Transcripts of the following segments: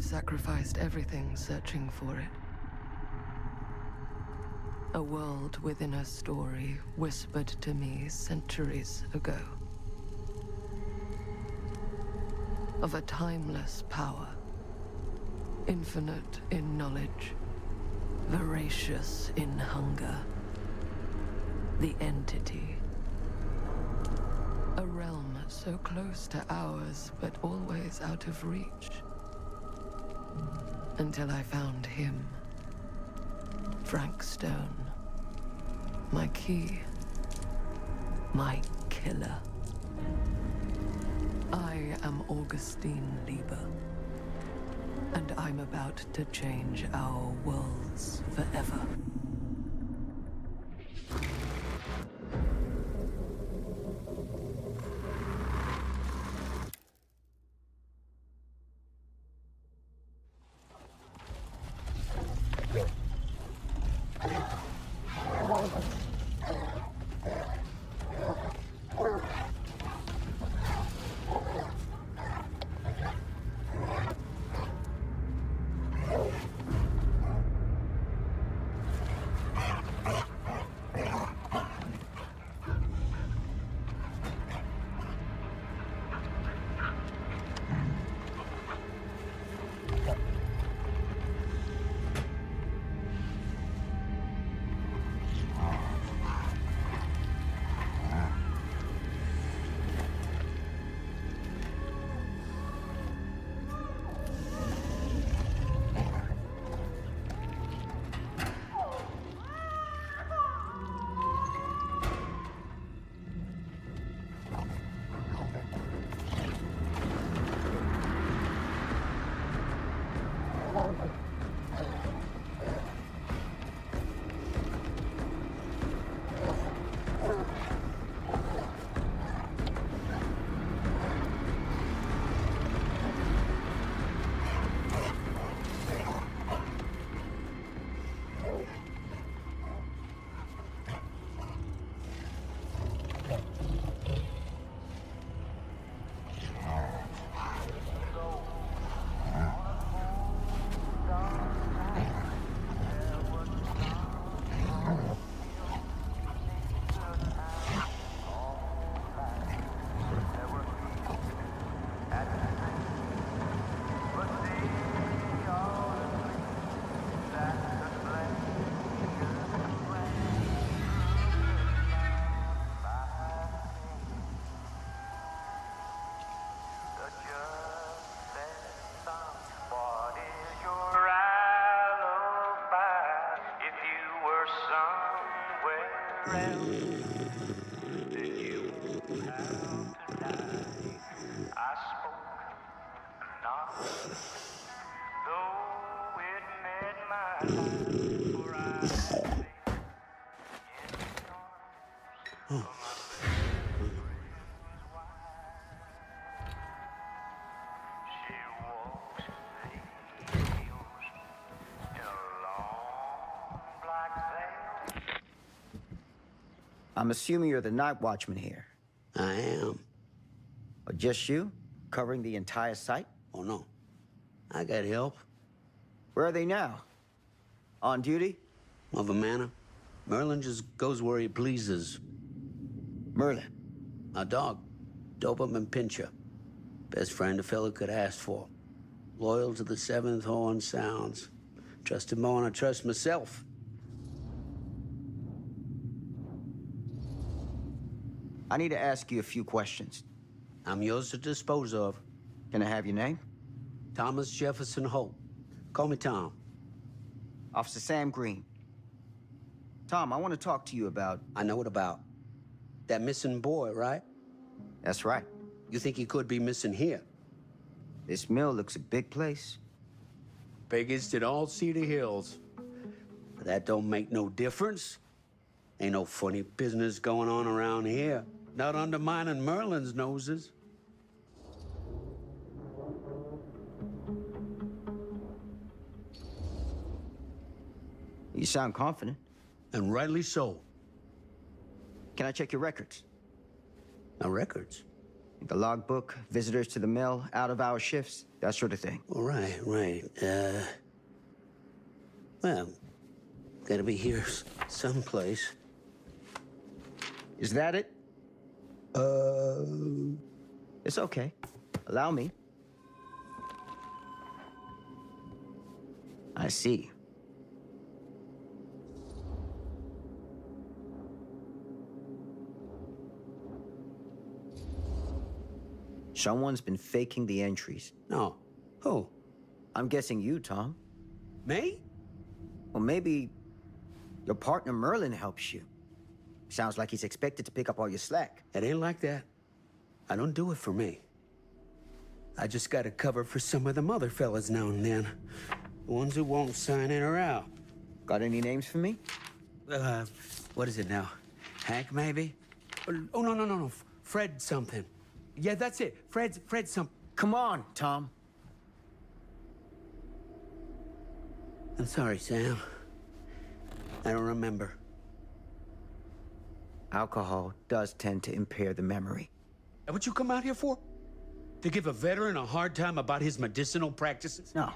I've sacrificed everything searching for it. A world within a story whispered to me centuries ago. Of a timeless power, infinite in knowledge, voracious in hunger. The entity. A realm so close to ours, but always out of reach. Until I found him. Frank Stone. My key. My killer. I am Augustine Lieber. And I'm about to change our worlds forever. I'm assuming you're the night watchman here. I am. Or just you? Covering the entire site? Oh, no. I got help. Where are they now? On duty? Mother Manor. Merlin just goes where he pleases. Merlin? My dog. Doberman Pinscher. Best friend a fella could ask for. Loyal to the seventh horn sounds. Trust him more than I trust myself. I need to ask you a few questions. I'm yours to dispose of. Can I have your name? Thomas Jefferson Holt. Call me Tom. Officer Sam Green. Tom, I want to talk to you about... I know what about. That missing boy, right? That's right. You think he could be missing here? This mill looks a big place. Biggest in all Cedar Hills. But that don't make no difference. Ain't no funny business going on around here. Not undermining Merlin's noses. You sound confident. And rightly so. Can I check your records? My records? The logbook, visitors to the mill, out-of-hour shifts, that sort of thing. All right, right. Well, gotta be here someplace. Is that it? It's okay. Allow me. I see. Someone's been faking the entries. No. Who? I'm guessing you, Tom. Me? Well, maybe your partner Merlin helps you. Sounds like he's expected to pick up all your slack. It ain't like that. I don't do it for me. I just gotta cover for some of them other fellas now and then. The ones who won't sign in or out. Got any names for me? What is it now? Hank, maybe? Oh, no. Fred something. Yeah, that's it. Fred something. Come on, Tom. I'm sorry, Sam. I don't remember. Alcohol does tend to impair the memory. And what you come out here for? To give a veteran a hard time about his medicinal practices? No.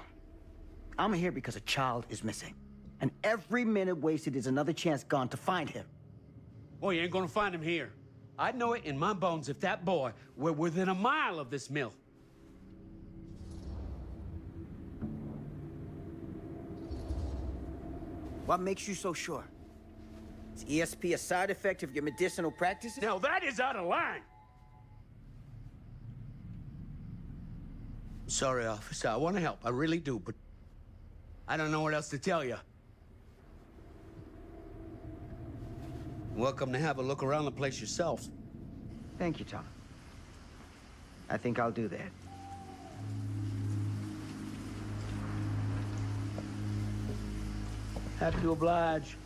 I'm here because a child is missing. And every minute wasted is another chance gone to find him. Boy, you ain't gonna find him here. I'd know it in my bones if that boy were within a mile of this mill. What makes you so sure? Is ESP a side effect of your medicinal practices? Now that is out of line! Sorry, officer. I want to help. I really do, but I don't know what else to tell you. Welcome to have a look around the place yourself. Thank you, Tom. I think I'll do that. Happy to oblige.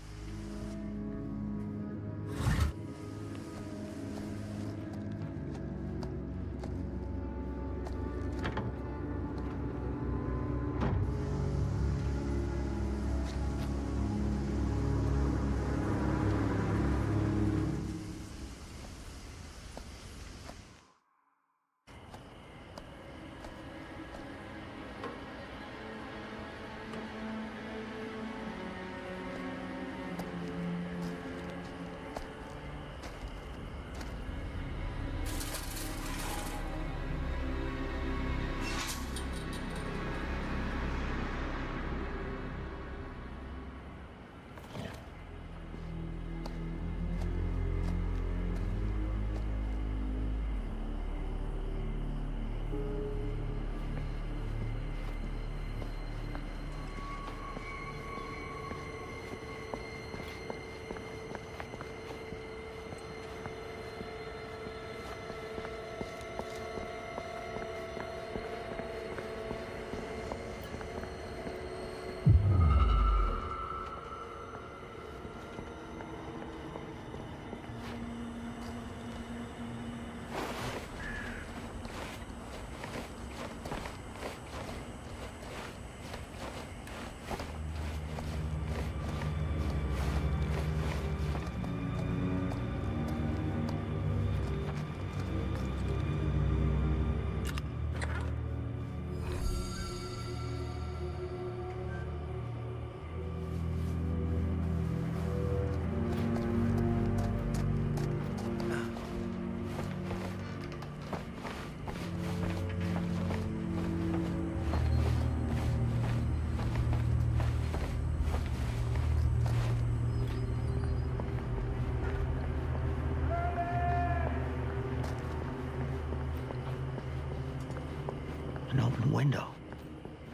An open window.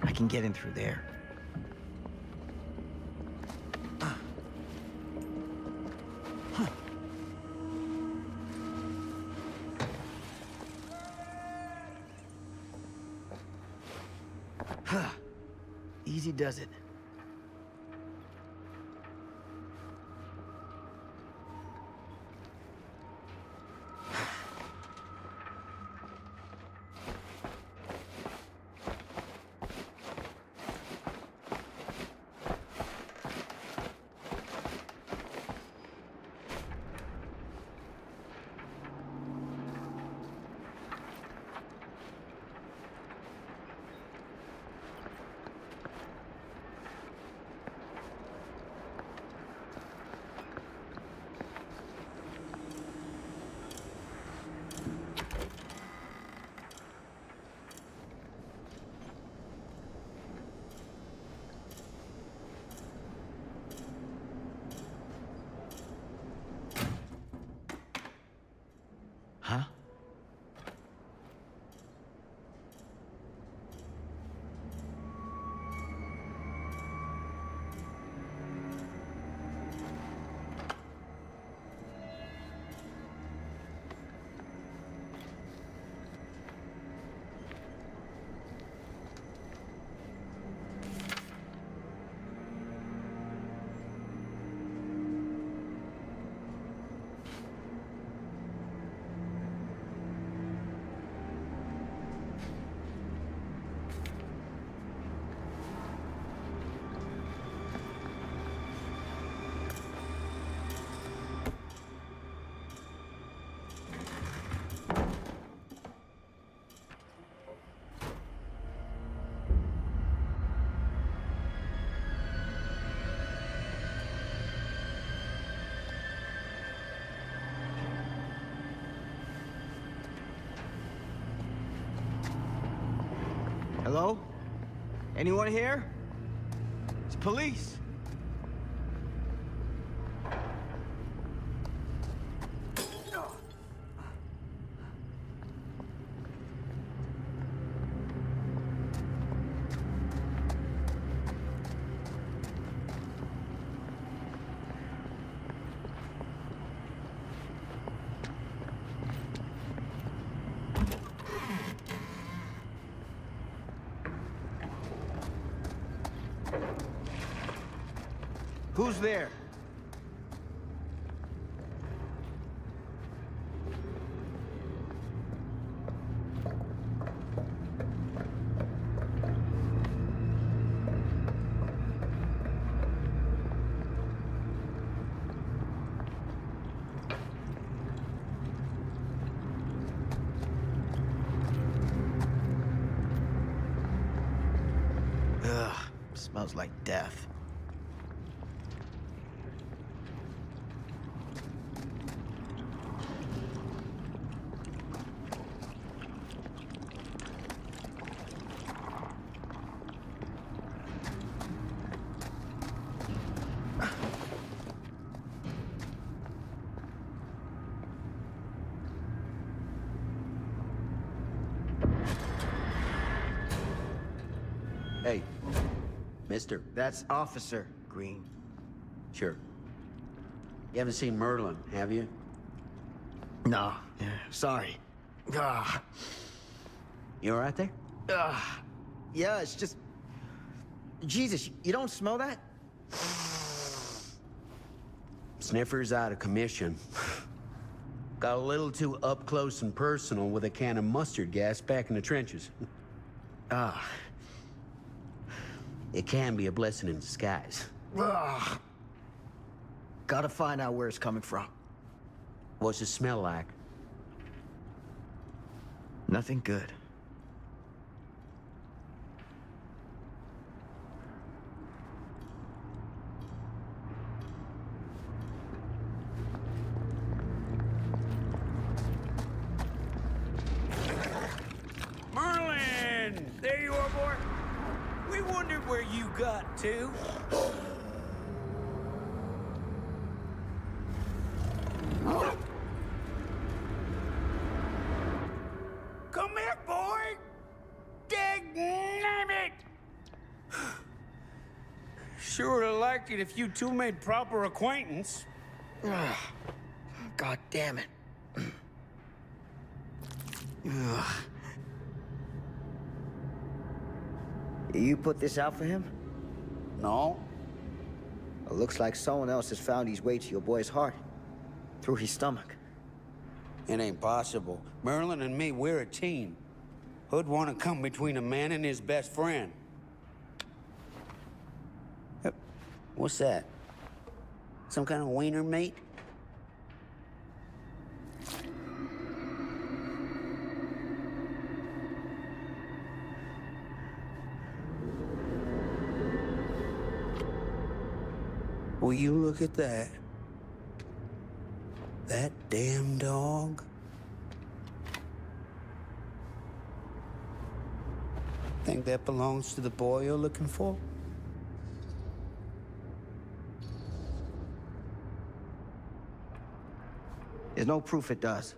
I can get in through there. Easy does it. Hello? Anyone here? It's police. Who's there? Ugh, smells like death. Hey, mister. That's Officer Green. Sure. You haven't seen Merlin, have you? No, yeah, sorry. Ah, You all right there? yeah, it's just... Jesus, you don't smell that? Sniffer's out of commission. Got a little too up close and personal with a can of mustard gas back in the trenches. Ah. It can be a blessing in disguise. Ugh. Gotta find out where it's coming from. What's it smell like? Nothing good. Merlin! There you are, boy. We wondered where you got to. Come here, boy! Dang-nabbit! Sure would have liked it if you two made proper acquaintance. Ugh. God damn it. Ugh. You put this out for him? No. It looks like someone else has found his way to your boy's heart. Through his stomach. It ain't possible. Merlin and me, we're a team. Who'd want to come between a man and his best friend? What's that? Some kind of wiener meat? Will you look at that? That damn dog? Think that belongs to the boy you're looking for? There's no proof it does.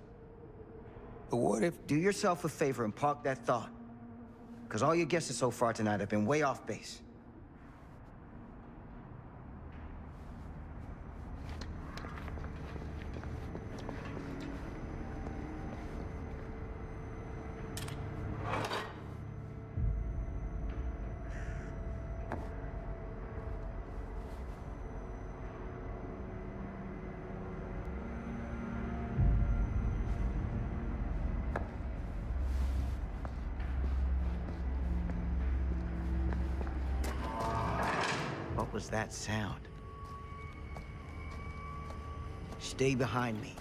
But what if... Do yourself a favor and park that thought. Because all your guesses so far tonight have been way off base. What was that sound? Stay behind me.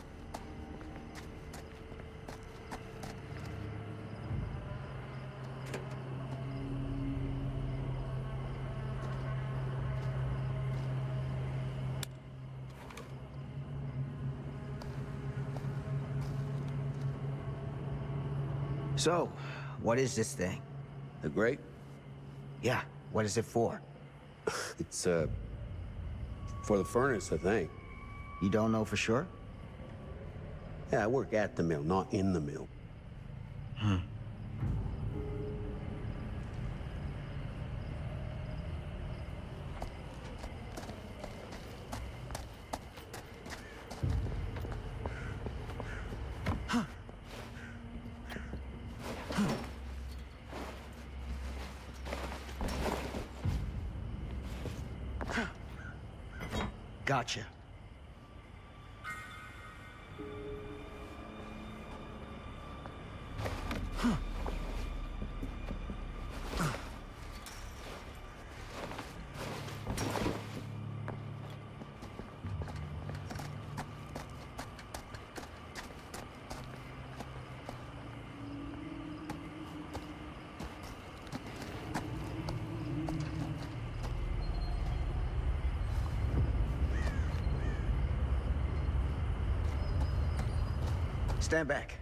So, what is this thing? The grate? Yeah, what is it for? It's, for the furnace, I think. You don't know for sure? Yeah, I work at the mill, not in the mill. Gotcha. Stand back.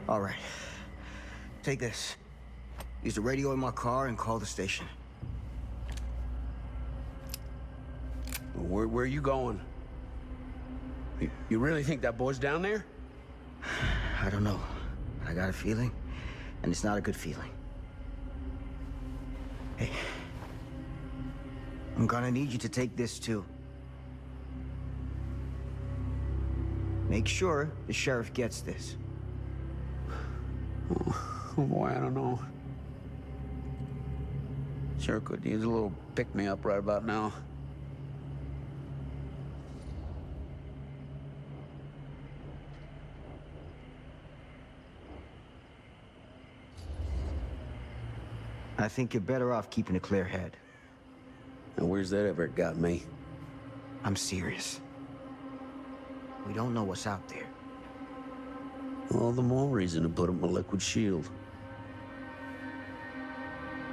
All right. Take this. Use the radio in my car and call the station. Where are you going? You really think that boy's down there? I don't know. I got a feeling, and it's not a good feeling. Hey. I'm gonna need you to take this too. Make sure the sheriff gets this. Oh boy, I don't know. Sure could use a little pick-me-up right about now. I think you're better off keeping a clear head. And where's that ever got me? I'm serious. We don't know what's out there. All the more reason to put up a liquid shield.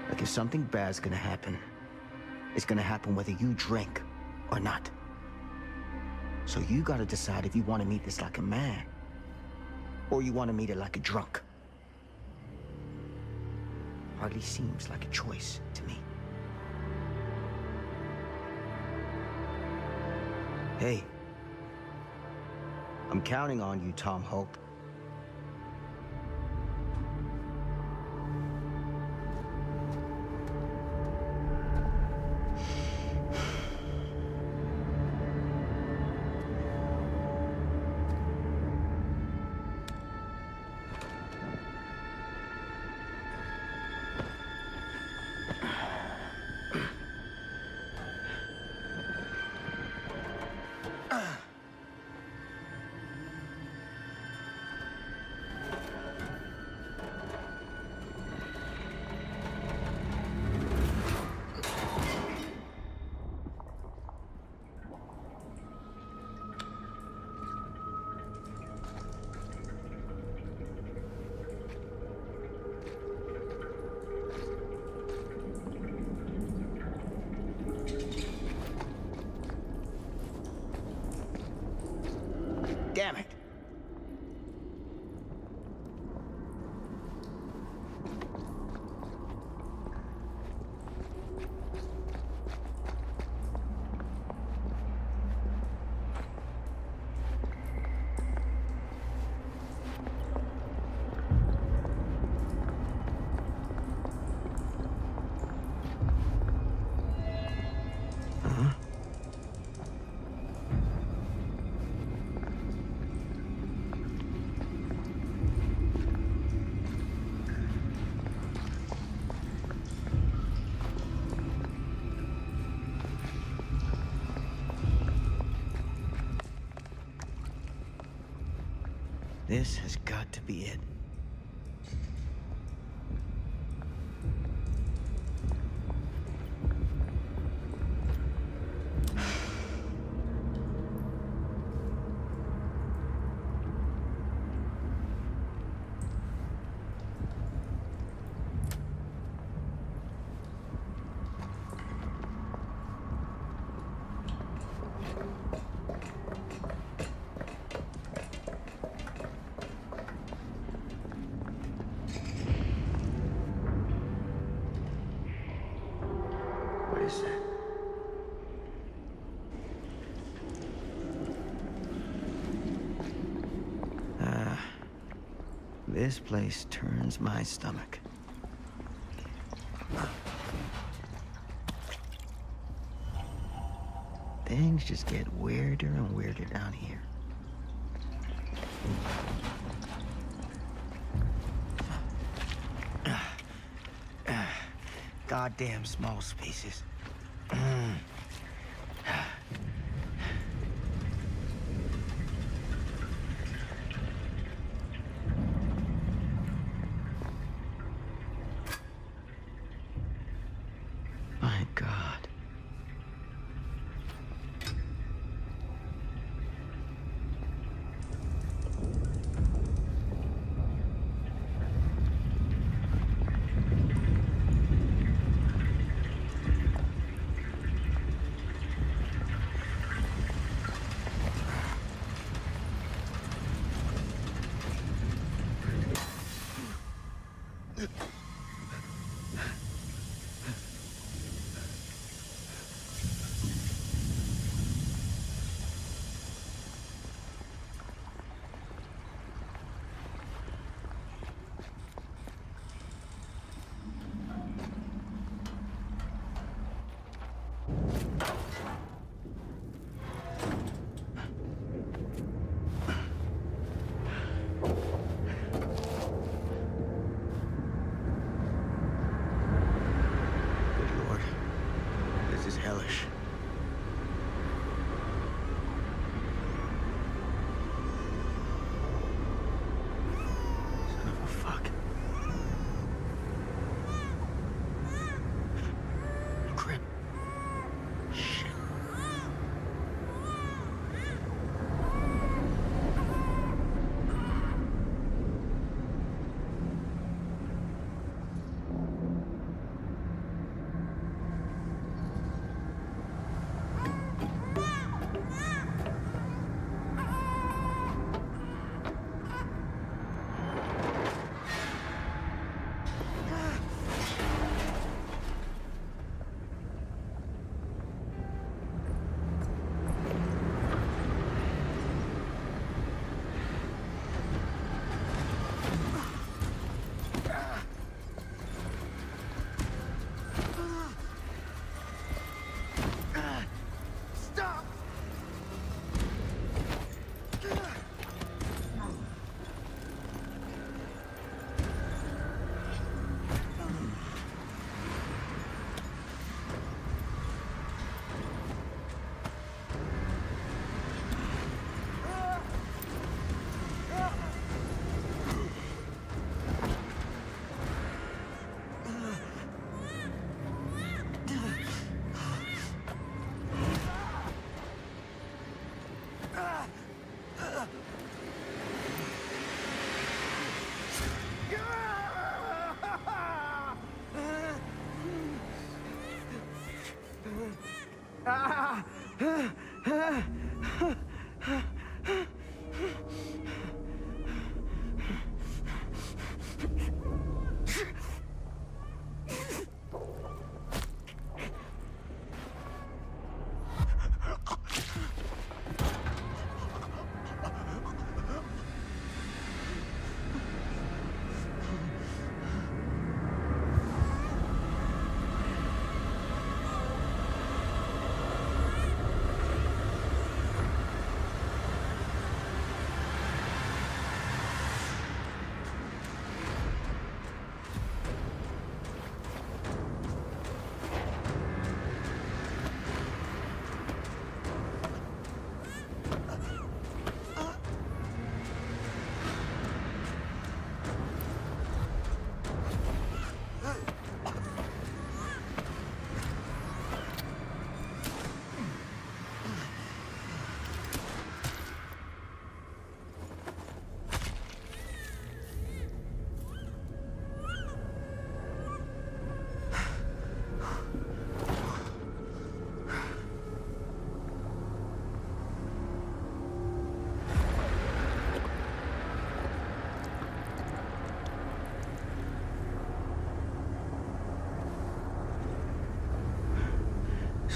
Like if something bad's gonna happen, it's gonna happen whether you drink or not. So you gotta decide if you want to meet this like a man, or you want to meet it like a drunk. Hardly seems like a choice to me. Hey, I'm counting on you, Tom Hope. Damn it. This has got to be it. What is that? This place turns my stomach. Things just get weirder and weirder down here. Goddamn small spaces. My God. Good Lord. This is hellish. Son of a fuck. Crap. Shit. Stop!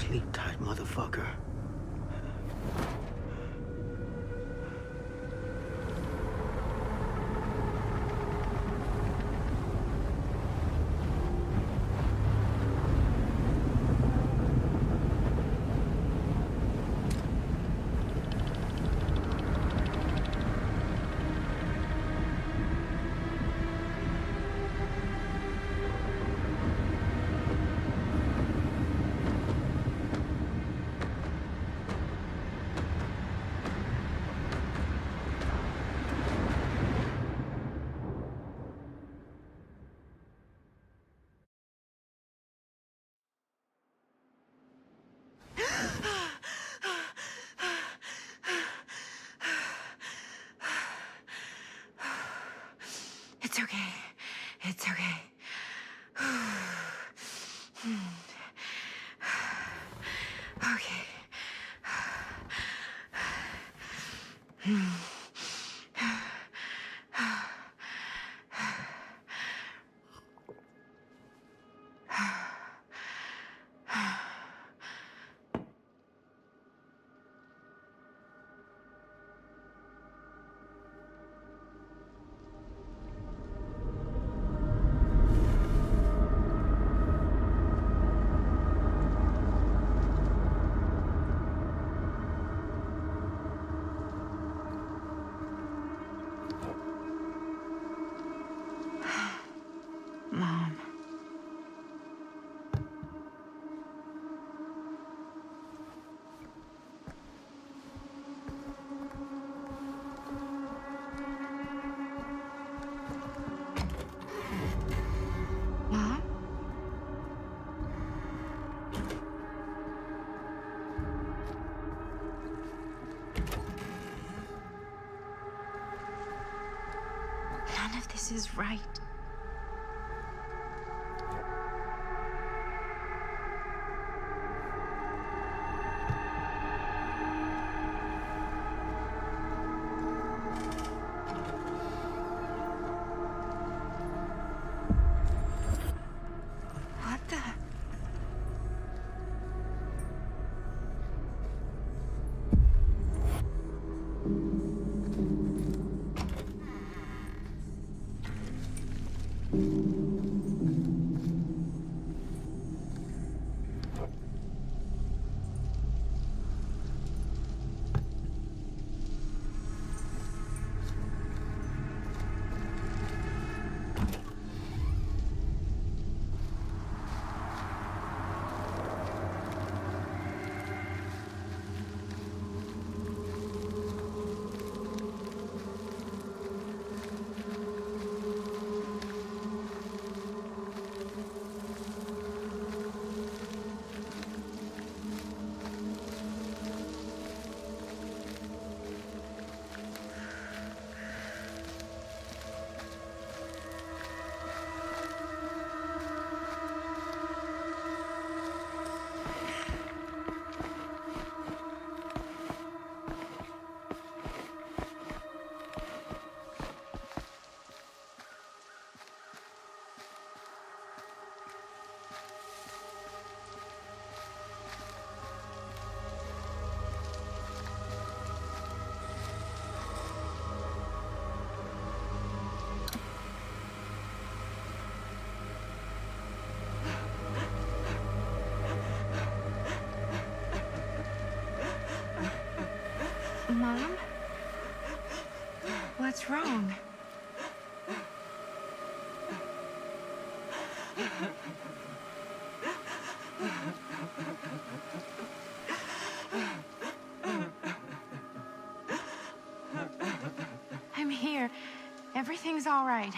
Sleep tight, motherfucker. It's okay. It's okay. Okay. Mom. Mom? None of this is right. What the? Mom? What's wrong? I'm here. Everything's all right.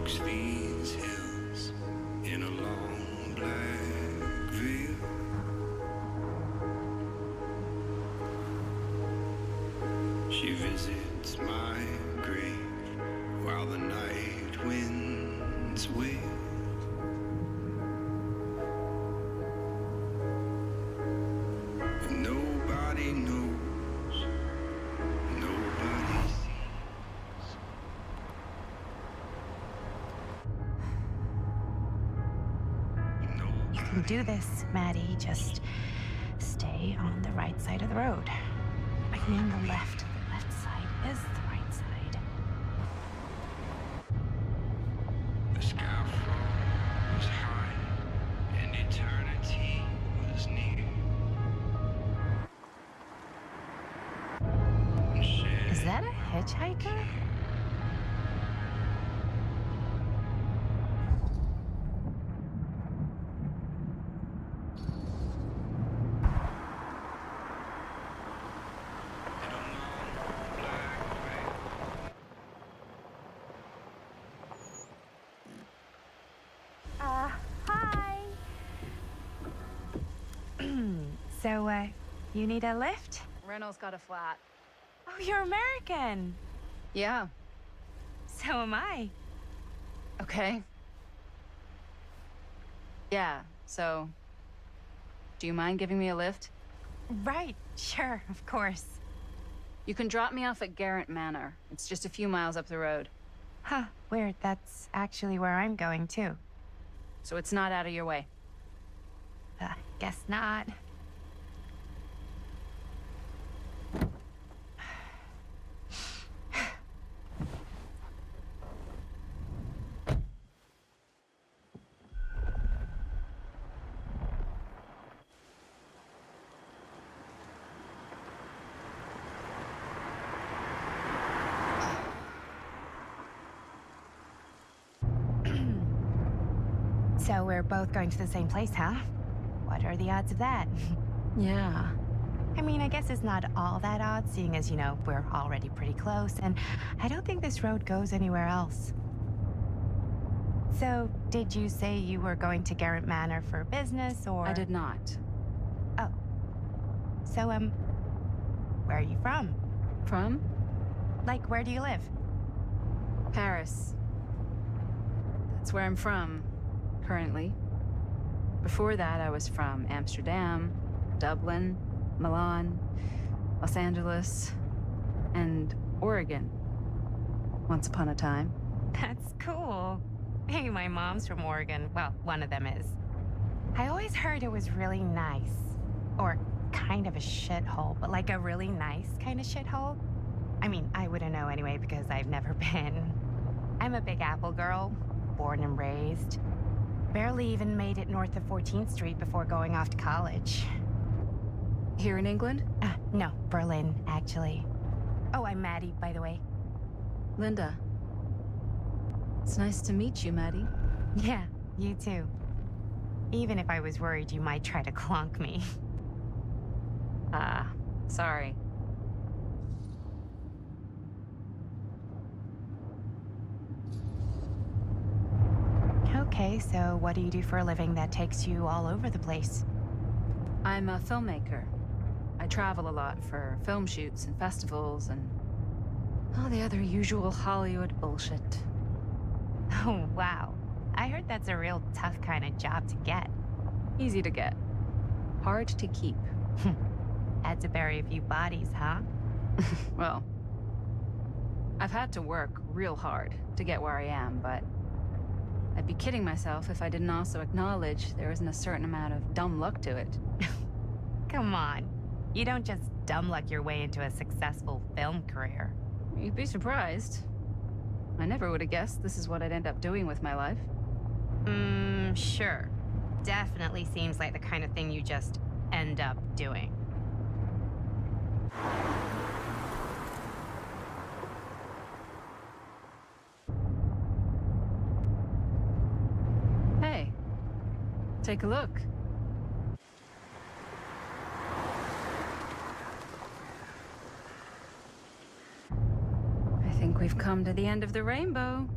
walks these hills in a long black veil. She visits my grave while the night winds wail. Nobody knows, nobody sees. You can do this, Maddie. Just stay on the right side of the road. I mean the left. The left side is the right side. The sky was high and eternity was near. Is that a hitchhiker? Hi. So, you need a lift? Reynolds got a flat. Oh, you're American. Yeah. So am I. Okay. Yeah, so... Do you mind giving me a lift? Right, sure, of course. You can drop me off at Garrett Manor. It's just a few miles up the road. Huh, weird. That's actually where I'm going, too. So it's not out of your way. Guess not. So we're both going to the same place, huh? What are the odds of that? Yeah. I mean, I guess it's not all that odd, seeing as, you know, we're already pretty close, and I don't think this road goes anywhere else. So, did you say you were going to Garrett Manor for business, or...? I did not. Oh. So, where are you from? From? Like, where do you live? Paris. That's where I'm from, currently. Before that, I was from Amsterdam, Dublin, Milan, Los Angeles, and Oregon. Once upon a time. That's cool. Hey, my mom's from Oregon. Well, one of them is. I always heard it was really nice. Or kind of a shithole, but like a really nice kind of shithole. I mean, I wouldn't know anyway because I've never been. I'm a Big Apple girl, born and raised. Barely even made it north of 14th Street before going off to college. Here in England? No, Berlin, actually. Oh, I'm Maddie, by the way. Linda. It's nice to meet you, Maddie. Yeah, you too. Even if I was worried you might try to clonk me. Sorry. Okay, so what do you do for a living that takes you all over the place? I'm a filmmaker. I travel a lot for film shoots and festivals and all the other usual Hollywood bullshit. Oh, wow. I heard that's a real tough kind of job to get. Easy to get. Hard to keep. Had to bury a few bodies, huh? Well, I've had to work real hard to get where I am, but I'd be kidding myself if I didn't also acknowledge there isn't a certain amount of dumb luck to it. Come on. You don't just dumb luck your way into a successful film career. You'd be surprised. I never would have guessed this is what I'd end up doing with my life. Sure. Definitely seems like the kind of thing you just end up doing. Hey, take a look. I think we've come to the end of the rainbow.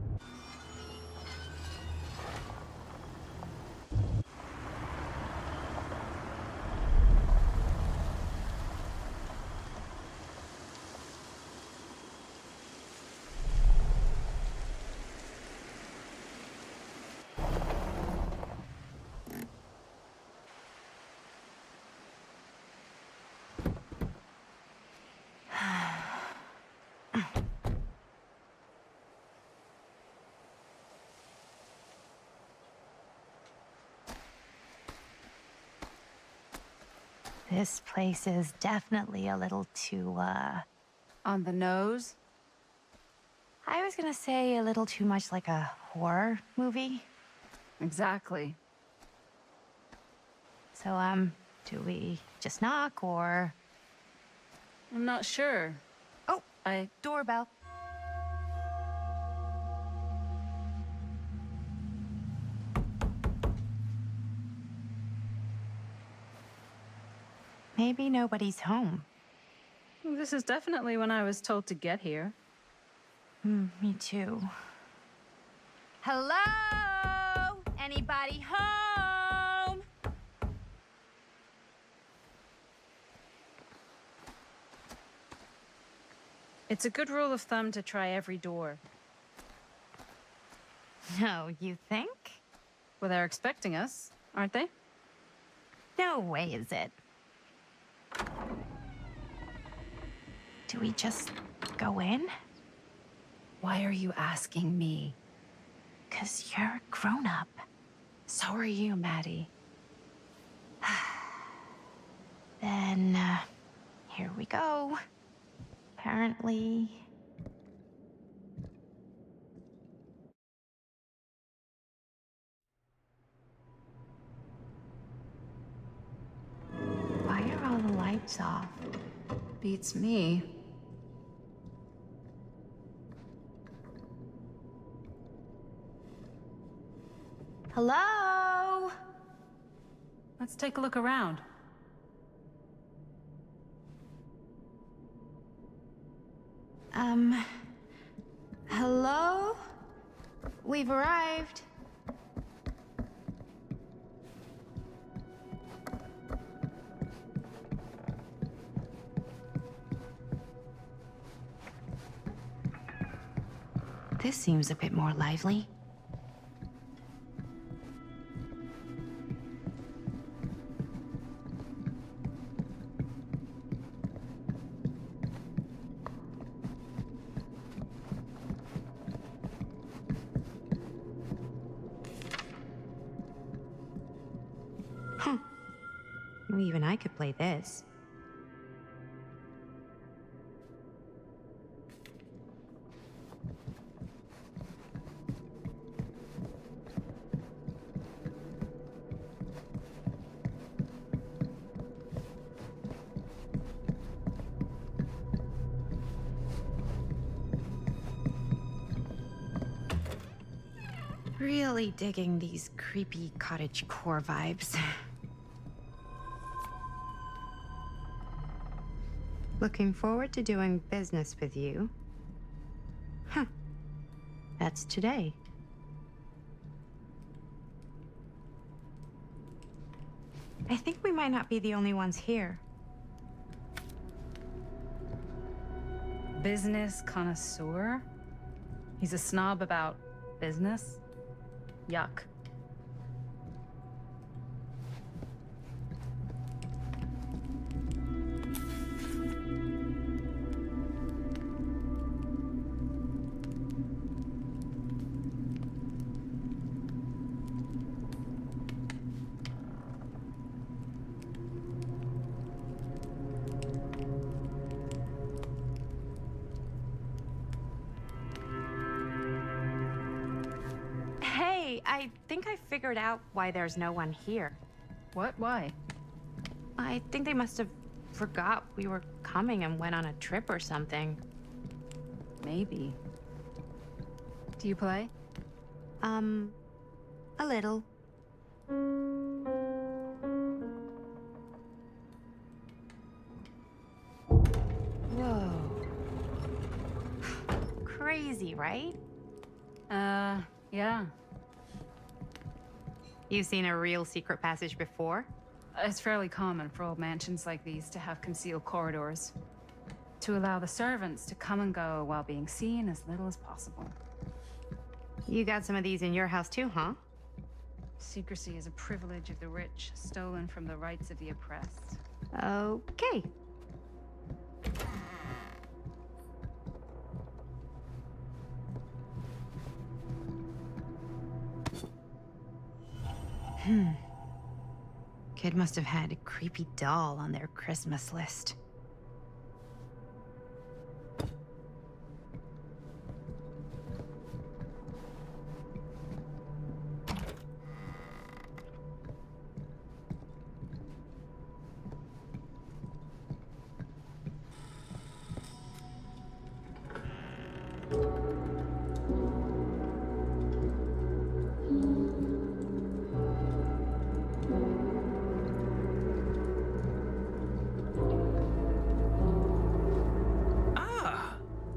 This place is definitely a little too, On the nose? I was gonna say a little too much like a horror movie. Exactly. So, do we just knock or... I'm not sure. Oh, doorbell. Maybe nobody's home. This is definitely when I was told to get here. Me too. Hello? Anybody home? It's a good rule of thumb to try every door. No, you think? Well, they're expecting us, aren't they? No way is it. Do we just go in? Why are you asking me? 'Cause you're a grown-up. So are you, Maddie. Then, here we go. Apparently... Why are all the lights off? Beats me. Hello? Let's take a look around. Hello? We've arrived. This seems a bit more lively. Even I could play this. Really digging these creepy cottagecore vibes. Looking forward to doing business with you. Huh. That's today. I think we might not be the only ones here. Business connoisseur? He's a snob about business? Yuck. I think I figured out why there's no one here. What? Why? I think they must have forgot we were coming and went on a trip or something. Maybe. Do you play? A little. Whoa. Crazy, right? Yeah. You've seen a real secret passage before? It's fairly common for old mansions like these to have concealed corridors, to allow the servants to come and go while being seen as little as possible. You got some of these in your house too, huh? Secrecy is a privilege of the rich, stolen from the rights of the oppressed. Okay. kid must have had a creepy doll on their Christmas list.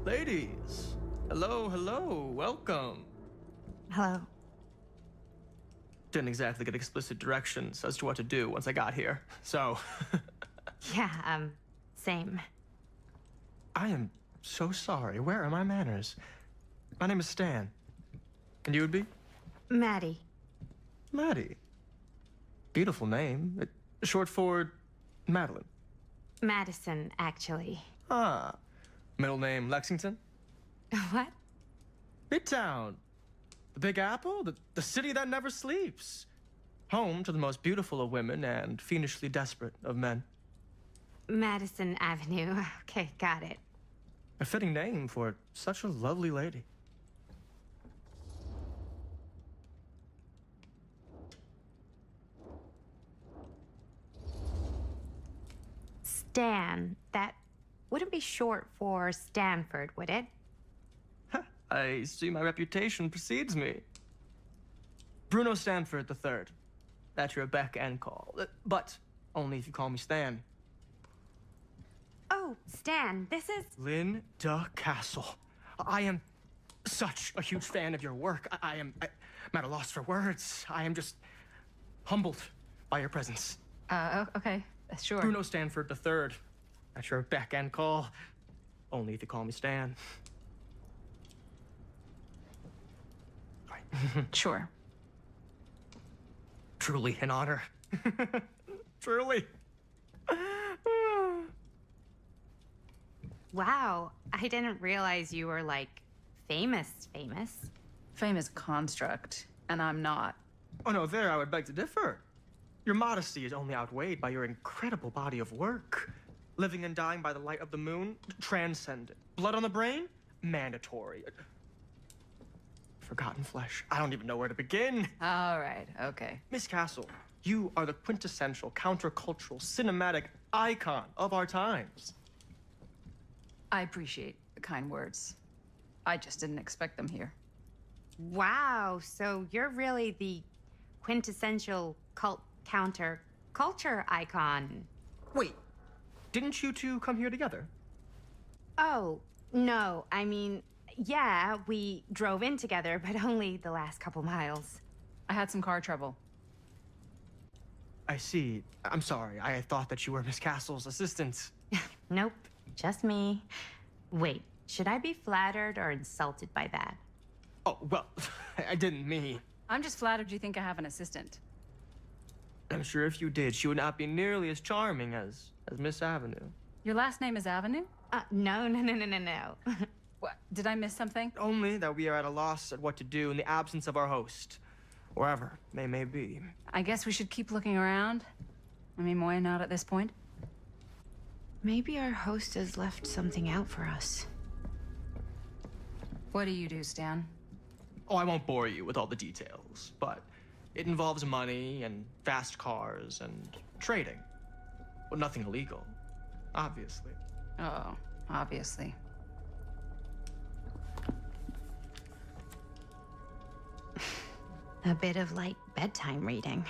Ladies, hello, welcome. Hello. Didn't exactly get explicit directions as to what to do once I got here, so... Yeah, same. I am so sorry. Where are my manners? My name is Stan. And you would be? Maddie. Maddie. Beautiful name. Short for Madeline. Madison, actually. Ah. Middle name Lexington? What? Midtown. The Big Apple? The city that never sleeps. Home to the most beautiful of women and fiendishly desperate of men. Madison Avenue. Okay, got it. A fitting name for such a lovely lady. Stan. That wouldn't be short for Stanford, would it? I see my reputation precedes me. Bruno Stanford III. At your beck and call. But only if you call me Stan. Oh, Stan, this is... Linda Castle. I am such a huge fan of your work. I'm at a loss for words. I am just humbled by your presence. Okay, sure. Bruno Stanford III. At your beck and call. Only if you call me Stan. Sure. Truly an honor. Truly. Wow, I didn't realize you were, like, famous. Famous construct, and I'm not. Oh no, there I would beg to differ. Your modesty is only outweighed by your incredible body of work. Living and dying by the light of the moon, transcendent. Blood on the brain, mandatory. Forgotten flesh. I don't even know where to begin. All right, okay. Miss Castle, you are the quintessential countercultural cinematic icon of our times. I appreciate the kind words. I just didn't expect them here. Wow, so you're really the quintessential counter-culture icon. Wait, didn't you two come here together? Oh, no, I mean, yeah, we drove in together, but only the last couple miles. I had some car trouble. I see. I'm sorry. I thought that you were Miss Castle's assistant. Nope, just me. Wait, should I be flattered or insulted by that? Oh, well, I didn't mean. I'm just flattered you think I have an assistant. I'm sure if you did, she would not be nearly as charming as Miss Avenue. Your last name is Avenue? No. What? Did I miss something? Only that we are at a loss at what to do in the absence of our host, wherever they may be. I guess we should keep looking around. I mean, why not at this point? Maybe our host has left something out for us. What do you do, Stan? Oh, I won't bore you with all the details, but it involves money and fast cars and trading. Well, nothing illegal, obviously. Oh, obviously. A bit of light bedtime reading.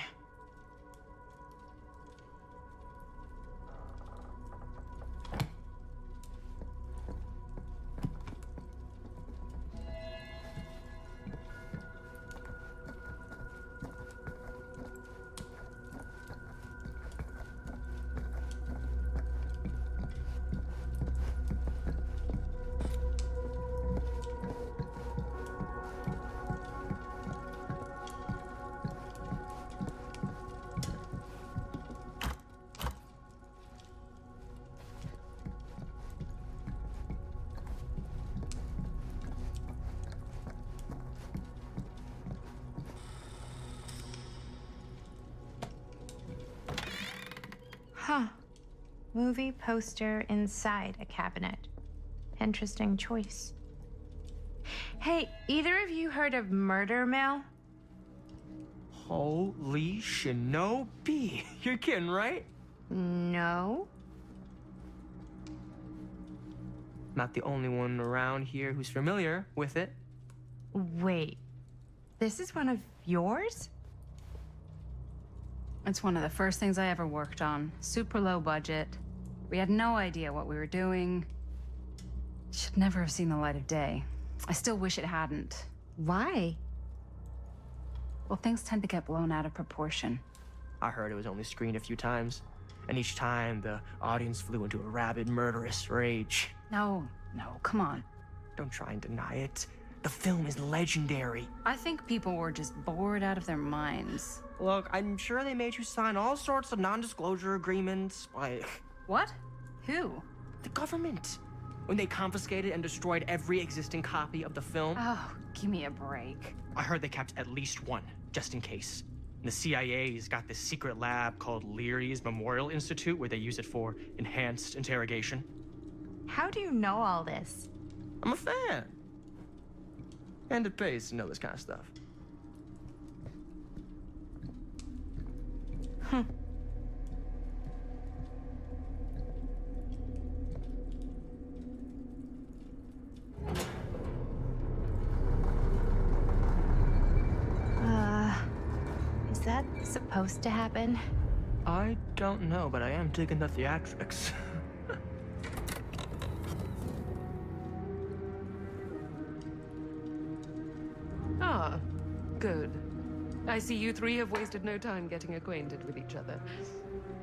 movie poster inside a cabinet. Interesting choice. Hey, either of you heard of Murder Mill? Holy shinobi. You're kidding, right? No. Not the only one around here who's familiar with it. Wait, this is one of yours? It's one of the first things I ever worked on. Super low budget. We had no idea what we were doing. Should never have seen the light of day. I still wish it hadn't. Why? Well, things tend to get blown out of proportion. I heard it was only screened a few times, and each time the audience flew into a rabid, murderous rage. No, come on. Don't try and deny it. The film is legendary. I think people were just bored out of their minds. Look, I'm sure they made you sign all sorts of non-disclosure agreements, like... What? Who? The government. When they confiscated and destroyed every existing copy of the film. Oh, give me a break. I heard they kept at least one, just in case. And the CIA's got this secret lab called Leary's Memorial Institute where they use it for enhanced interrogation. How do you know all this? I'm a fan. And it pays to know this kind of stuff. Is that supposed to happen? I don't know, but I am digging the theatrics. Ah, good. I see you three have wasted no time getting acquainted with each other.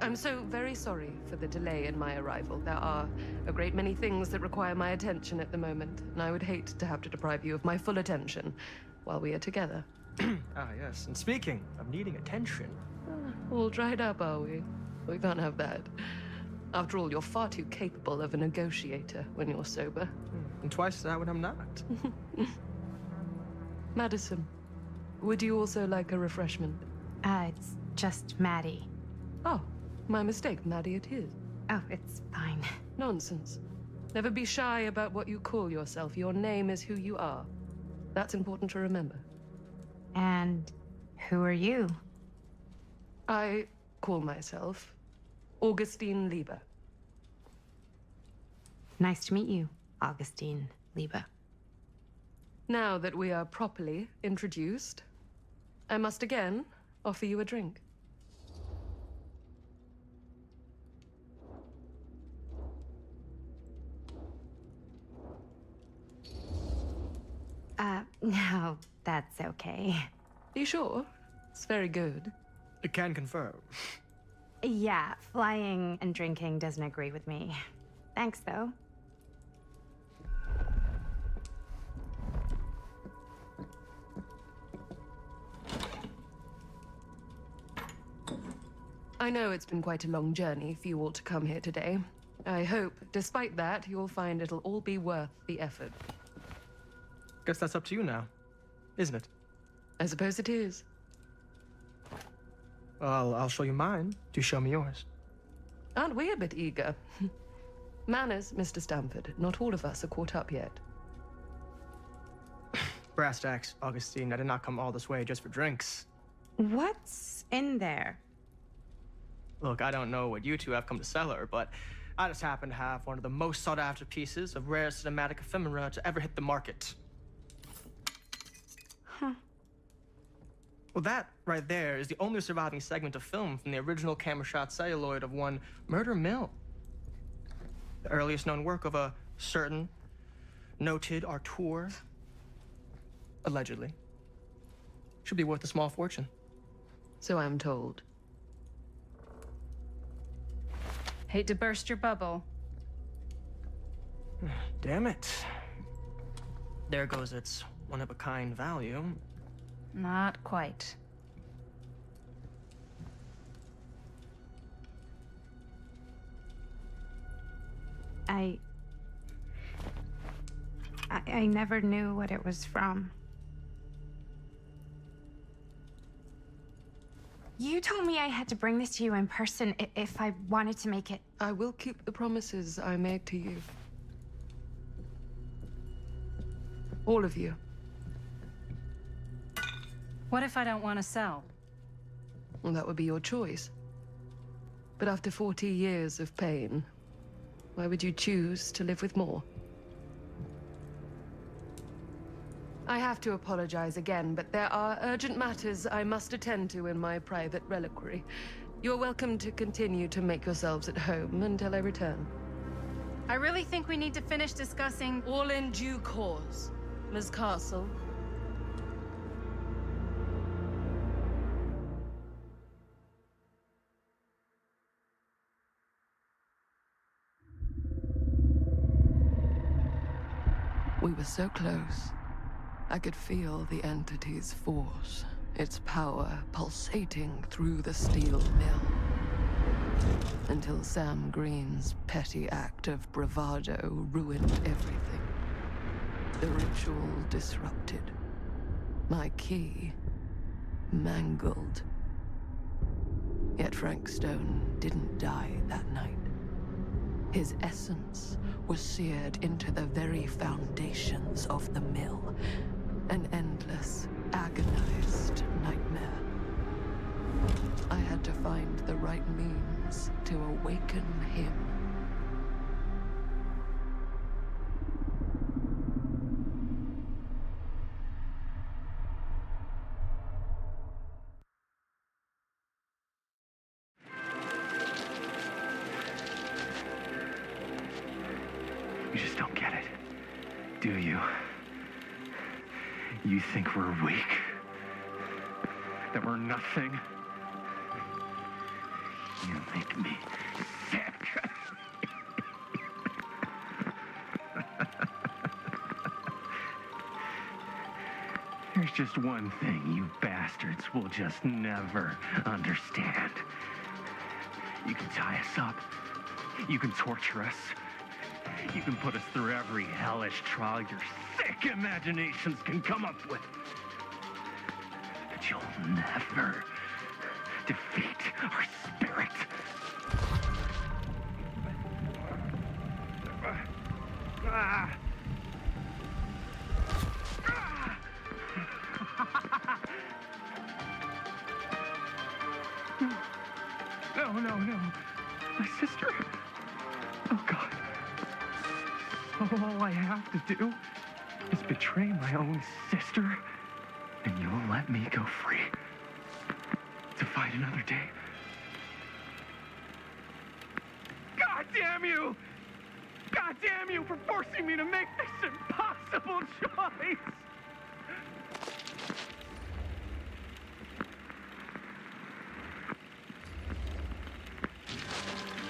I'm so very sorry for the delay in my arrival. There are a great many things that require my attention at the moment, and I would hate to have to deprive you of my full attention while we are together. Ah, yes. And speaking of needing attention... All dried up, are we? We can't have that. After all, you're far too capable of a negotiator when you're sober. And twice that when I'm not. Madison, would you also like a refreshment? It's just Maddie. Oh, my mistake. Maddie it is. Oh, it's fine. Nonsense. Never be shy about what you call yourself. Your name is who you are. That's important to remember. And who are you? I call myself Augustine Lieber. Nice to meet you, Augustine Lieber. Now that we are properly introduced, I must again offer you a drink. No, that's okay. Are you sure? It's very good. I can confirm. Yeah, flying and drinking doesn't agree with me. Thanks, though. I know it's been quite a long journey for you all to come here today. I hope, despite that, you'll find it'll all be worth the effort. Guess that's up to you now, isn't it? I suppose it is. Well, I'll show you mine. Do show me yours. Aren't we a bit eager? Manners, Mr. Stamford. Not all of us are caught up yet. Brass tacks, Augustine. I did not come all this way just for drinks. What's in there? Look, I don't know what you two have come to sell her, but I just happen to have one of the most sought-after pieces of rare cinematic ephemera to ever hit the market. Huh. Well, that right there is the only surviving segment of film from the original camera shot celluloid of one Murder Mill. The earliest known work of a certain noted auteur, allegedly. Should be worth a small fortune. So I'm told. Hate to burst your bubble. Damn it. There goes its one-of-a-kind value. Not quite. I never knew what it was from. You told me I had to bring this to you in person if I wanted to make it. I will keep the promises I made to you. All of you. What if I don't want to sell? Well, that would be your choice. But after 40 years of pain, why would you choose to live with more? I have to apologize again, but there are urgent matters I must attend to in my private reliquary. You're welcome to continue to make yourselves at home until I return. I really think we need to finish discussing... All in due course, Ms. Castle. We were so close. I could feel the entity's force, its power pulsating through the steel mill. Until Sam Green's petty act of bravado ruined everything. The ritual disrupted. My key mangled. Yet Frank Stone didn't die that night. His essence was seared into the very foundations of the mill. An endless, agonized nightmare. I had to find the right means to awaken him. You just don't get it, do you? You think we're weak? That we're nothing? You make me sick. There's just one thing you bastards will just never understand. You can tie us up. You can torture us. You can put us through every hellish trial your sick imaginations can come up with. But you'll never defeat our spirit. No. My sister. Oh, God. All I have to do is betray my own sister, and you'll let me go free to fight another day. God damn you! God damn you for forcing me to make this impossible choice!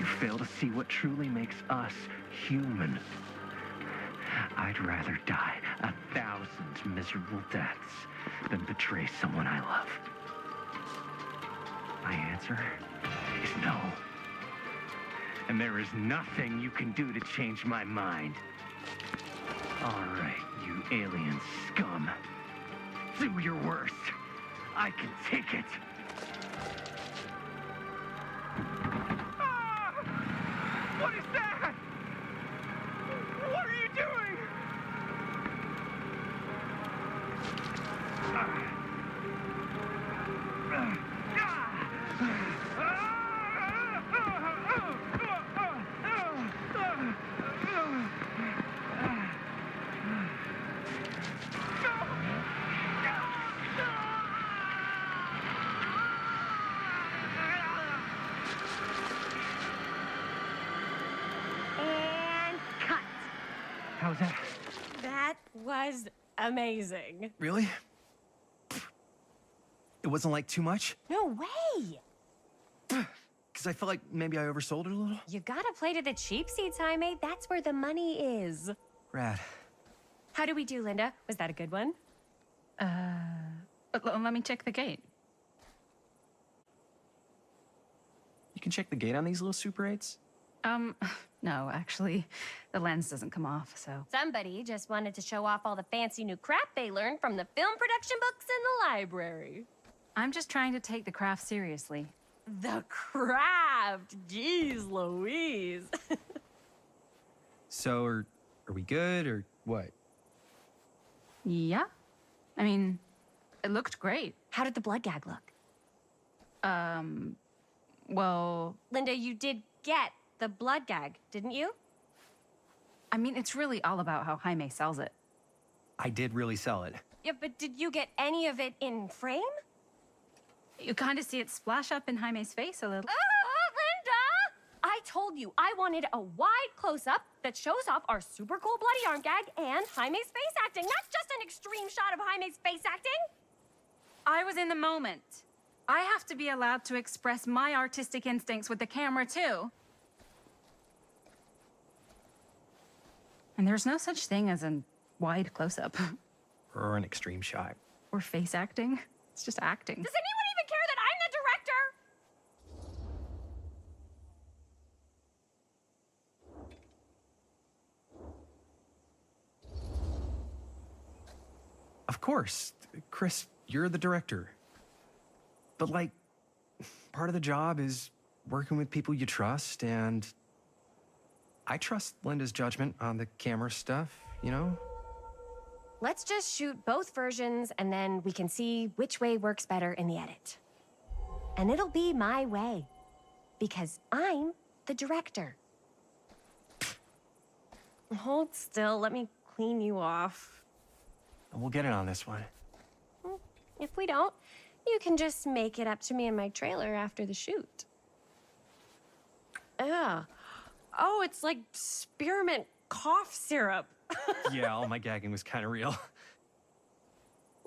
You fail to see what truly makes us human. I'd rather die 1,000 miserable deaths than betray someone I love. My answer is no. And there is nothing you can do to change my mind. All right, you alien scum. Do your worst. I can take it. Ah! What is that? What are you doing? And cut. How's that? That was amazing. Really? It wasn't like too much? No way. Because I felt like maybe I oversold it a little? You gotta play to the cheap seats, Jaime. That's where the money is. Rad. How do we do, Linda? Was that a good one? Let me check the gate. You can check the gate on these little Super 8s? No, actually, the lens doesn't come off, so... Somebody just wanted to show off all the fancy new crap they learned from the film production books in the library. I'm just trying to take the craft seriously. The craft! Jeez Louise. So, are we good, or what? Yeah. I mean, it looked great. How did the blood gag look? Well, Linda, you did get the blood gag, didn't you? I mean, it's really all about how Jaime sells it. I did really sell it. Yeah, but did you get any of it in frame? You kind of see it splash up in Jaime's face a little. Linda! I told you I wanted a wide close-up that shows off our super cool bloody arm gag and Jaime's face acting, not just an extreme shot of Jaime's face acting. I was in the moment. I have to be allowed to express my artistic instincts with the camera, too. And there's no such thing as a wide close-up. Or an extreme shot. Or face acting. It's just acting. Does anyone even care that I'm the director? Of course. Chris, you're the director. But, like, part of the job is working with people you trust, and I trust Linda's judgment on the camera stuff, you know? Let's just shoot both versions and then we can see which way works better in the edit. And it'll be my way. Because I'm the director. Hold still, let me clean you off. We'll get it on this one. If we don't, you can just make it up to me in my trailer after the shoot. Ugh. Oh, it's like spearmint cough syrup. Yeah, all my gagging was kind of real.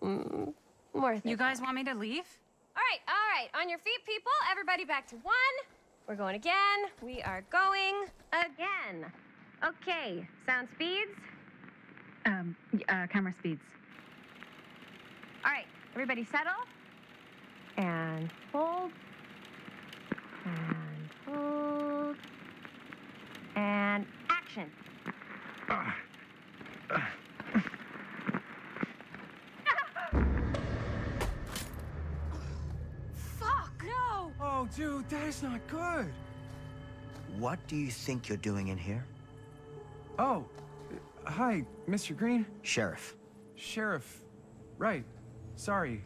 More You guys want me to leave? All right. On your feet, people. Everybody back to one. We're going again. We are going again. Okay, sound speeds. Camera speeds. All right, everybody settle. And hold. And hold. And action. Fuck, no! Oh, dude, that is not good. What do you think you're doing in here? Oh, hi, Mr. Green. Sheriff. Sheriff. Right. Sorry.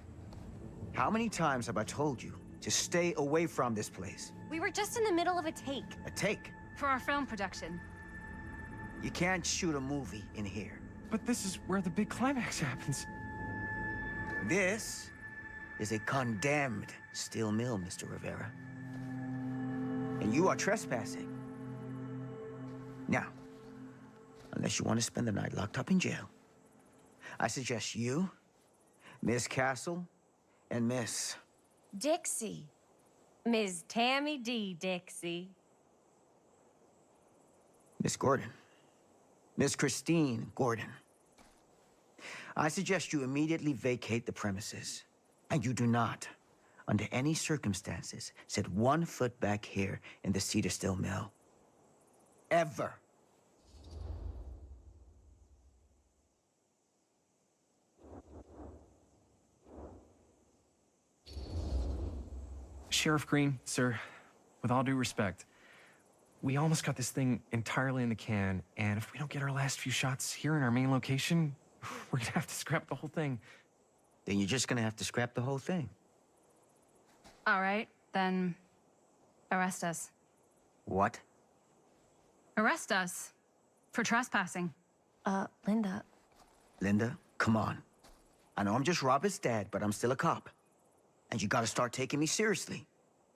How many times have I told you to stay away from this place? We were just in the middle of a take. A take? For our film production. You can't shoot a movie in here. But this is where the big climax happens. This is a condemned steel mill, Mr. Rivera. And you are trespassing. Now, unless you want to spend the night locked up in jail, I suggest you, Miss Castle, and Miss... Dixie. Ms. Tammy D. Dixie. Miss Gordon. Miss Christine Gordon. I suggest you immediately vacate the premises. And you do not, under any circumstances, set 1 foot back here in the Cedar Steel Mill. Ever. Sheriff Green, sir, with all due respect, we almost got this thing entirely in the can, and if we don't get our last few shots here in our main location, we're gonna have to scrap the whole thing. Then you're just gonna have to scrap the whole thing. All right, then arrest us. What? Arrest us for trespassing. Linda. Linda, come on. I know I'm just Robert's dad, but I'm still a cop. And you gotta start taking me seriously.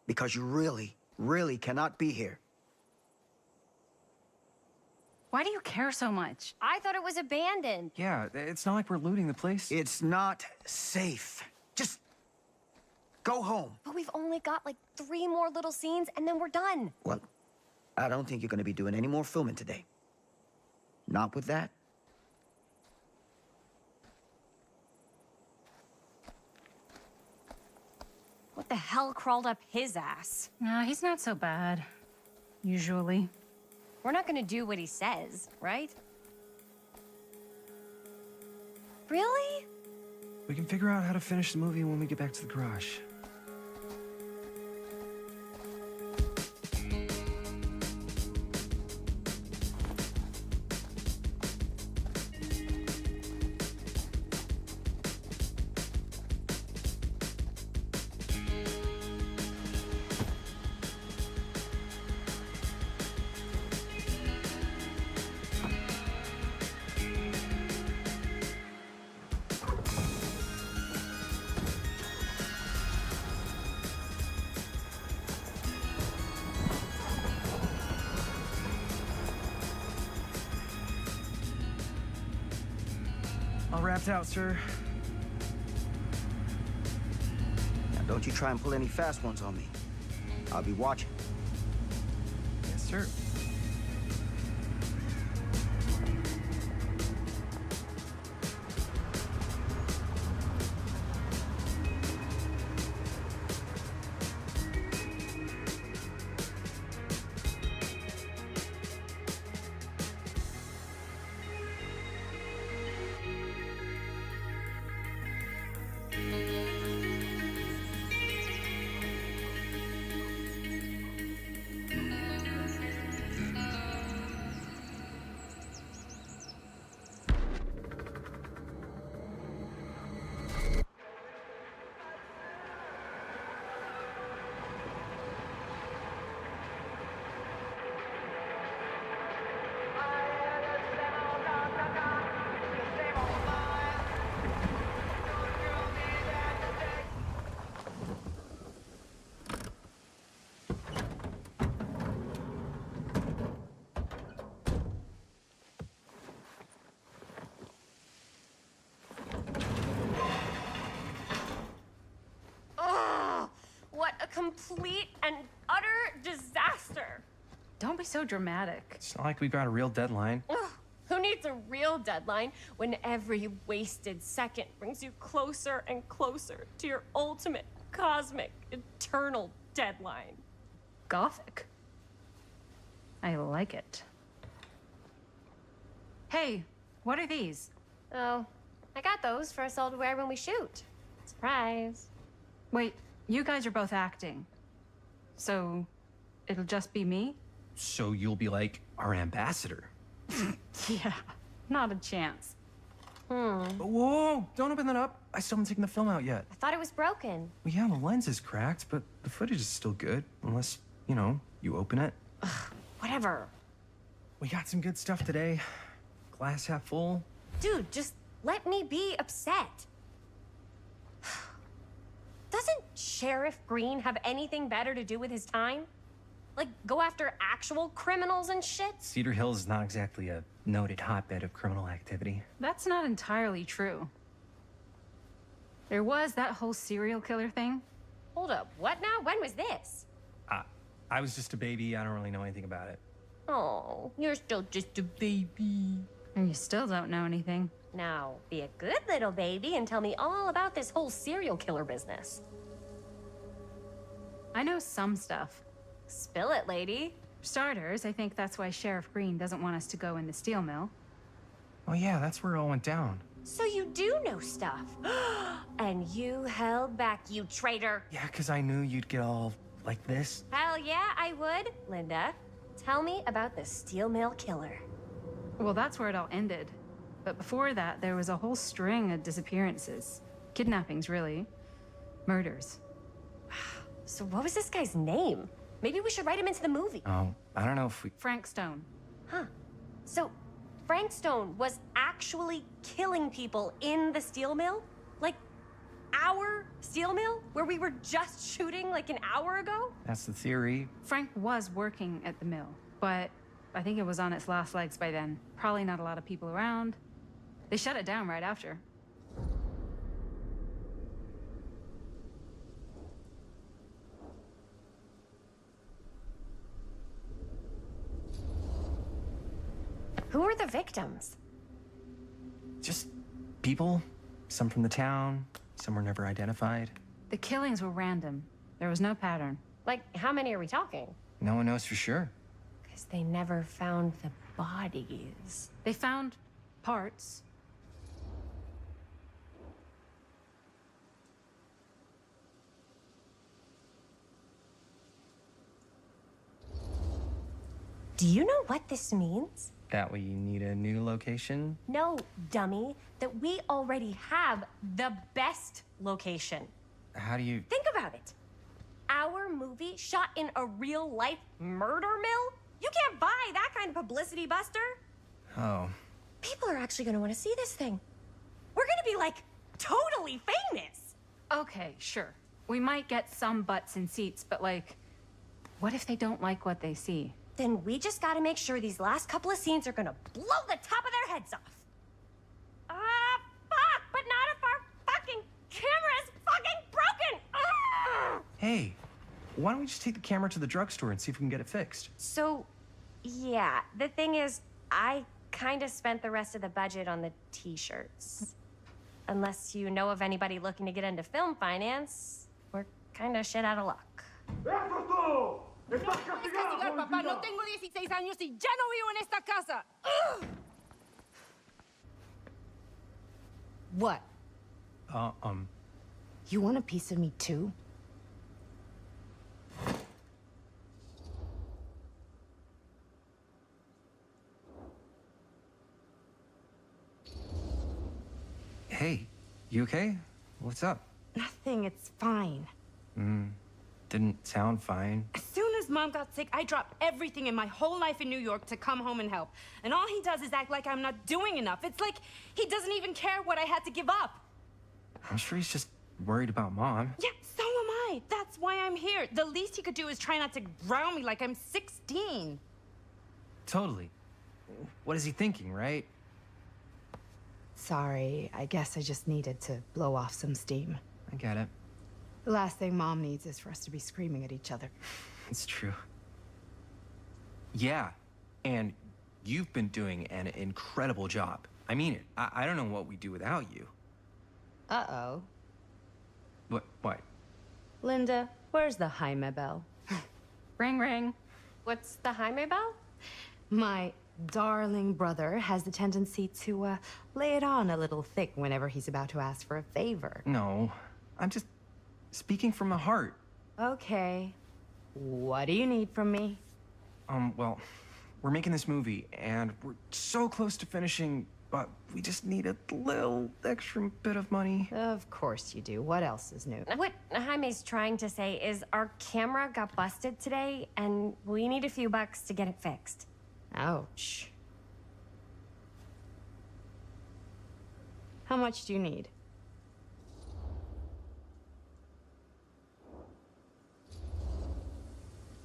Because you really, really cannot be here. Why do you care so much? I thought it was abandoned. Yeah, it's not like we're looting the place. It's not safe. Just go home. But we've only got like 3 more little scenes and then we're done. Well, I don't think you're gonna be doing any more filming today. Not with that. What the hell crawled up his ass? No, he's not so bad. Usually. We're not gonna do what he says, right? Really? We can figure out how to finish the movie when we get back to the garage. All wrapped out, sir. Now, don't you try and pull any fast ones on me. I'll be watching. Yes, sir. Complete and utter disaster. Don't be so dramatic. It's not like we've got a real deadline. Ugh, who needs a real deadline when every wasted second brings you closer and closer to your ultimate, cosmic, eternal deadline? Gothic. I like it. Hey, what are these? Oh, I got those for us all to wear when we shoot. Surprise. Wait, you guys are both acting. So, it'll just be me? So you'll be like our ambassador. Yeah, not a chance. Whoa, don't open that up. I still haven't taken the film out yet. I thought it was broken. Well, yeah, the lens is cracked, but the footage is still good. Unless, you know, you open it. Whatever. We got some good stuff today. Glass half full. Dude, just let me be upset. Doesn't Sheriff Green have anything better to do with his time? Like, go after actual criminals and shit? Cedar Hills is not exactly a noted hotbed of criminal activity. That's not entirely true. There was that whole serial killer thing. Hold up, what now? When was this? I was just a baby. I don't really know anything about it. Oh, you're still just a baby. And you still don't know anything. Now, be a good little baby and tell me all about this whole serial killer business. I know some stuff. Spill it, lady. For starters, I think that's why Sheriff Green doesn't want us to go in the steel mill. Oh yeah, that's where it all went down. So you do know stuff. And you held back, you traitor. Yeah, because I knew you'd get all like this. Hell yeah, I would. Linda, tell me about the steel mill killer. Well, that's where it all ended. But before that, there was a whole string of disappearances. Kidnappings, really. Murders. So what was this guy's name? Maybe we should write him into the movie. Oh, I don't know if we... Frank Stone. Huh. So Frank Stone was actually killing people in the steel mill? Like, our steel mill? Where we were just shooting like an hour ago? That's the theory. Frank was working at the mill, but I think it was on its last legs by then. Probably not a lot of people around. They shut it down right after. Who are the victims? Just people. Some from the town, some were never identified. The killings were random. There was no pattern. Like, how many are we talking? No one knows for sure. Because they never found the bodies. They found parts. Do you know what this means? That we need a new location? No, dummy. That we already have the best location. How do you... Think about it. Our movie shot in a real-life murder mill? You can't buy that kind of publicity, Buster. Oh. People are actually gonna want to see this thing. We're gonna be, like, totally famous. Okay, sure. We might get some butts in seats, but like, what if they don't like what they see? Then we just gotta make sure these last couple of scenes are gonna blow the top of their heads off. Fuck! But not if our fucking camera's fucking broken! Ugh! Hey, why don't we just take the camera to the drugstore and see if we can get it fixed? So, yeah, the thing is, I kind of spent the rest of the budget on the t-shirts. Unless you know of anybody looking to get into film finance, we're kind of shit out of luck. Papá, no tengo 16 años y ya no vivo en esta casa. What? You want a piece of me too? Hey, you okay? What's up? Nothing, it's fine. Didn't sound fine. As soon as Mom got sick, I dropped everything in my whole life in New York to come home and help. And all he does is act like I'm not doing enough. It's like he doesn't even care what I had to give up. I'm sure he's just worried about Mom. Yeah, so am I. That's why I'm here. The least he could do is try not to ground me like I'm 16. Totally. What is he thinking, right? Sorry, I guess I just needed to blow off some steam. I get it. The last thing Mom needs is for us to be screaming at each other. It's true. Yeah, and you've been doing an incredible job. I mean it. I don't know what we'd do without you. Uh-oh. What? Linda, where's the Jaime bell? Ring, ring. What's the Jaime bell? My darling brother has the tendency to, lay it on a little thick whenever he's about to ask for a favor. No, I'm just speaking from the heart. Okay. What do you need from me? Well, we're making this movie, and we're so close to finishing, but we just need a little extra bit of money. Of course you do. What else is new? What Jaime's trying to say is our camera got busted today, and we need a few bucks to get it fixed. Ouch. How much do you need?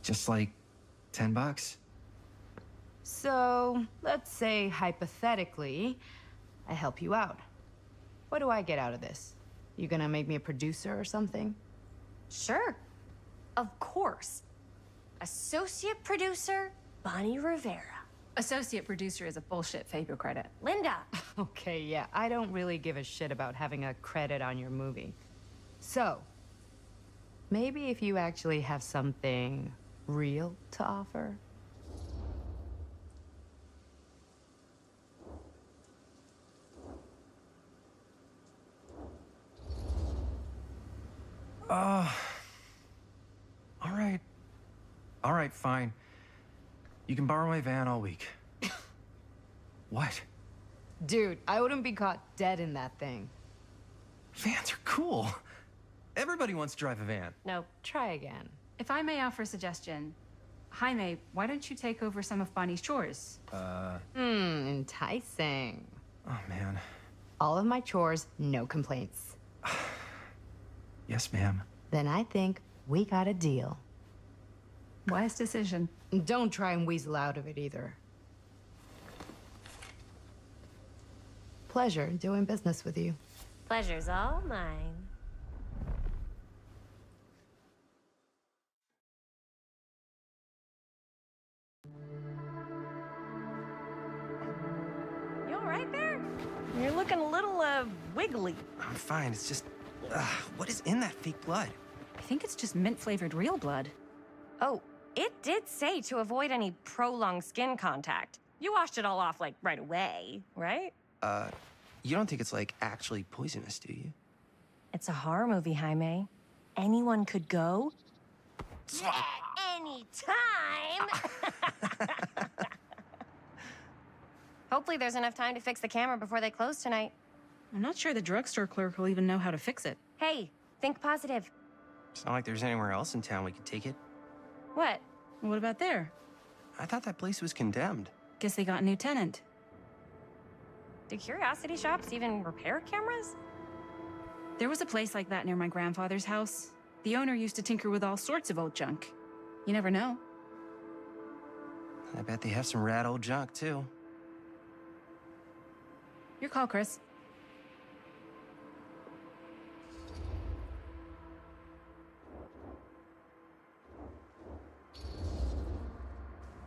Just like $10? So, let's say hypothetically, I help you out. What do I get out of this? You gonna make me a producer or something? Sure. Of course. Associate producer, Bonnie Rivera. Associate producer is a bullshit favor credit. Linda. Okay, yeah, I don't really give a shit about having a credit on your movie. So, maybe if you actually have something real to offer? All right, fine. You can borrow my van all week. What? Dude, I wouldn't be caught dead in that thing. Vans are cool. Everybody wants to drive a van. No, try again. If I may offer a suggestion, Jaime, why don't you take over some of Bonnie's chores? Enticing. Oh, man. All of my chores, no complaints. Yes, ma'am. Then I think we got a deal. Wise decision. Don't try and weasel out of it either. Pleasure doing business with you. Pleasure's all mine. You all right there? You're looking a little, wiggly. I'm fine. It's just, what is in that fake blood? I think it's just mint-flavored real blood. Oh, it did say to avoid any prolonged skin contact. You washed it all off, like, right away, right? You don't think it's, like, actually poisonous, do you? It's a horror movie, Jaime. Anyone could go... Anytime! Hopefully there's enough time to fix the camera before they close tonight. I'm not sure the drugstore clerk will even know how to fix it. Hey, think positive. It's not like there's anywhere else in town we could take it. What? What about there? I thought that place was condemned. Guess they got a new tenant. Do curiosity shops even repair cameras? There was a place like that near my grandfather's house. The owner used to tinker with all sorts of old junk. You never know. I bet they have some rad old junk, too. Your call, Chris.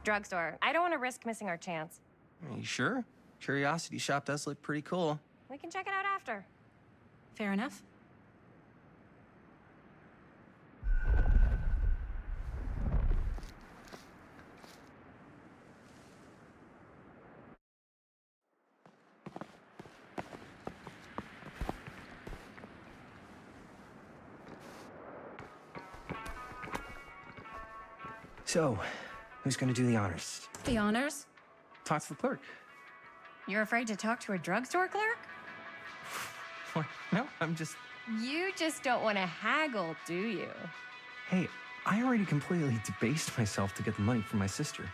Drugstore. I don't want to risk missing our chance. Are you sure? Curiosity shop does look pretty cool. We can check it out after. Fair enough. So, who's gonna do the honors? The honors? Talk to the clerk. You're afraid to talk to a drugstore clerk? What? No, I'm just... You just don't want to haggle, do you? Hey, I already completely debased myself to get the money from my sister.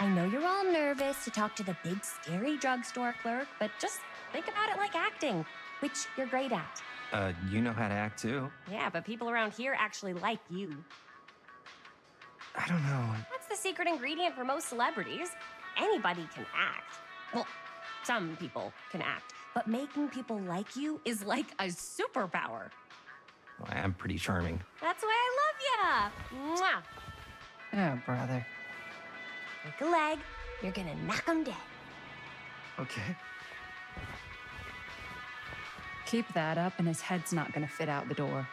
I know you're all nervous to talk to the big, scary drugstore clerk, but just think about it like acting, which you're great at. You know how to act, too. Yeah, but people around here actually like you. I don't know. That's the secret ingredient for most celebrities. Anybody can act. Well, some people can act, but making people like you is like a superpower. Well, I'm pretty charming. That's why I love ya. Mwah. Oh, brother. Break a leg, you're gonna knock 'em dead. Okay. Keep that up and his head's not gonna fit out the door.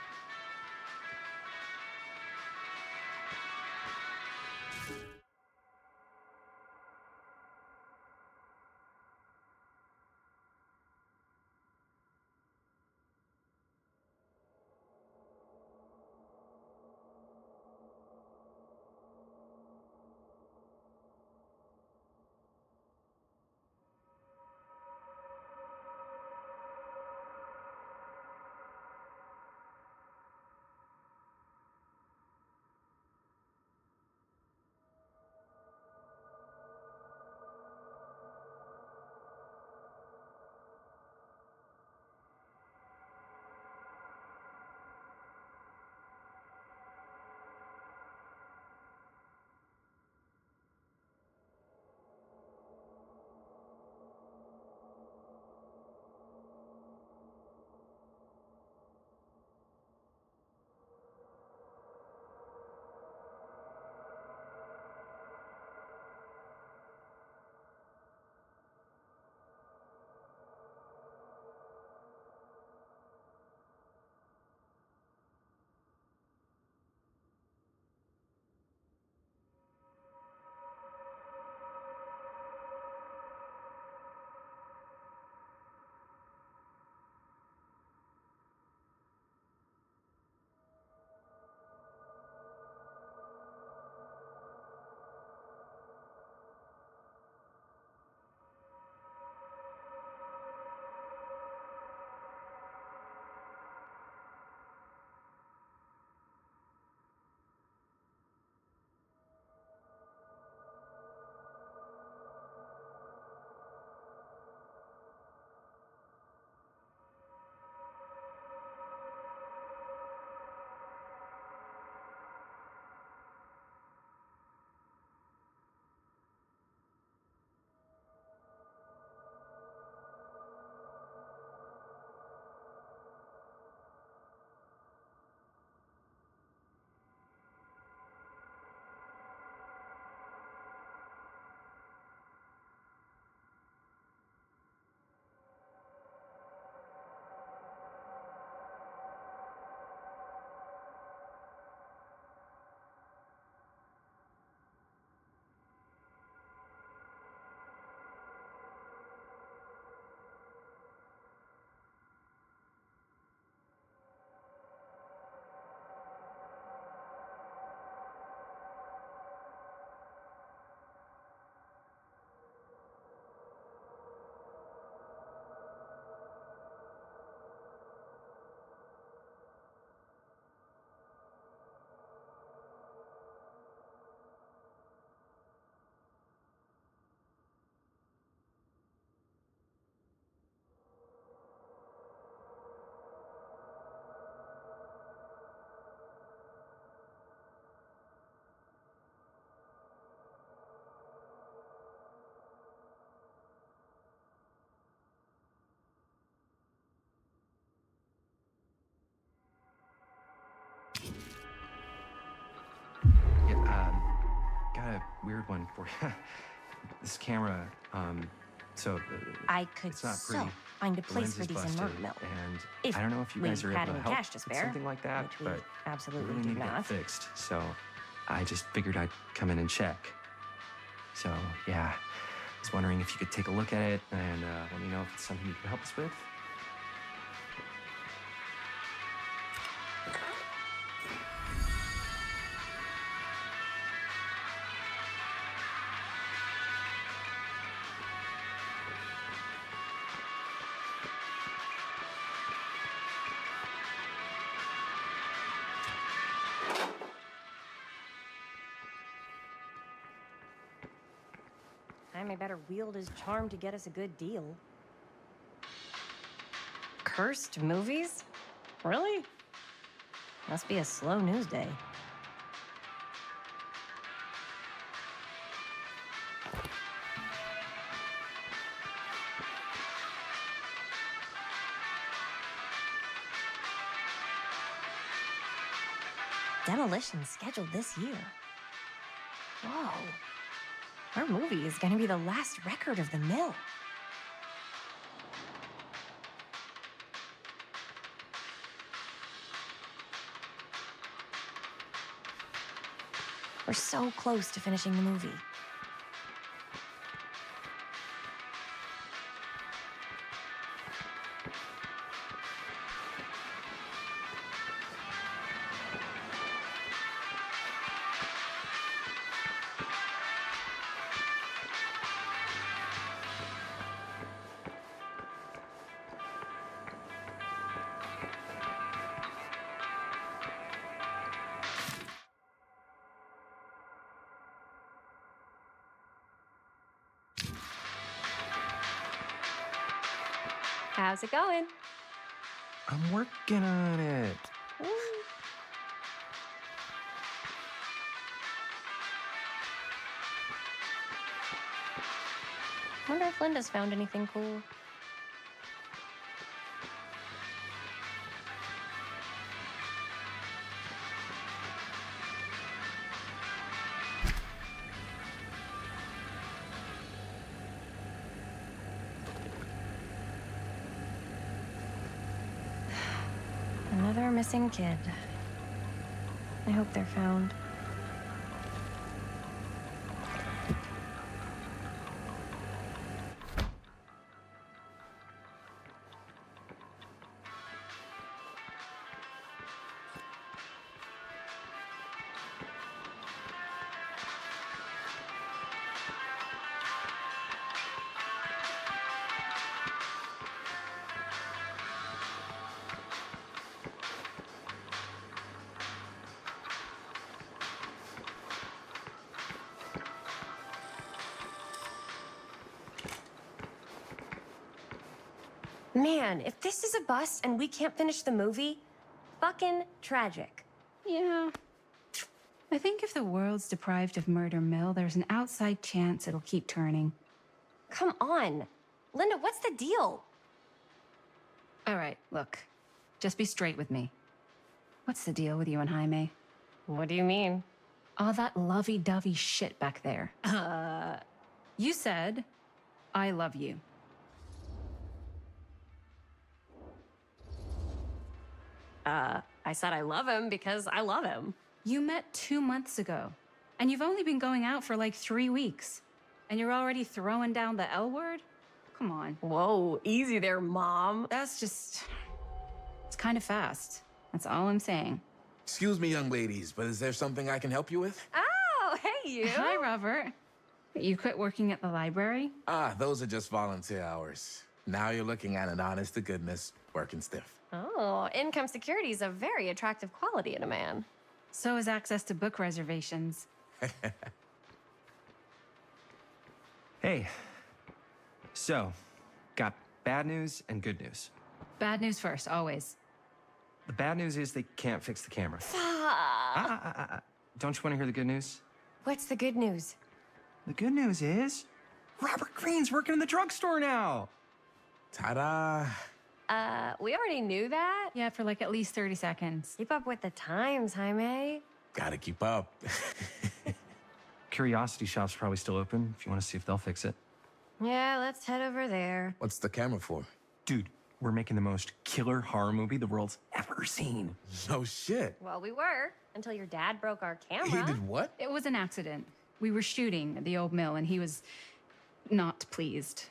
got a weird one for you. This camera, I could it's not so pretty. find a The place lens for is these in busted, Murder Mill. and If I don't know if you we guys are had able to any help cash to with spare, something like that, which we but absolutely really do need to get not. it fixed. So I just figured I'd come in and check. So yeah, I was wondering if you could take a look at it and let me know if it's something you can help us with. Jaime better wield his charm to get us a good deal. Cursed movies? Really? Must be a slow news day. Demolition scheduled this year. Whoa. Our movie is gonna be the last record of the mill. We're so close to finishing the movie. How's it going? I'm working on it. Wonder if Linda's found anything cool. Another missing kid. I hope they're found. Man, if this is a bust and we can't finish the movie, fucking tragic. Yeah. I think if the world's deprived of Murder Mill, there's an outside chance it'll keep turning. Come on. Linda, what's the deal? All right, look. Just be straight with me. What's the deal with you and Jaime? What do you mean? All that lovey-dovey shit back there. You said, I love you. I said I love him because I love him. You met 2 months ago, and you've only been going out for like 3 weeks. And you're already throwing down the L word? Come on. Whoa, easy there, Mom. That's just... It's kind of fast. That's all I'm saying. Excuse me, young ladies, but is there something I can help you with? Oh, hey, you. Hi, Robert. You quit working at the library? Ah, those are just volunteer hours. Now you're looking at an honest-to-goodness working stiff. Oh, income security is a very attractive quality in a man. So is access to book reservations. Hey, so, got bad news and good news. Bad news first, always. The bad news is they can't fix the camera. Fuck. Don't you want to hear the good news? What's the good news? The good news is Robert Greene's working in the drugstore now. Ta-da! We already knew that. Yeah, for like at least 30 seconds. Keep up with the times, Jaime. Gotta keep up. Curiosity Shop's probably still open if you want to see if they'll fix it. Yeah, let's head over there. What's the camera for? Dude, we're making the most killer horror movie the world's ever seen. No shit. Well, we were, until your dad broke our camera. He did what? It was an accident. We were shooting at the old mill, and he was not pleased.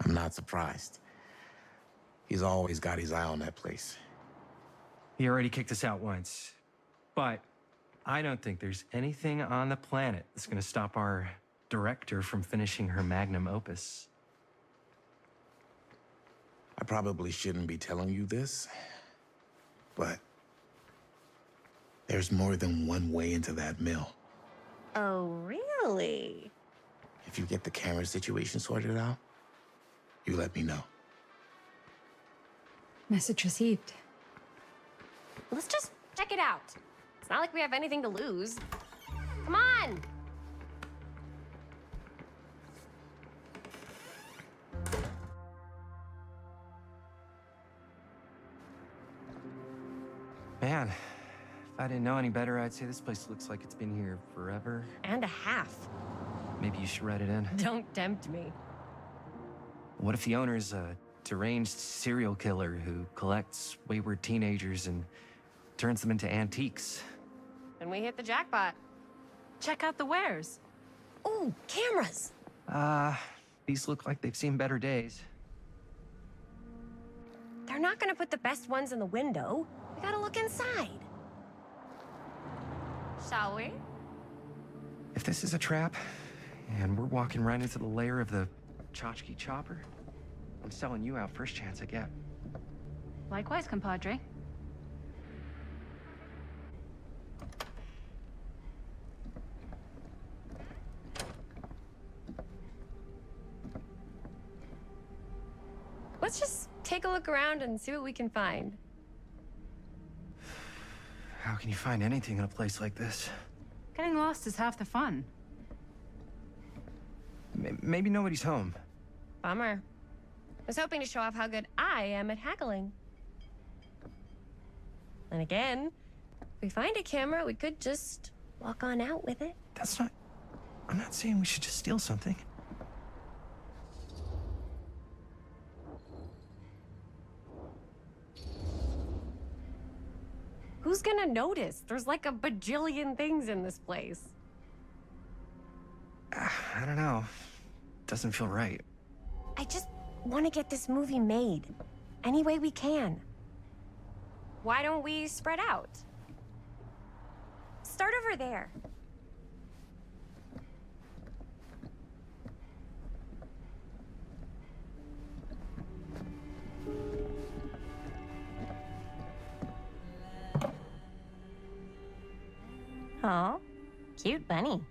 I'm not surprised. He's always got his eye on that place. He already kicked us out once. But I don't think there's anything on the planet that's gonna stop our director from finishing her magnum opus. I probably shouldn't be telling you this, but there's more than one way into that mill. Oh, really? If you get the camera situation sorted out, you let me know. Message received. Let's just check it out. It's not like we have anything to lose. Come on! Man, if I didn't know any better, I'd say this place looks like it's been here forever. And a half. Maybe you should write it in. Don't tempt me. What if the owner's a deranged serial killer who collects wayward teenagers and turns them into antiques? And we hit the jackpot. Check out the wares. Ooh, cameras! These look like they've seen better days. They're not gonna put the best ones in the window. We gotta look inside. Shall we? If this is a trap, and we're walking right into the lair of the tchotchke chopper, I'm selling you out first chance I get. Likewise, compadre. Let's just take a look around and see what we can find. How can you find anything in a place like this? Getting lost is half the fun. Maybe nobody's home. Bummer. I was hoping to show off how good I am at haggling. And again, if we find a camera, we could just walk on out with it. That's not... I'm not saying we should just steal something. Who's gonna notice? There's like a bajillion things in this place. I don't know. Doesn't feel right. I just want to get this movie made. Any way we can. Why don't we spread out? Start over there. Oh, cute bunny.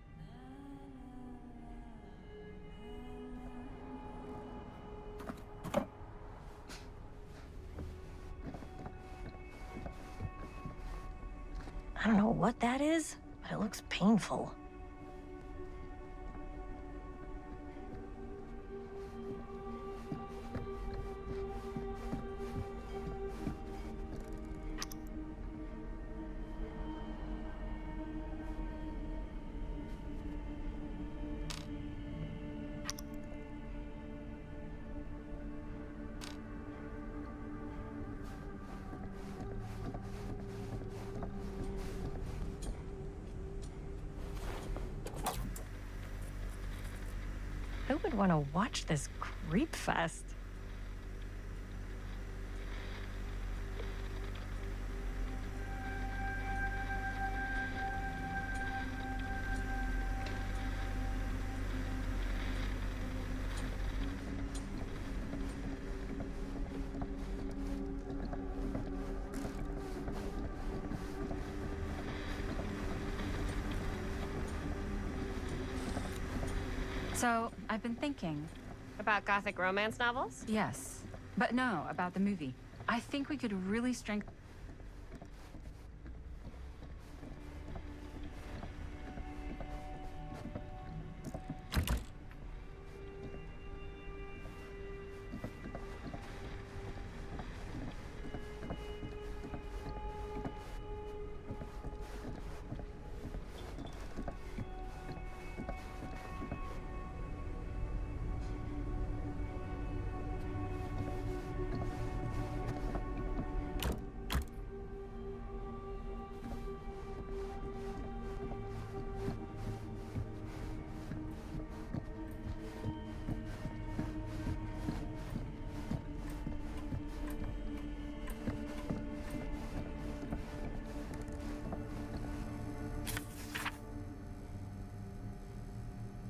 I don't know what that is, but it looks painful. Who would want to watch this creep fest? So, I've been thinking. About gothic romance novels? Yes. But no, about the movie. I think we could really strengthen...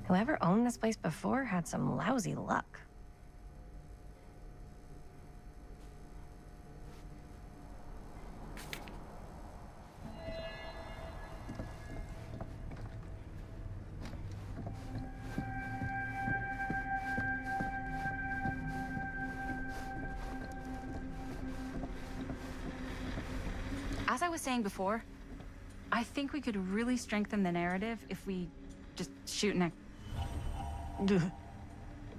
Whoever owned this place before had some lousy luck. As I was saying before, I think we could really strengthen the narrative if we just shoot next.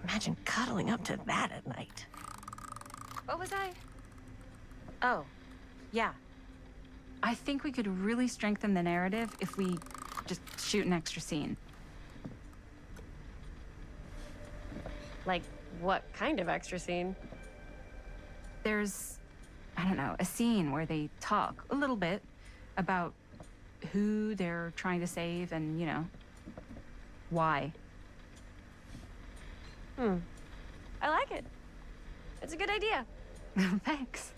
Imagine cuddling up to that at night. What was I? Oh, yeah. I think we could really strengthen the narrative if we just shoot an extra scene. Like, what kind of extra scene? There's, I don't know, a scene where they talk a little bit about who they're trying to save and, you know, why. I like it. It's a good idea. Thanks.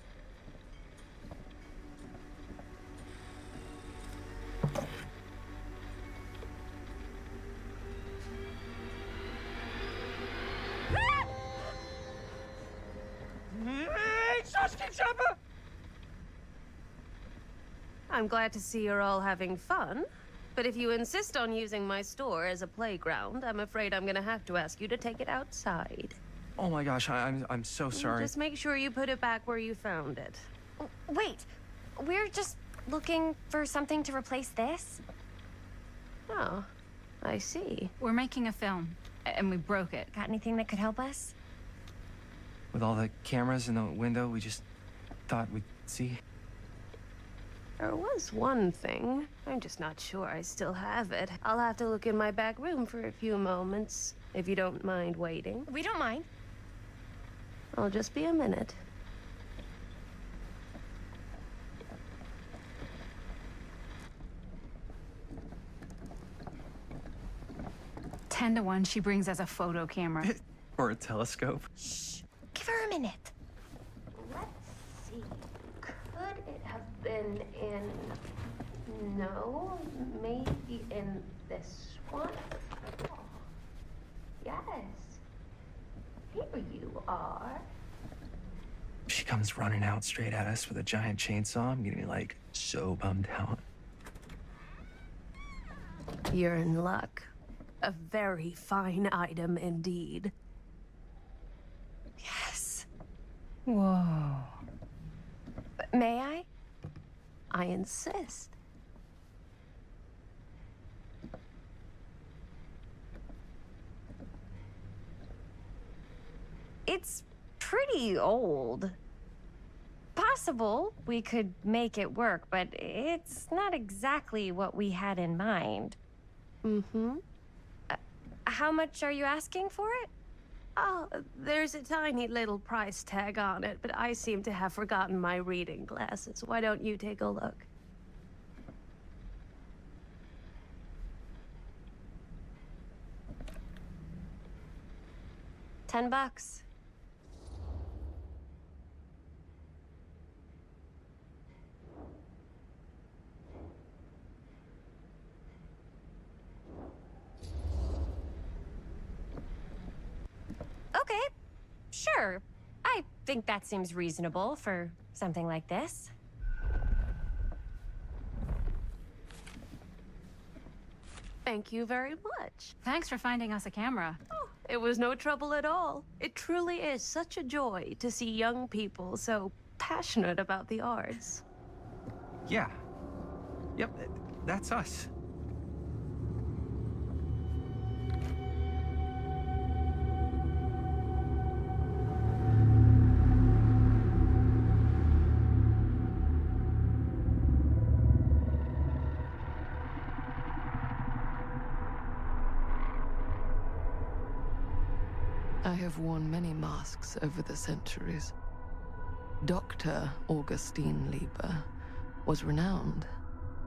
I'm glad to see you're all having fun. But if you insist on using my store as a playground, I'm afraid I'm gonna have to ask you to take it outside. Oh my gosh, I'm so sorry. Just make sure you put it back where you found it. Wait, we're just looking for something to replace this? Oh, I see. We're making a film, and we broke it. Got anything that could help us? With all the cameras in the window, we just thought we'd see. There was one thing. I'm just not sure I still have it. I'll have to look in my back room for a few moments, if you don't mind waiting. We don't mind. I'll just be a minute. Ten to 1, she brings us a photo camera. Or a telescope. Shh, give her a minute. Let's see. Could it have been in... No, maybe in this one? Oh, yes. Here you are. She comes running out straight at us with a giant chainsaw. I'm getting like so bummed out. You're in luck. A very fine item indeed. Yes. Whoa. May I? I insist. It's pretty old. Possible we could make it work, but it's not exactly what we had in mind. Mm-hmm. How much are you asking for it? Oh, there's a tiny little price tag on it, but I seem to have forgotten my reading glasses. Why don't you take a look? $10. Okay, sure. I think that seems reasonable for something like this. Thank you very much. Thanks for finding us a camera. Oh, it was no trouble at all. It truly is such a joy to see young people so passionate about the arts. Yeah. Yep, that's us. I have worn many masks over the centuries. Dr. Augustine Lieber was renowned,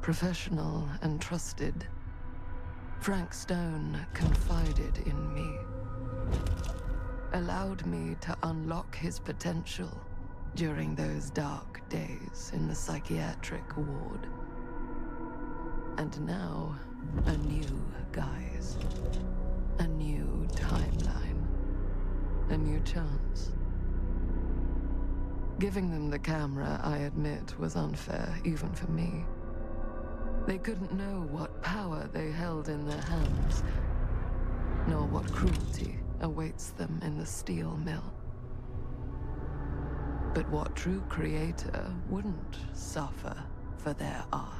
professional, and trusted. Frank Stone confided in me, allowed me to unlock his potential during those dark days in the psychiatric ward. And now, a new guise. chance. Giving them the camera, I admit, was unfair, even for me. They couldn't know what power they held in their hands, nor what cruelty awaits them in the steel mill. But what true creator wouldn't suffer for their art?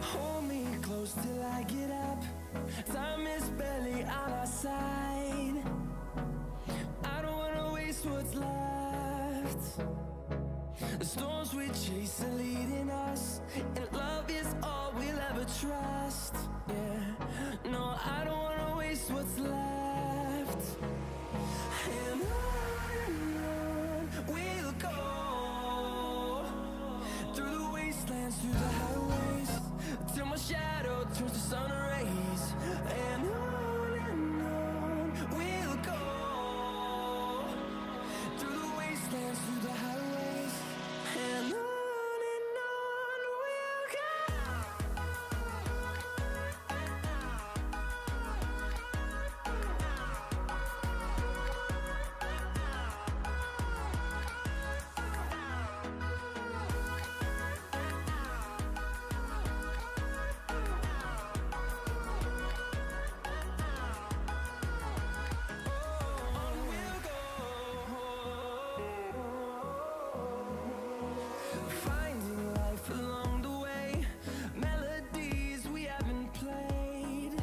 Hold me close till I get up. Time is barely on our side. I don't wanna waste what's left. The storms we chase are leading us, and love is all we'll ever trust. Yeah, no, I don't wanna waste what's left. And on we'll go, through the wastelands, through the highways, till my shadow turns to sun rays. And on we'll go, through the wastelands, through the highways. And on we'll go. Finding life along the way, melodies we haven't played.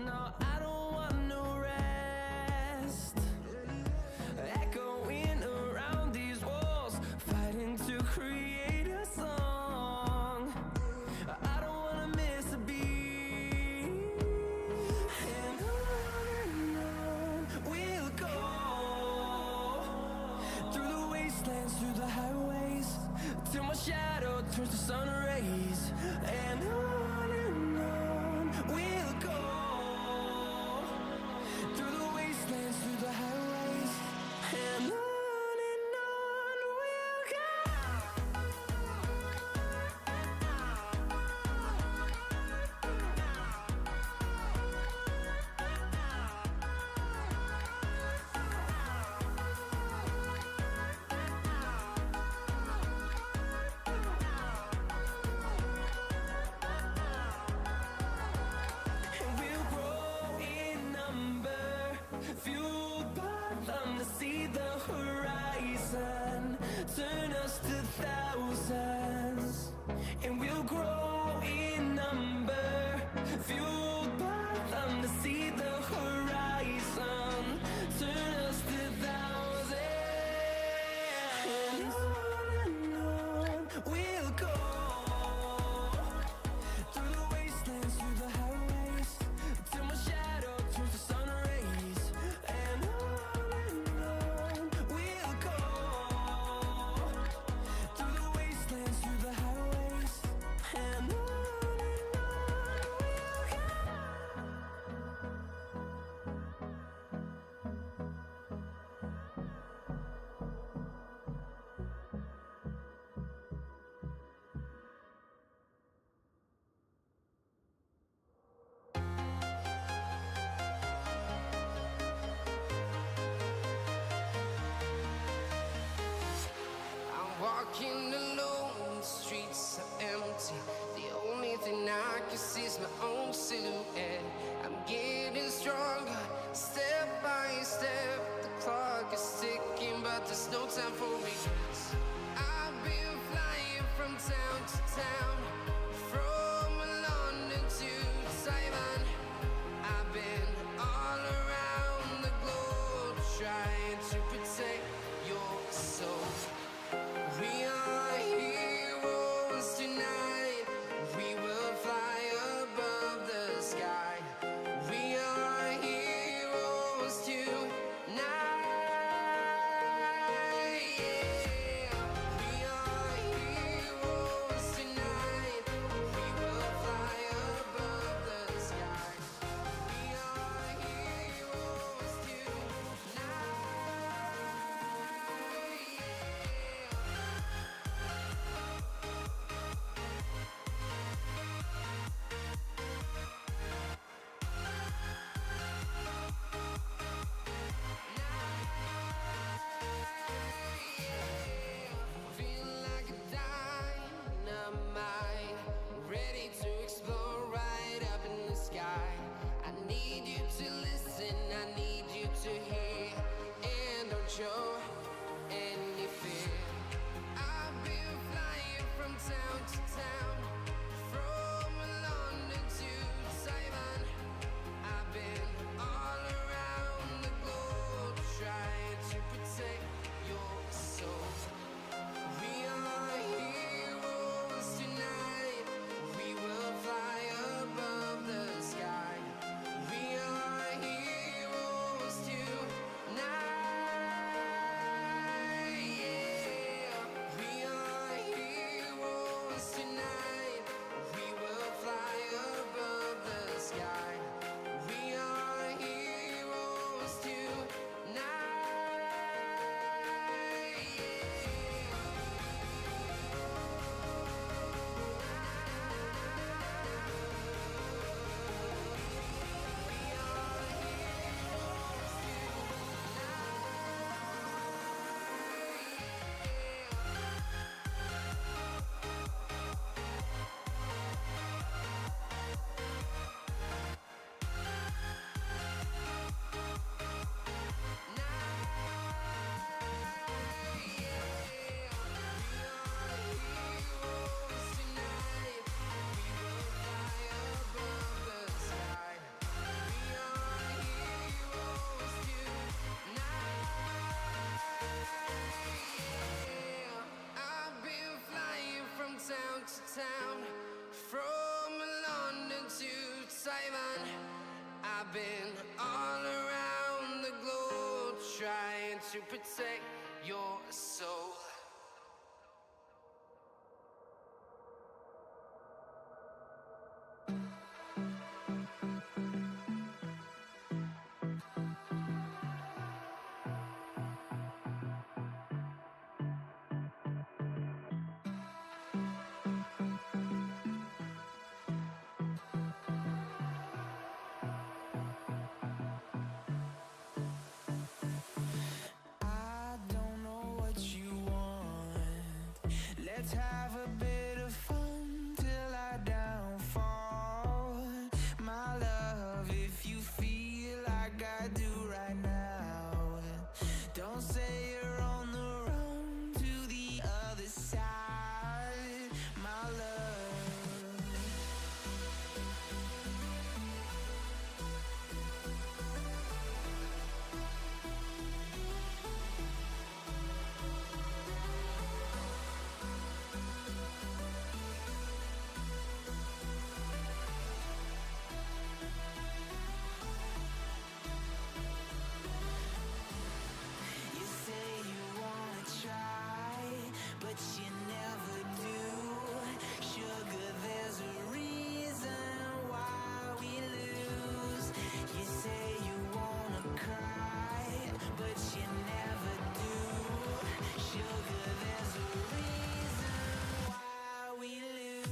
No, I don't want no rest. Echoing around these walls, fighting to create a song. I don't wanna miss a beat. And on we'll go, through the wastelands, through the highways, till my shadow turns to sun rays. And on we'll go, through the wastelands, through the highways. And on we'll go. And we'll grow in number, fueled by them to see the horizon, turn us to thousands. And we'll grow in number, fueled by them to see the horizon, turn us to thousands. And on we'll go, through the wastelands, through the highways, till my shadow turns to sun rays. And on we'll go, through the wastelands, through the highways. And on we'll go. I'm walking alone, the streets are empty. The only thing I can see is my own silhouette. I'm getting stronger, step by step. The clock been all around the globe trying to protect your soul. I don't know what you want. Let's have a bit of fun till I downfall. My love, if you feel like I do right now, don't say you're on the run to the other side. My love. You say you wanna try, but you never do. Sugar, there's a reason why we lose. You say you wanna cry, but you never do. Sugar, there's a reason why we lose.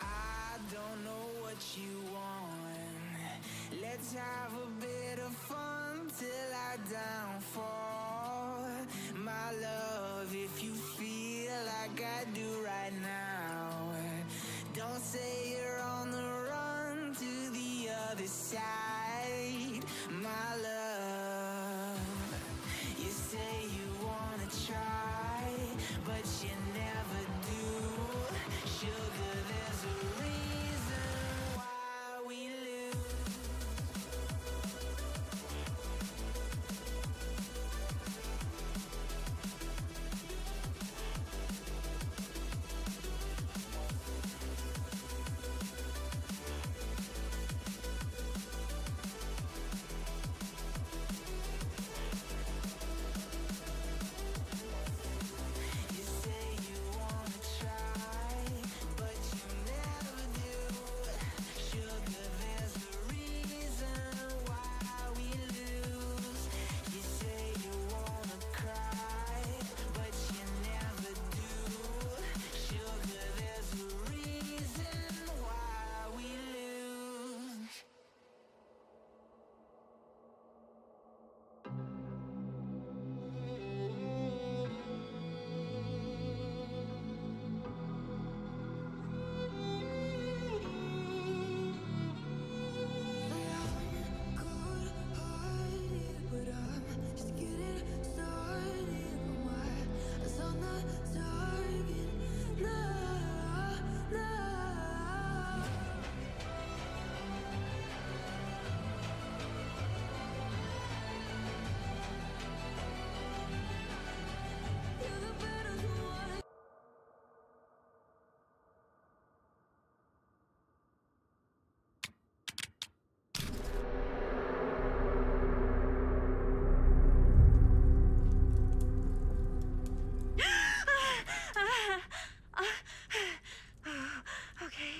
I don't know what you want. Let's have a bit of fun till I downfall. My love, if you feel like I do right now, don't say you're on the run to the other side. My love, you say you wanna try, but you never do. Sugar, there's a reason why we lose. You say you wanna try, but you never do. Sugar, there's a reason why we lose. You say you wanna cry, but you never do. Sugar, there's a reason why we lose. But I'm just getting started. My eyes on the target. No, no. You're the better one. Okay,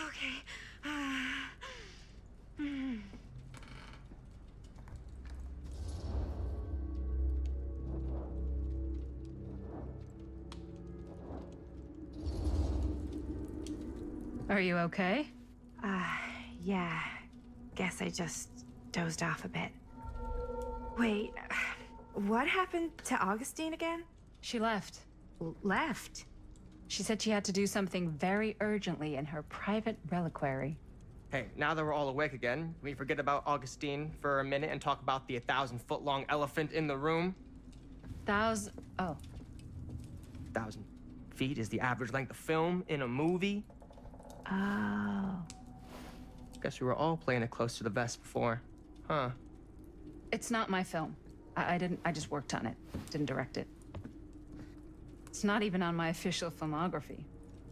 okay. Are you okay? Yeah. Guess I just dozed off a bit. Wait, what happened to Augustine again? She left. Left? She said she had to do something very urgently in her private reliquary. Hey, now that we're all awake again, can we forget about Augustine for a minute and talk about the 1,000-foot-long elephant in the room? Oh. 1,000 feet is the average length of film in a movie. Oh. Guess we were all playing it close to the vest before, huh? It's not my film. I just worked on it. Didn't direct it. It's not even on my official filmography.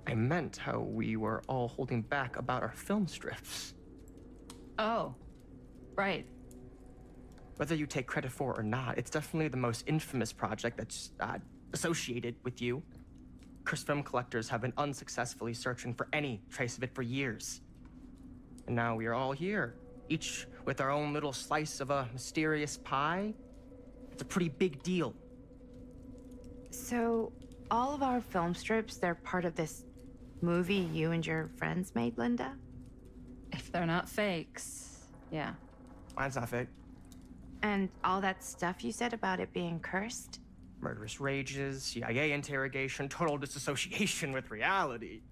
I meant how we were all holding back about our film strips. Oh, right. Whether you take credit for it or not, it's definitely the most infamous project that's associated with you. Cursed film collectors have been unsuccessfully searching for any trace of it for years. And now we are all here, each with our own little slice of a mysterious pie. It's a pretty big deal. So, all of our film strips, they're part of this movie you and your friends made, Linda? If they're not fakes, yeah. Mine's not fake. And all that stuff you said about it being cursed? Murderous rages, CIA interrogation, total disassociation with reality.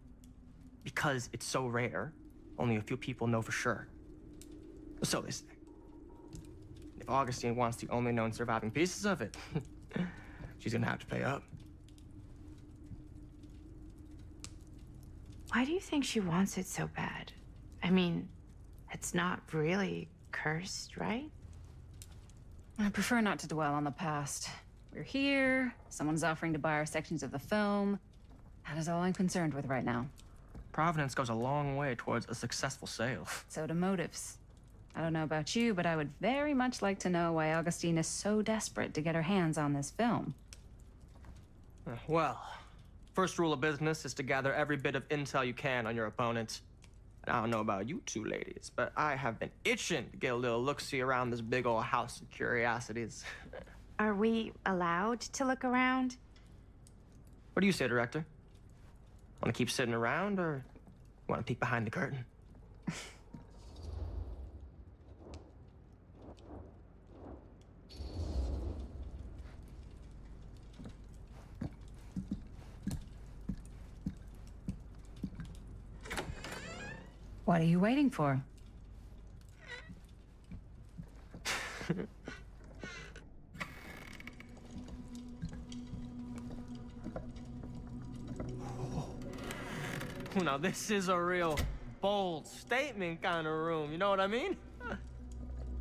Because it's so rare, only a few people know for sure. So they say. If Augustine wants the only known surviving pieces of it, she's gonna have to pay up. Why do you think she wants it so bad? I mean, it's not really cursed, right? I prefer not to dwell on the past. We're here, someone's offering to buy our sections of the film. That is all I'm concerned with right now. Providence goes a long way towards a successful sale. So do motives. I don't know about you, but I would very much like to know why Augustine is so desperate to get her hands on this film. Well, first rule of business is to gather every bit of intel you can on your opponent. And I don't know about you two ladies, but I have been itching to get a little look-see around this big old house of curiosities. Are we allowed to look around? What do you say, director? Want to keep sitting around, or want to peek behind the curtain? What are you waiting for? Now, this is a real bold statement kind of room, you know what I mean?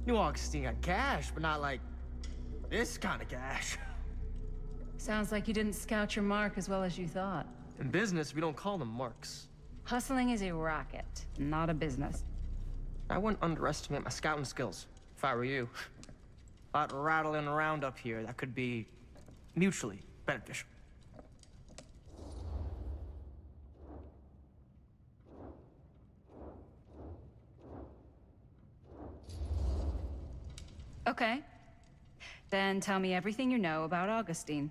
New Augustine got cash, but not like this kind of cash. Sounds like you didn't scout your mark as well as you thought. In business, we don't call them marks. Hustling is a racket, not a business. I wouldn't underestimate my scouting skills, if I were you. A lot rattling around up here that could be mutually beneficial. Okay. Then tell me everything you know about Augustine.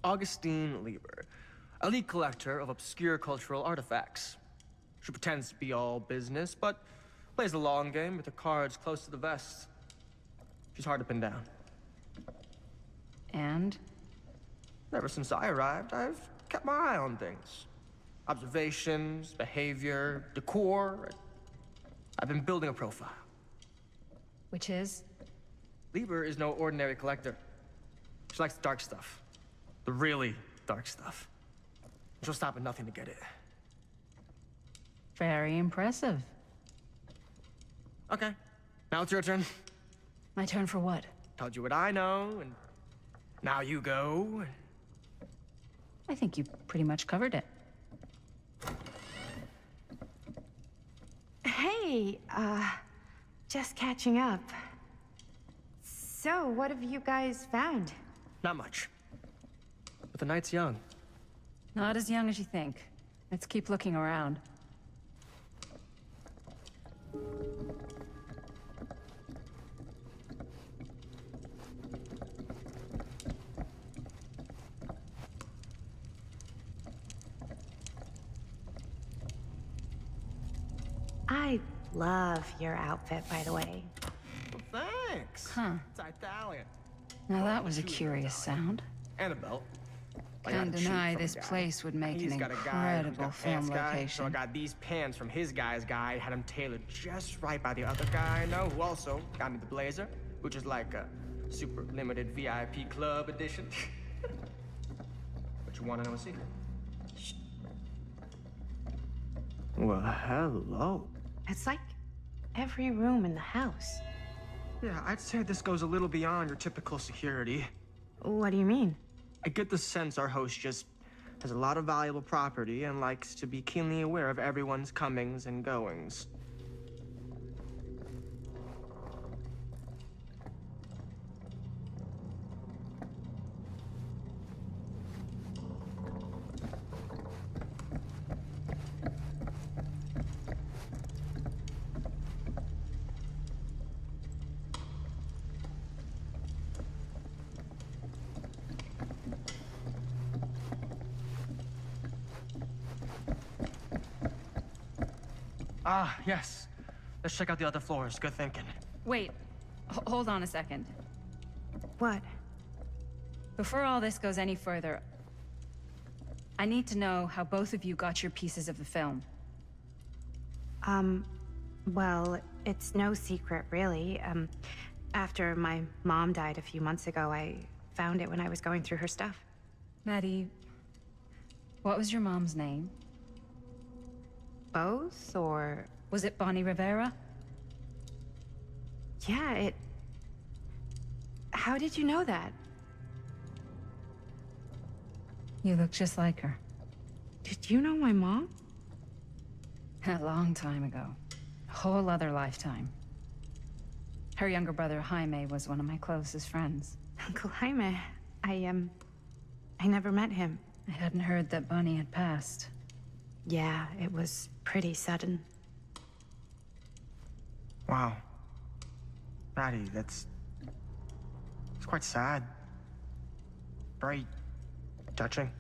Augustine Lieber, elite collector of obscure cultural artifacts. She pretends to be all business, but plays the long game with her cards close to the vest. She's hard to pin down. And? Ever since I arrived, I've kept my eye on things. Observations, behavior, decor. I've been building a profile. Which is? Lieber is no ordinary collector. She likes the dark stuff. The really dark stuff. She'll stop at nothing to get it. Very impressive. Okay, now it's your turn. My turn for what? Told you what I know, and now you go. I think you pretty much covered it. Hey, just catching up. So, what have you guys found? Not much. But the night's young. Not as young as you think. Let's keep looking around. I love your outfit, by the way. Well, thanks. Huh. It's Italian. Now that was a curious sound. And a belt. I Can't got a cheat deny from a this guy. place would make He's an got a guy who's incredible got a film pants guy, location. so I got these pants from his guy's guy, had them tailored just right by the other guy I know, who also got me the blazer, which is like a super limited VIP club edition. But you want to know a secret? Well, hello. It's like every room in the house. Yeah, I'd say this goes a little beyond your typical security. What do you mean? I get the sense our host just has a lot of valuable property and likes to be keenly aware of everyone's comings and goings. Ah, yes. Let's check out the other floors. Good thinking. Wait, hold on a second. What? Before all this goes any further, I need to know how both of you got your pieces of the film. Well, it's no secret, really. After my mom died a few months ago, I found it when I was going through her stuff. Maddie, what was your mom's name? Both, or... Was it Bonnie Rivera? Yeah, How did you know that? You look just like her. Did you know my mom? A long time ago. A whole other lifetime. Her younger brother, Jaime, was one of my closest friends. Uncle Jaime, I never met him. I hadn't heard that Bonnie had passed. Yeah, it was pretty sudden. Wow. Maddie, it's quite sad. Very touching.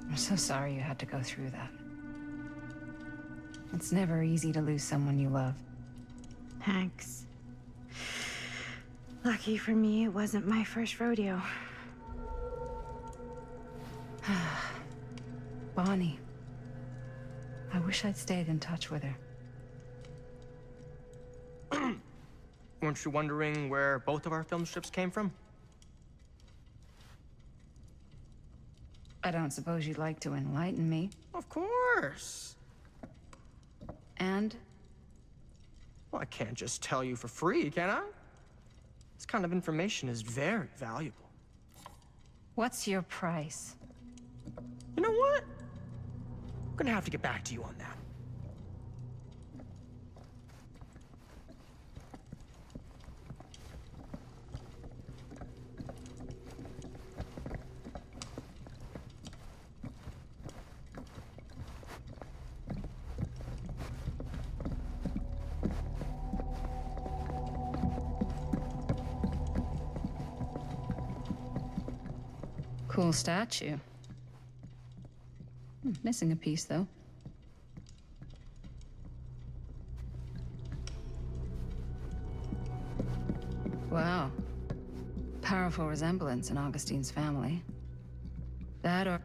I'm so sorry you had to go through that. It's never easy to lose someone you love. Thanks. Lucky for me, it wasn't my first rodeo. Bonnie. I wish I'd stayed in touch with her. Weren't you wondering where both of our film strips came from? I don't suppose you'd like to enlighten me. Of course. And? Well, I can't just tell you for free, can I? This kind of information is very valuable. What's your price? You know what? I'm gonna have to get back to you on that. Cool statue. Missing a piece, though. Wow. Powerful resemblance in Augustine's family. That or...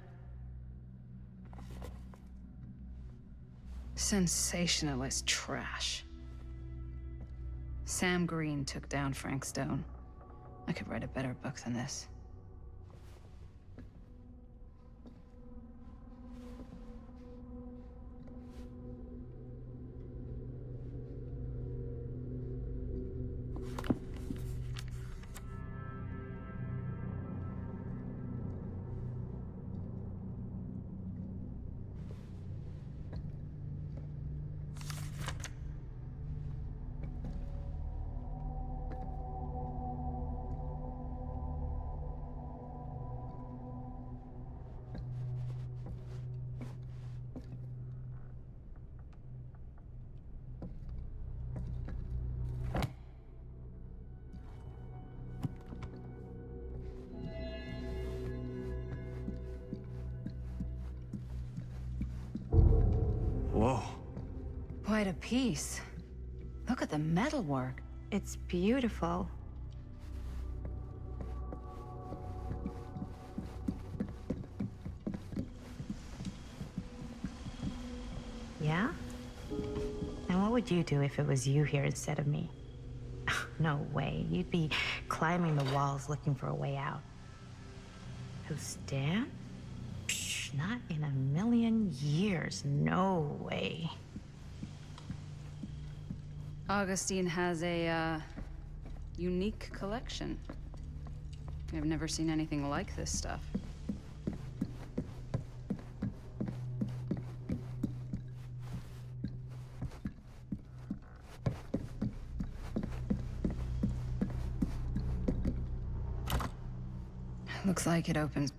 sensationalist trash. Sam Green took down Frank Stone. I could write a better book than this. quite a piece. Look at the metalwork. It's beautiful. Yeah? And what would you do if it was you here instead of me? No way. You'd be climbing the walls looking for a way out. Who, Stan? Psh, not in a million years. No way. Augustine has a, unique collection. I've never seen anything like this stuff. Looks like it opens.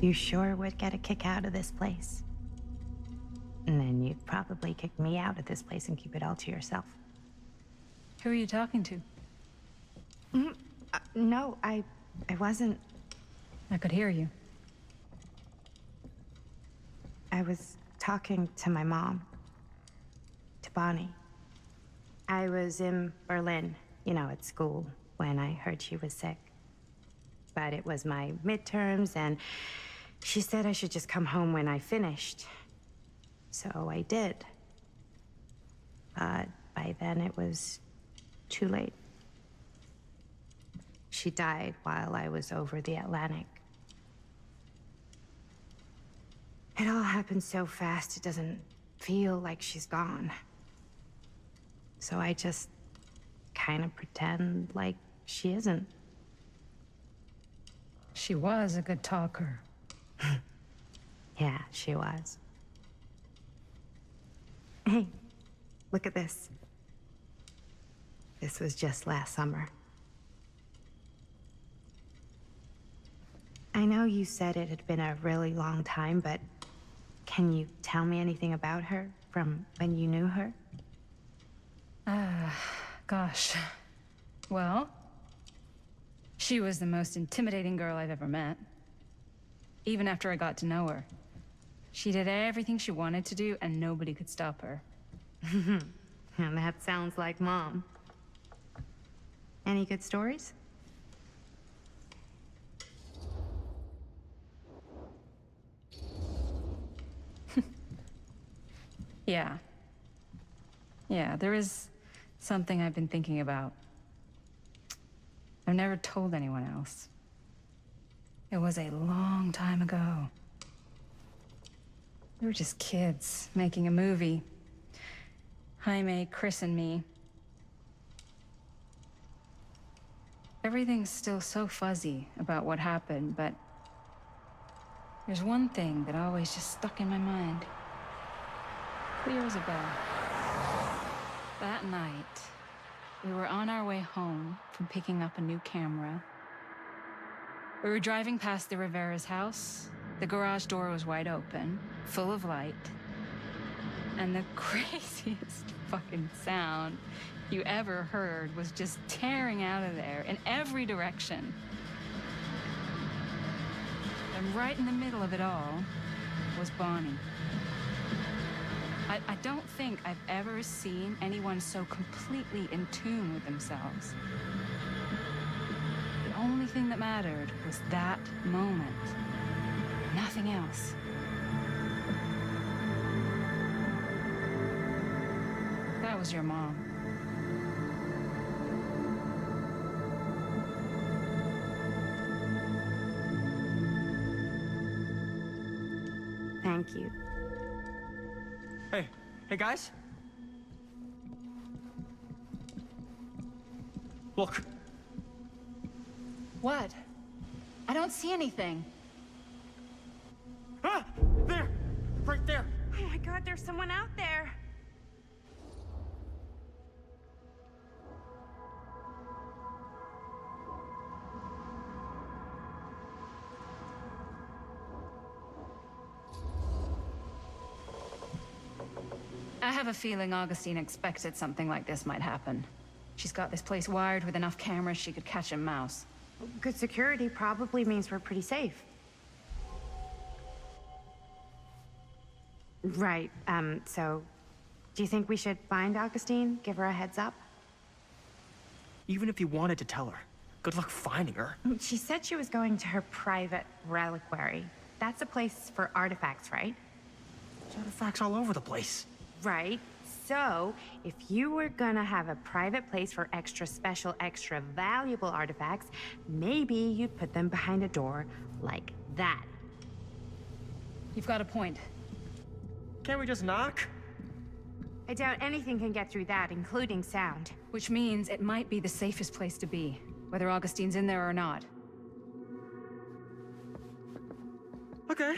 You sure would get a kick out of this place. And then you'd probably kick me out of this place and keep it all to yourself. Who are you talking to? No, I wasn't. I could hear you. I was talking to my mom. To Bonnie. I was in Berlin, you know, at school, when I heard she was sick. But it was my midterms, and she said I should just come home when I finished. So I did. But by then it was too late. She died while I was over the Atlantic. It all happened so fast, it doesn't feel like she's gone. So I just kind of pretend like she isn't. She was a good talker. Yeah, she was. Hey, look at this. This was just last summer. I know you said it had been a really long time, but can you tell me anything about her from when you knew her? Gosh. Well, she was the most intimidating girl I've ever met. Even after I got to know her. She did everything she wanted to do, and nobody could stop her. And that sounds like Mom. Any good stories? Yeah. Yeah, there is something I've been thinking about. I've never told anyone else. It was a long time ago. We were just kids making a movie. Jaime, Chris, and me. Everything's still so fuzzy about what happened, but there's one thing that always just stuck in my mind. Clear as a bell. That night, we were on our way home from picking up a new camera. We were driving past the Rivera's house. The garage door was wide open, full of light. And the craziest fucking sound you ever heard was just tearing out of there in every direction. And right in the middle of it all was Bonnie. I don't think I've ever seen anyone so completely in tune with themselves. The only thing that mattered was that moment. Nothing else. That was your mom. Thank you. Hey guys? Look. What? I don't see anything. Ah! There! Right there! Oh my god, there's someone out there. I have a feeling Augustine expected something like this might happen. She's got this place wired with enough cameras she could catch a mouse. Good security probably means we're pretty safe. Right, so do you think we should find Augustine? Give her a heads up? Even if you wanted to tell her, good luck finding her. She said she was going to her private reliquary. That's a place for artifacts, right? There's artifacts all over the place. Right. So, if you were gonna have a private place for extra special, extra valuable artifacts, maybe you'd put them behind a door like that. You've got a point. Can't we just knock? I doubt anything can get through that, including sound. Which means it might be the safest place to be, whether Augustine's in there or not. Okay.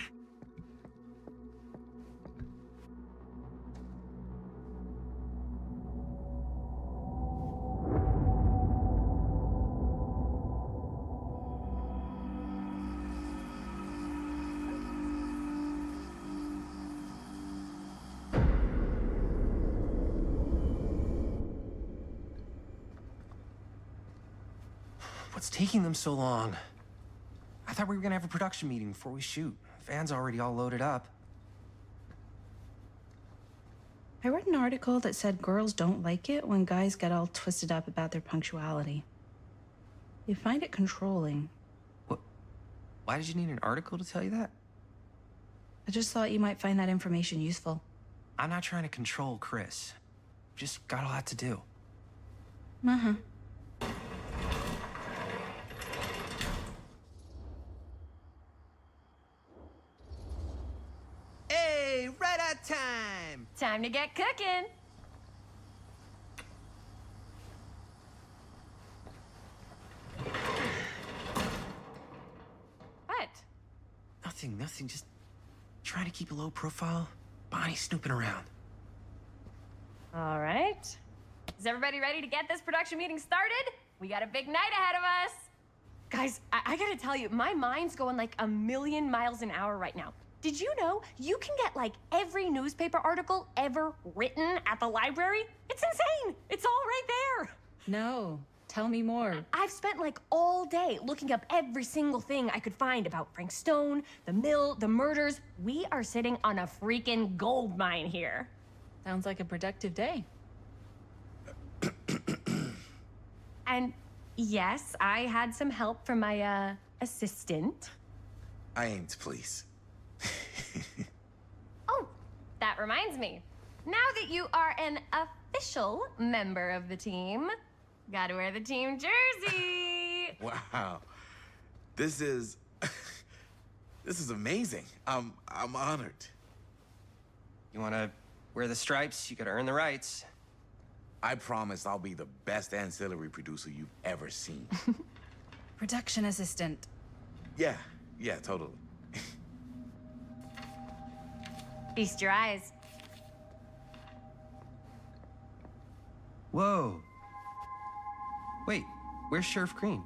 What's taking them so long? I thought we were gonna have a production meeting before we shoot. Van's already all loaded up. I read an article that said girls don't like it when guys get all twisted up about their punctuality. They find it controlling. What? Why did you need an article to tell you that? I just thought you might find that information useful. I'm not trying to control Chris. Just got a lot to do. Uh-huh. Hey, right on time! Time to get cooking. What? Nothing, just trying to keep a low profile. Bonnie's snooping around. All right. Is everybody ready to get this production meeting started? We got a big night ahead of us. Guys, I gotta tell you, my mind's going like a million miles an hour right now. Did you know you can get like every newspaper article ever written at the library? It's insane. It's all right there. No, tell me more. I've spent like all day looking up every single thing I could find about Frank Stone, the mill, the murders. We are sitting on a freaking gold mine here. Sounds like a productive day. And yes, I had some help from my assistant. I aim to please. Oh, that reminds me. Now that you are an official member of the team, gotta wear the team jersey. Wow. This is amazing. I'm honored. You wanna wear the stripes? You gotta earn the rights. I promise I'll be the best ancillary producer you've ever seen. Production assistant. Yeah, totally. Feast your eyes. Whoa. Wait, where's Sheriff Green?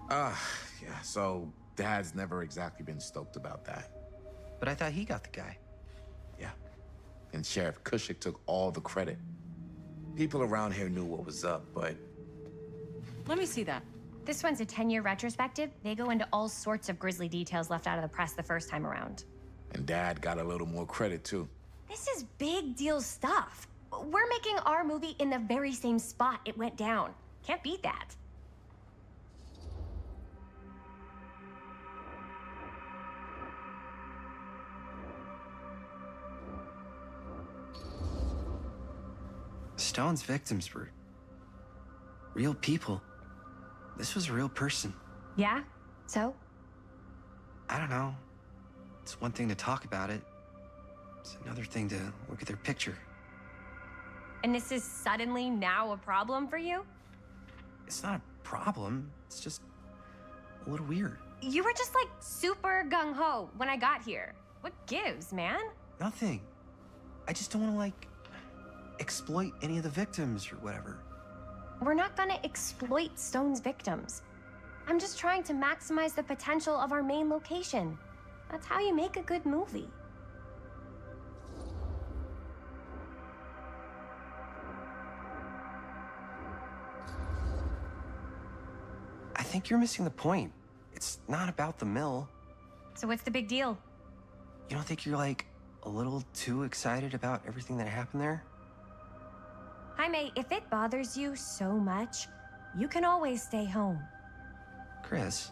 Yeah, so Dad's never exactly been stoked about that. But I thought he got the guy. Yeah. And Sheriff Cushik took all the credit. People around here knew what was up, but... Let me see that. This one's a 10-year retrospective. They go into all sorts of grisly details left out of the press the first time around. And Dad got a little more credit, too. This is big deal stuff. We're making our movie in the very same spot it went down. Can't beat that. Stone's victims were real people. This was a real person. Yeah? So? I don't know. It's one thing to talk about it. It's another thing to look at their picture. And this is suddenly now a problem for you? It's not a problem. It's just a little weird. You were just like super gung-ho when I got here. What gives, man? Nothing. I just don't want to, like, exploit any of the victims or whatever. We're not gonna exploit Stone's victims. I'm just trying to maximize the potential of our main location. That's how you make a good movie. I think you're missing the point. It's not about the mill. So what's the big deal? You don't think you're, like, a little too excited about everything that happened there? Jaime, if it bothers you so much, you can always stay home. Chris?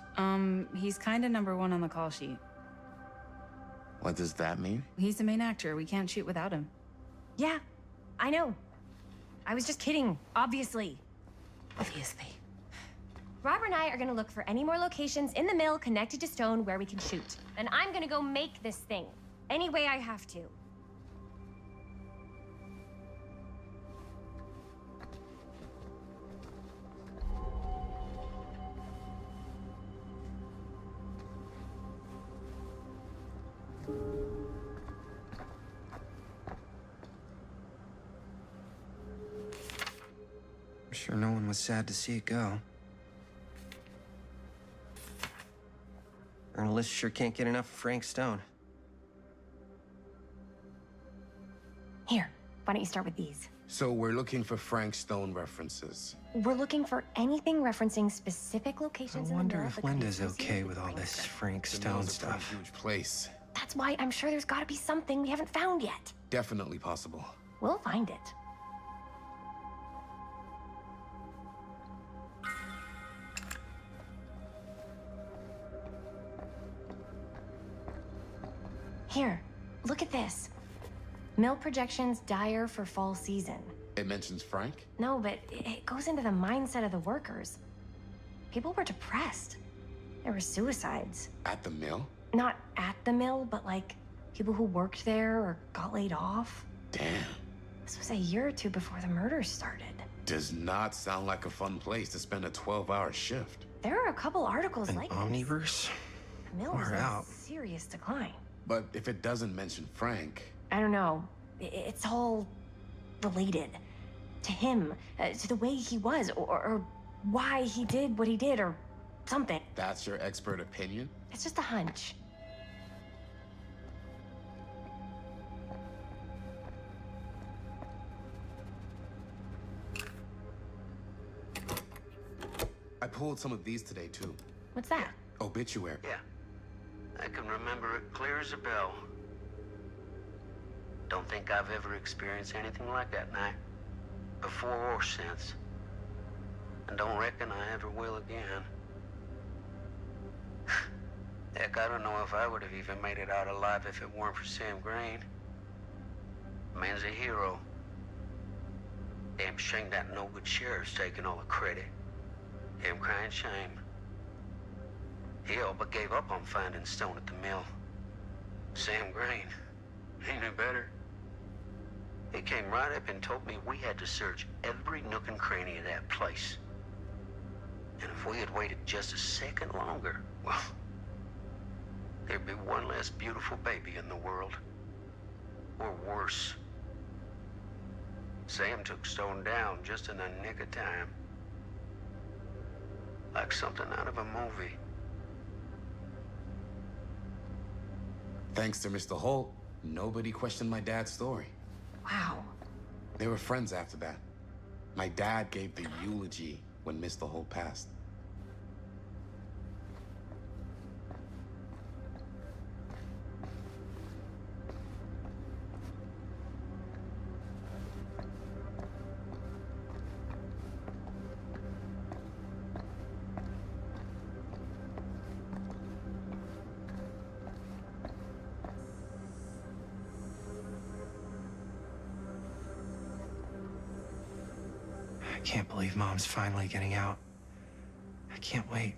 He's kinda #1 on the call sheet. What does that mean? He's the main actor. We can't shoot without him. Yeah, I know. I was just kidding, obviously. Obviously. Robert and I are gonna look for any more locations in the mill connected to Stone where we can shoot. And I'm gonna go make this thing, any way I have to. I'm sure no one was sad to see it go. Journalists sure can't get enough of Frank Stone. Here, why don't you start with these? So we're looking for Frank Stone references. We're looking for anything referencing specific locations I in the wonder mill if that could be Linda's associated okay with with all this Frank The Stone mill's a pretty stuff. huge place. That's why I'm sure there's gotta be something we haven't found yet. Definitely possible. We'll find it. Here, look at this. Mill projections dire for fall season. It mentions Frank? No, but it goes into the mindset of the workers. People were depressed. There were suicides. At the mill? Not at the mill, but like people who worked there or got laid off. Damn. This was a year or two before the murders started. Does not sound like a fun place to spend a 12-hour shift. There are a couple articles An like this. omniverse? The mill was Far in out. serious decline. But if it doesn't mention Frank... I don't know. It's all related. To him, to the way he was, or why he did what he did, or something. That's your expert opinion? It's just a hunch. I pulled some of these today, too. What's that? Obituary. Yeah. I can remember it clear as a bell. Don't think I've ever experienced anything like that night. Before or since. And don't reckon I ever will again. Heck, I don't know if I would have even made it out alive if it weren't for Sam Green. Man's a hero. Damn shame that no-good sheriff's taking all the credit. Damn crying shame. He all but gave up on finding Stone at the mill. Sam Green, he knew better. He came right up and told me we had to search every nook and cranny of that place. And if we had waited just a second longer, well, there'd be one less beautiful baby in the world. Or worse. Sam took Stone down just in the nick of time. Like something out of a movie. Thanks to Mr. Holt, nobody questioned my dad's story. Wow. They were friends after that. My dad gave the eulogy when Mr. Holt passed. I can't believe Mom's finally getting out. I can't wait.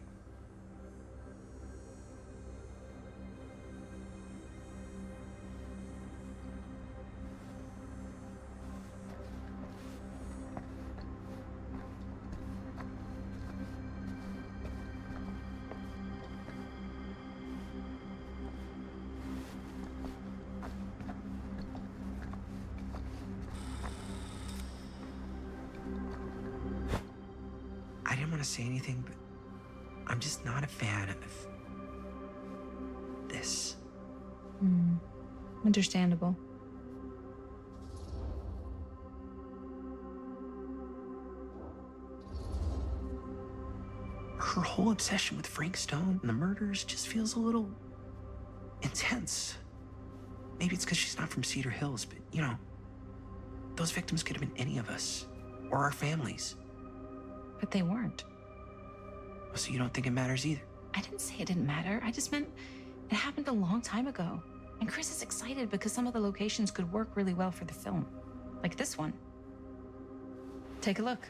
I didn't want to say anything, but I'm just not a fan of this. Understandable. Her whole obsession with Frank Stone and the murders just feels a little intense. Maybe it's because she's not from Cedar Hills, but you know, those victims could have been any of us or our families. But they weren't. So you don't think it matters either? I didn't say it didn't matter. I just meant it happened a long time ago. And Chris is excited because some of the locations could work really well for the film. Like this one. Take a look.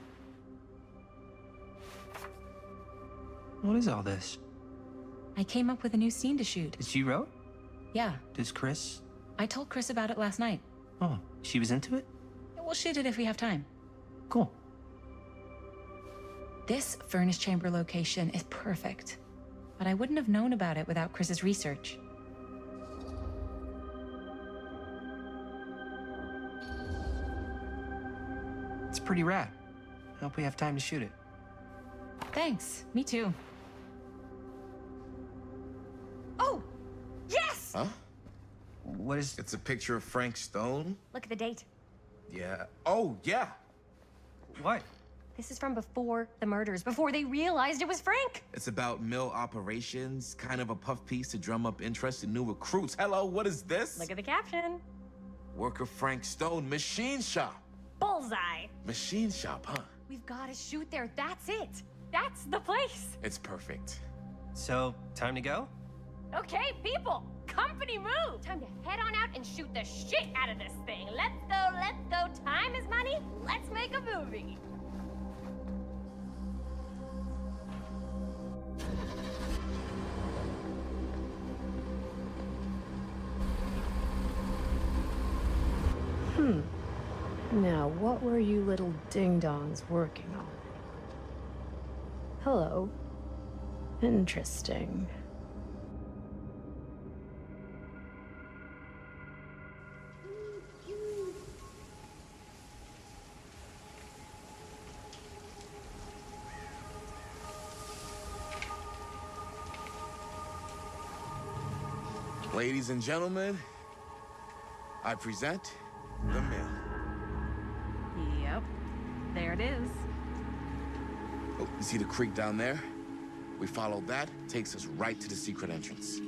What is all this? I came up with a new scene to shoot. That you wrote? Yeah. Does Chris? I told Chris about it last night. Oh, she was into it? We'll shoot it if we have time. Cool. This furnace chamber location is perfect. But I wouldn't have known about it without Chris's research. It's pretty rad. I hope we have time to shoot it. Thanks. Me too. Oh! Yes! Huh? What is... It's a picture of Frank Stone? Look at the date. Yeah. Oh, yeah. What? This is from before the murders, before they realized it was Frank. It's about mill operations, kind of a puff piece to drum up interest in new recruits. Hello, what is this? Look at the caption. Worker Frank Stone, machine shop. Bullseye. Machine shop, huh? We've got to shoot there. That's it. That's the place. It's perfect. So, time to go? Okay, people. Company move. Time to head on out and shoot the shit out of this thing. Let's go, let's go. Time is money. Let's make a movie. Now, what were you little ding-dongs working on? Hello. Interesting. Ladies and gentlemen, I present the mill. Yep. There it is. Oh, you see the creek down there? We follow that, takes us right to the secret entrance.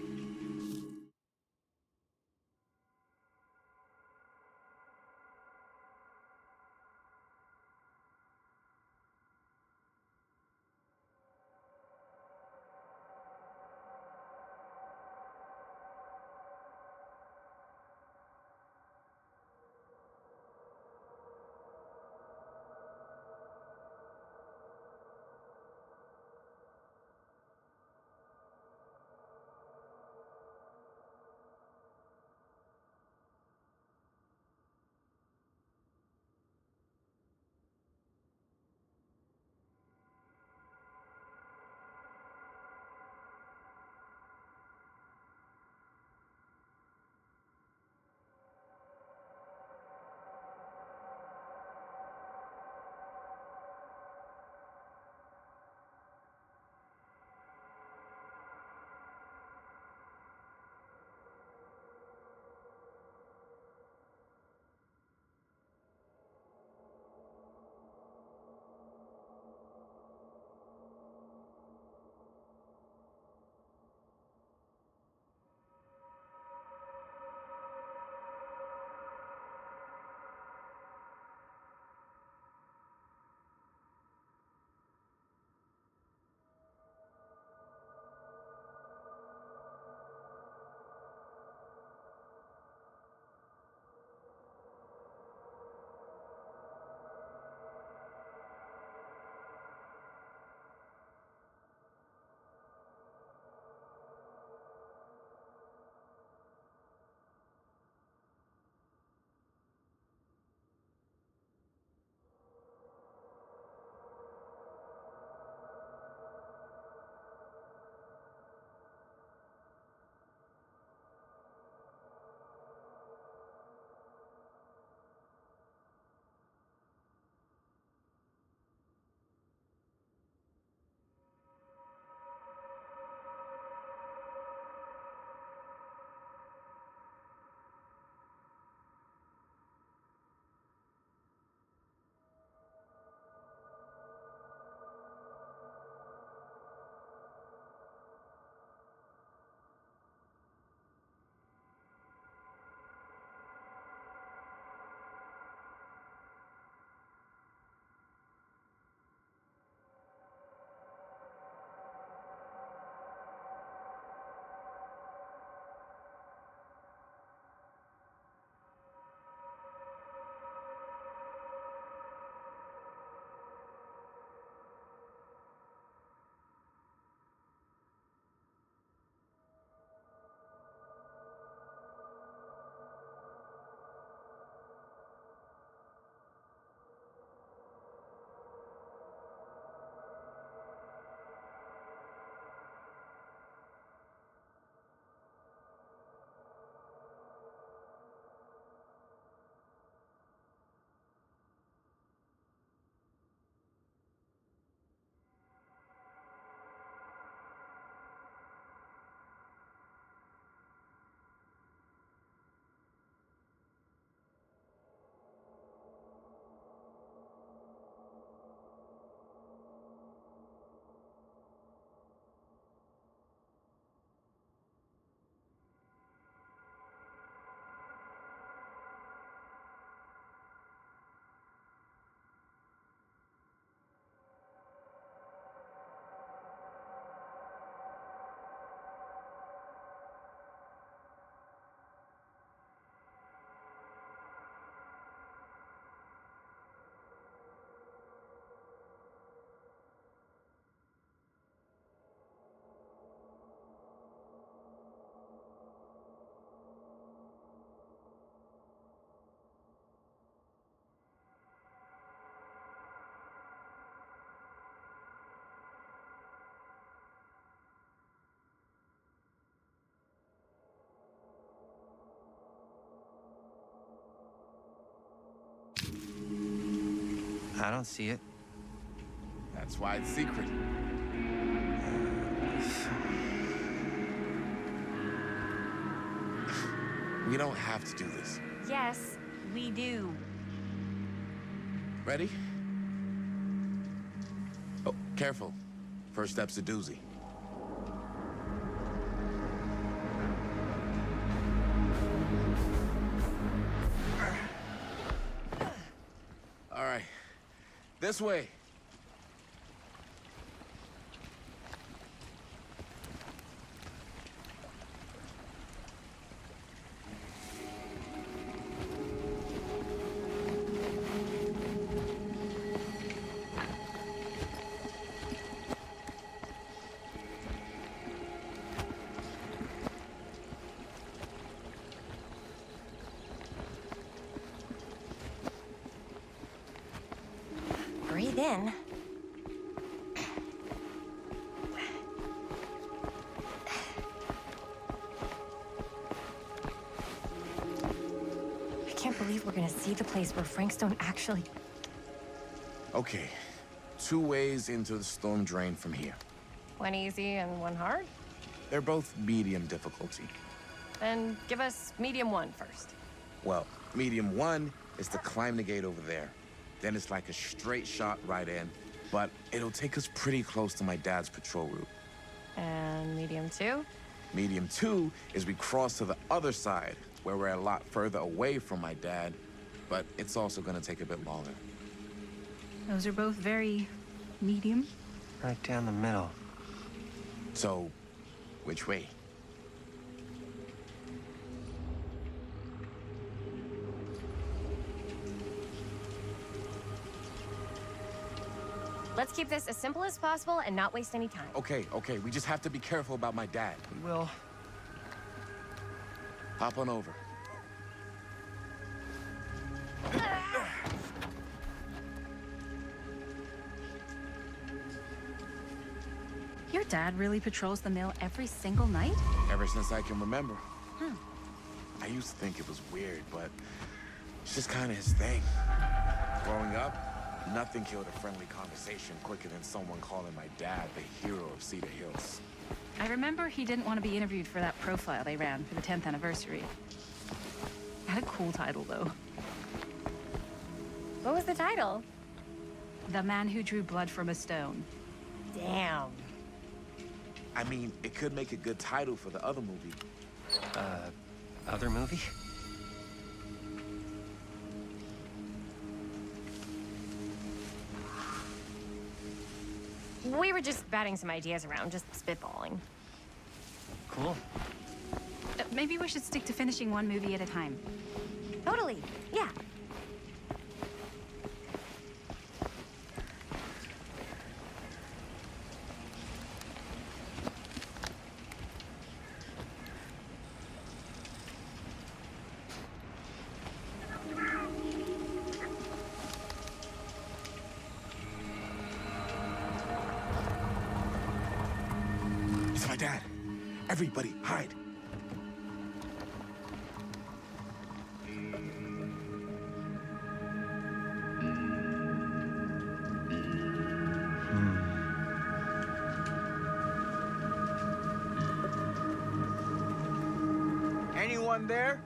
I don't see it. That's why it's secret. We don't have to do this. Yes, we do. Ready? Oh, careful. First step's a doozy. All right. This way. Breathe in. I can't believe we're gonna see the place where Frank Stone actually... Okay. 2 ways into the storm drain from here. One easy and one hard? They're both medium difficulty. Then give us medium 1 first. Well, medium 1 is to climb the gate over there. Then it's like a straight shot right in, but it'll take us pretty close to my dad's patrol route. And medium 2? Medium 2 is we cross to the other side, where we're a lot further away from my dad, but it's also gonna take a bit longer. Those are both very medium. Right down the middle. So, which way? Let's keep this as simple as possible and not waste any time. Okay, we just have to be careful about my dad. We will. Hop on over. Your dad really patrols the mill every single night? Ever since I can remember. Huh. I used to think it was weird, but it's just kind of his thing. Growing up, nothing killed a friendly conversation quicker than someone calling my dad the hero of Cedar Hills. I remember he didn't want to be interviewed for that profile they ran for the 10th anniversary. Had a cool title, though. What was the title? The Man Who Drew Blood from a Stone. Damn. I mean, it could make a good title for the other movie. Other movie? We were just batting some ideas around, just spitballing. Cool. Maybe we should stick to finishing one movie at a time. Totally, yeah. It's my dad. Everybody, hide. Anyone there?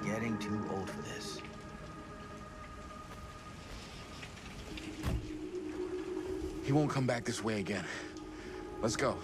Getting too old for this. He won't come back this way again. Let's go.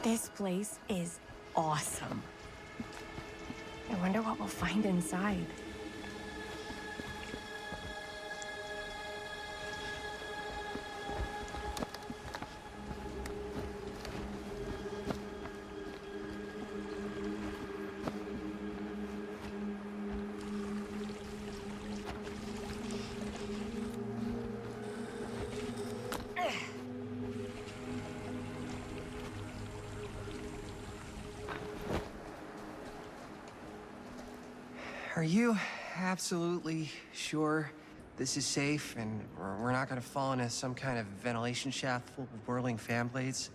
This place is awesome. I wonder what we'll find inside. Are you absolutely sure this is safe and we're not gonna fall into some kind of ventilation shaft full of whirling fan blades?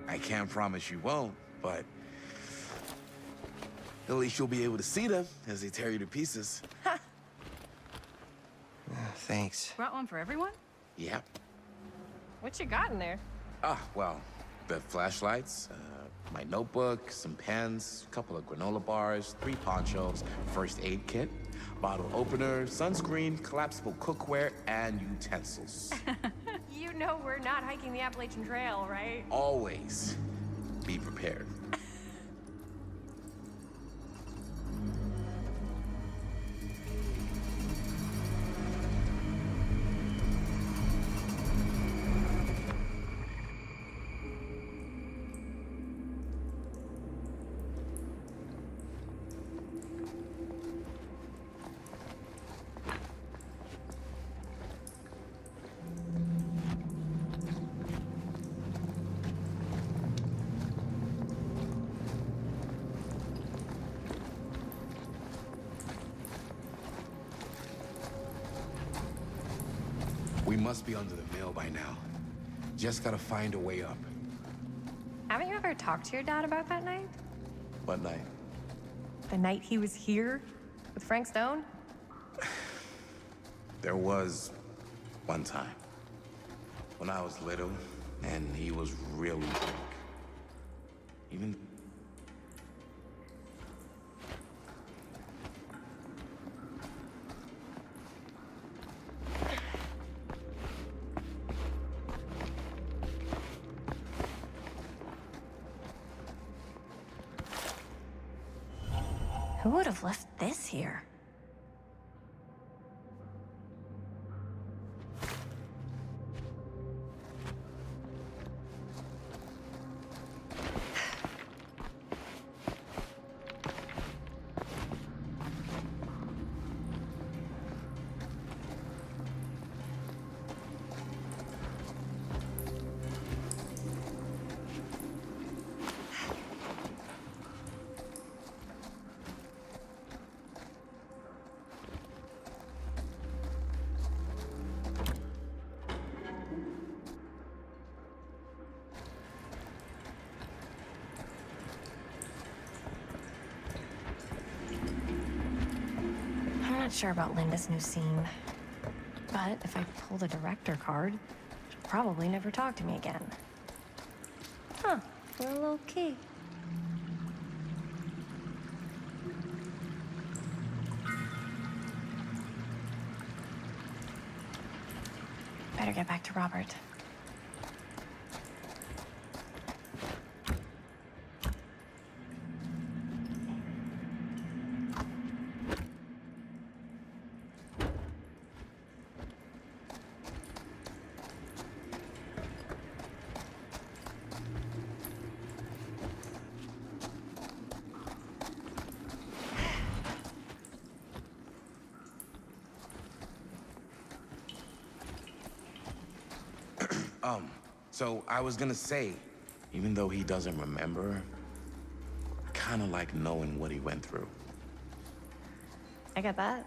I can't promise you won't, but at least you'll be able to see them as they tear you to pieces. Thanks. Brought one for everyone? Yep. What you got in there? Well, the flashlights, my notebook, some pens, a couple of granola bars, 3 ponchos, first aid kit, bottle opener, sunscreen, collapsible cookware, and utensils. You know we're not hiking the Appalachian Trail, right? Always be prepared. We must be under the mill by now. Just gotta find a way up. Haven't you ever talked to your dad about that night? What night? The night he was here with Frank Stone? There was one time when I was little and he was really drunk. Even Who would have left this here? I'm not sure about Linda's new scene, but if I pull the director card, she'll probably never talk to me again. Huh, a little key. Better get back to Robert. So I was gonna say, even though he doesn't remember, I kinda like knowing what he went through. I get that.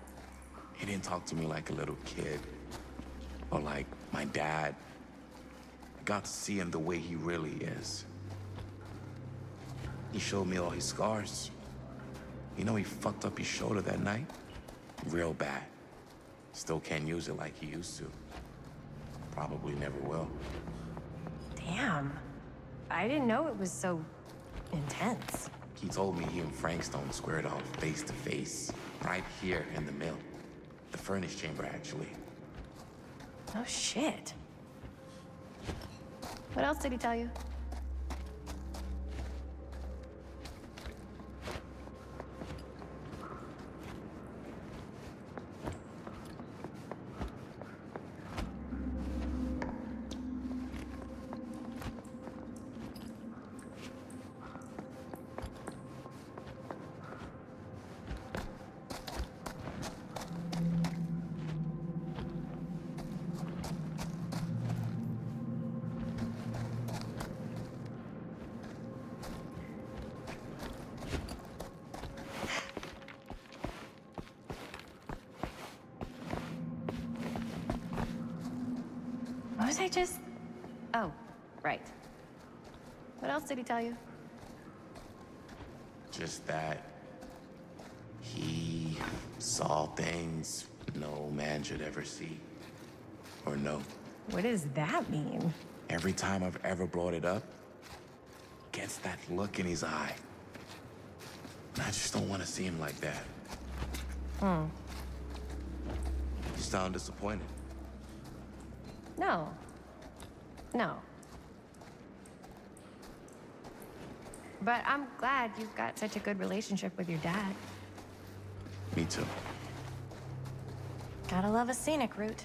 He didn't talk to me like a little kid, or like my dad. I got to see him the way he really is. He showed me all his scars. You know he fucked up his shoulder that night? Real bad. Still can't use it like he used to. Probably never will. Damn. I didn't know it was so intense. He told me he and Frank Stone squared off face to face, right here in the mill. The furnace chamber, actually. Oh, shit. What else did he tell you? was I just... Oh, right. What else did he tell you? Just that he saw things no man should ever see or know. What does that mean? Every time I've ever brought it up, gets that look in his eye. And I just don't want to see him like that. Hmm. You sound disappointed. No. No. But I'm glad you've got such a good relationship with your dad. Me too. Gotta love a scenic route.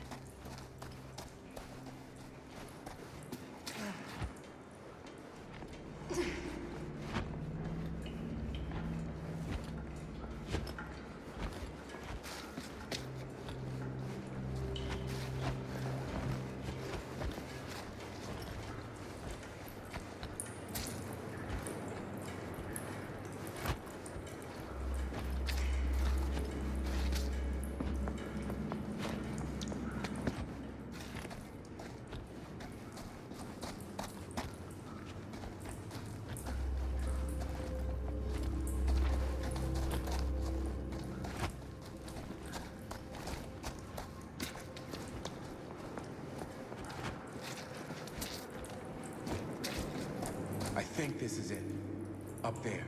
I think this is it. Up there.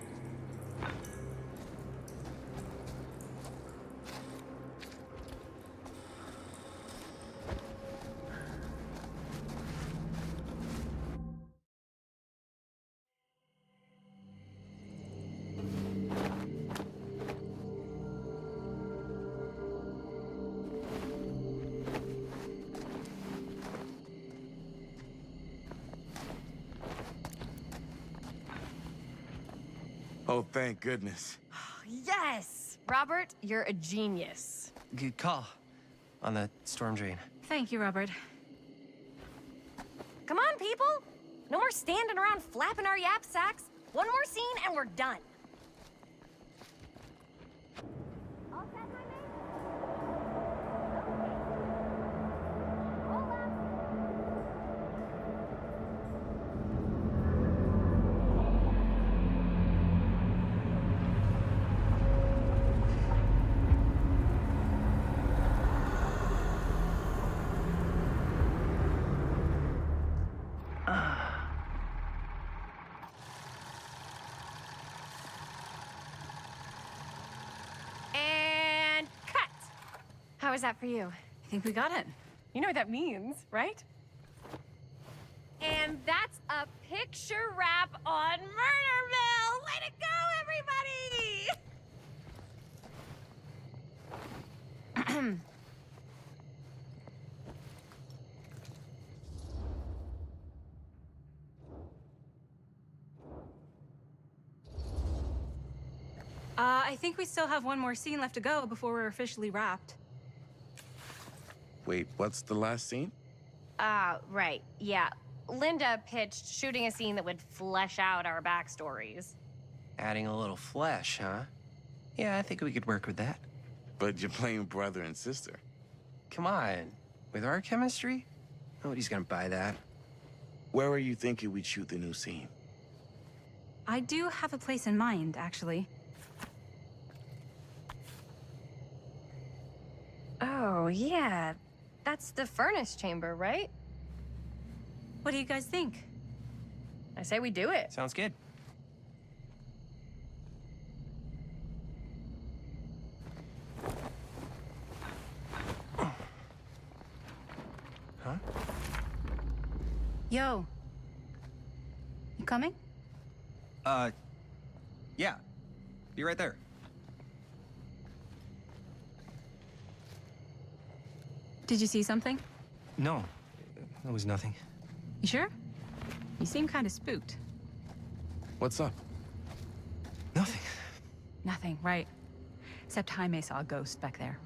Oh, thank goodness. Yes! Robert, you're a genius. Good call on the storm drain. Thank you, Robert. Come on, people! No more standing around flapping our yap sacks. One more scene and we're done. All set, my mate? Hold up. And cut! How was that for you? I think we got it. You know what that means, right? And that's a picture wrap on Murder Mill! Way to go, everybody! I think we still have one more scene left to go before we're officially wrapped. Wait, what's the last scene? Right. Yeah. Linda pitched shooting a scene that would flesh out our backstories. Adding a little flesh, huh? Yeah, I think we could work with that. But you're playing brother and sister. Come on. With our chemistry? Nobody's gonna buy that. Where are you thinking we'd shoot the new scene? I do have a place in mind, actually. Oh, yeah. That's the furnace chamber, right? What do you guys think? I say we do it. Sounds good. Huh? Yo. You coming? Yeah. Be right there. Did you see something? No, that was nothing. You sure? You seem kind of spooked. What's up? Nothing. Nothing, right. Except Jaime saw a ghost back there.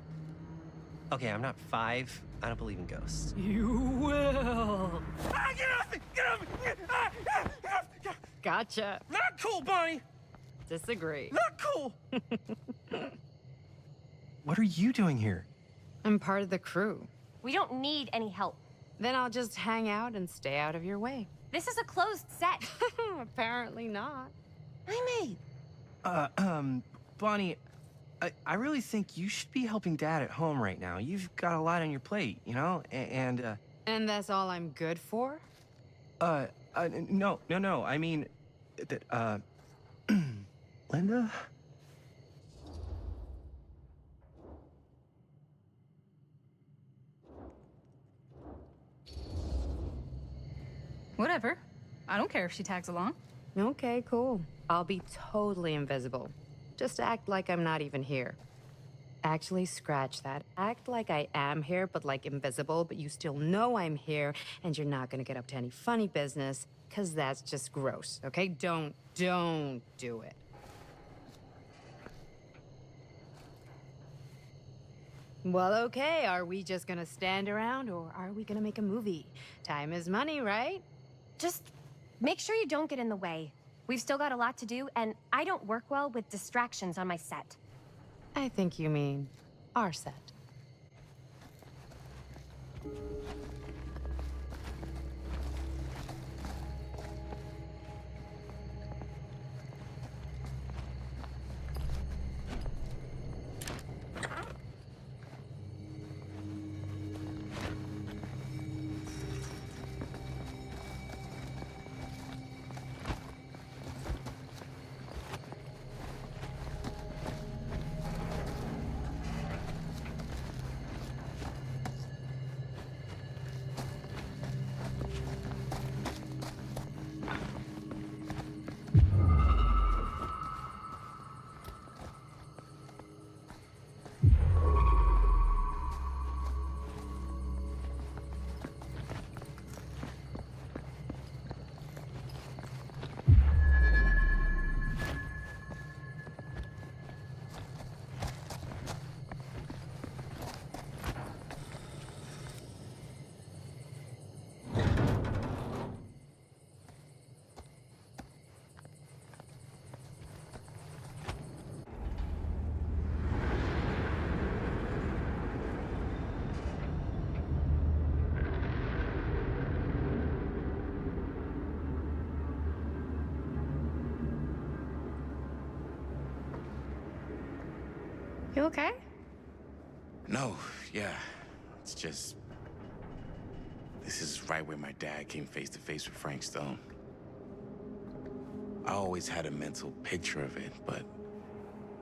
Okay, I'm not 5. I don't believe in ghosts. You will. Ah, get off me! Get off me! Gotcha. Not cool, Bonnie! Disagree. Not cool! What are you doing here? I'm part of the crew. We don't need any help. Then I'll just hang out and stay out of your way. This is a closed set. Apparently not. I made. Bonnie, I really think you should be helping Dad at home right now. You've got a lot on your plate, you know? And that's all I'm good for? No. I mean, Linda? Whatever. I don't care if she tags along. Okay, cool. I'll be totally invisible. Just act like I'm not even here. Actually, scratch that. Act like I am here, but like invisible, but you still know I'm here, and you're not gonna get up to any funny business, because that's just gross, okay? Don't do it. Well, okay, are we just gonna stand around, or are we gonna make a movie? Time is money, right? Just make sure you don't get in the way. We've still got a lot to do, and I don't work well with distractions on my set. I think you mean our set. You okay? No, yeah. It's just... This is right where my dad came face to face with Frank Stone. I always had a mental picture of it, but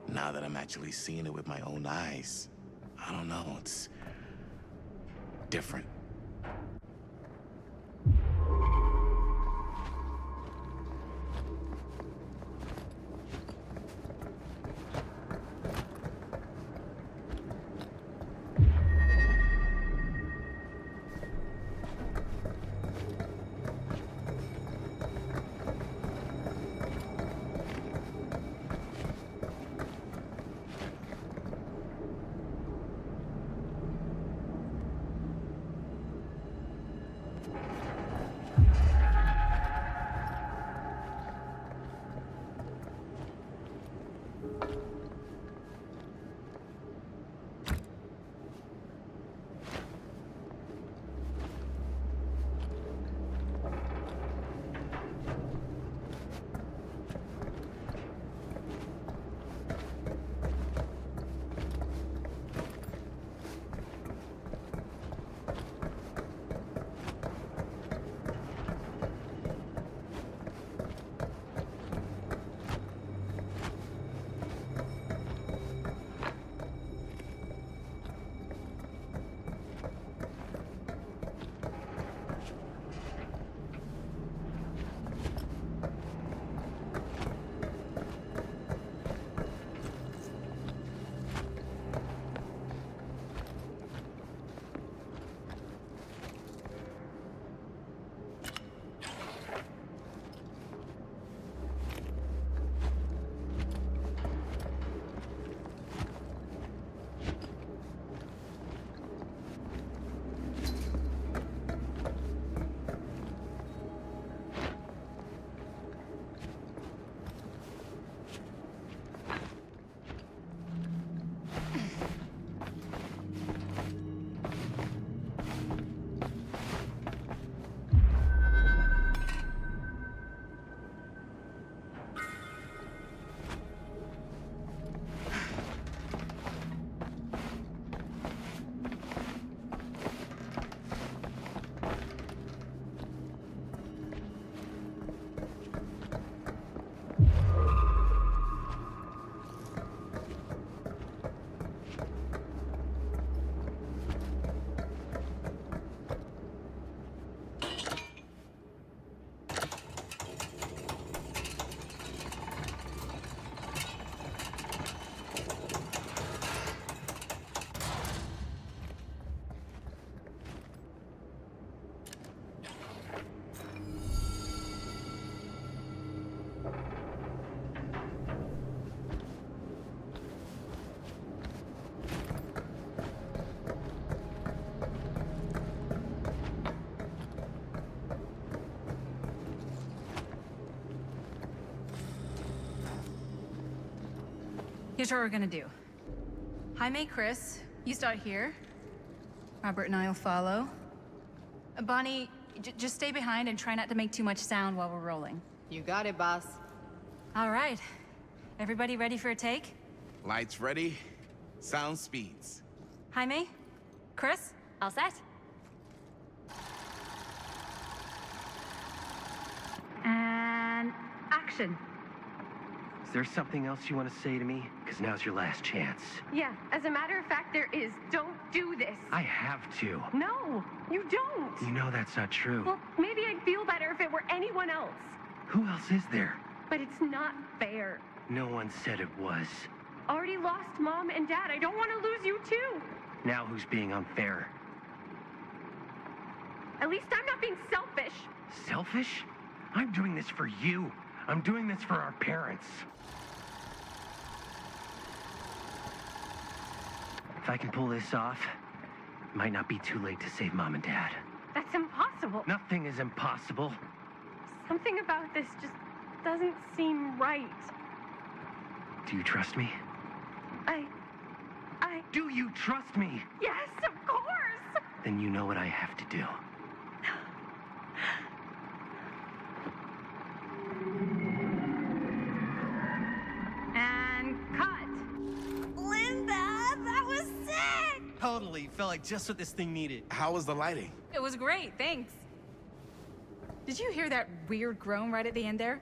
now that I'm actually seeing it with my own eyes, I don't know, it's different. Here's what we're gonna do. Jaime, Chris, you start here. Robert and I will follow. Bonnie, just stay behind and try not to make too much sound while we're rolling. You got it, boss. All right. Everybody ready for a take? Lights ready, sound speeds. Jaime? Chris? All set? And action. Is there something else you want to say to me? Because now's your last chance. Yeah, as a matter of fact, there is. Don't do this. I have to. No, you don't. You know that's not true. Well, maybe I'd feel better if it were anyone else. Who else is there? But it's not fair. No one said it was. Already lost Mom and Dad. I don't want to lose you too. Now who's being unfair? At least I'm not being selfish. Selfish? I'm doing this for you. I'm doing this for our parents. If I can pull this off, it might not be too late to save Mom and Dad. That's impossible. Nothing is impossible. Something about this just doesn't seem right. Do you trust me? Do you trust me? Yes, of course! Then you know what I have to do. And cut. Linda, that was sick! Totally. Felt like just what this thing needed. How was the lighting? It was great, thanks. Did you hear that weird groan right at the end there?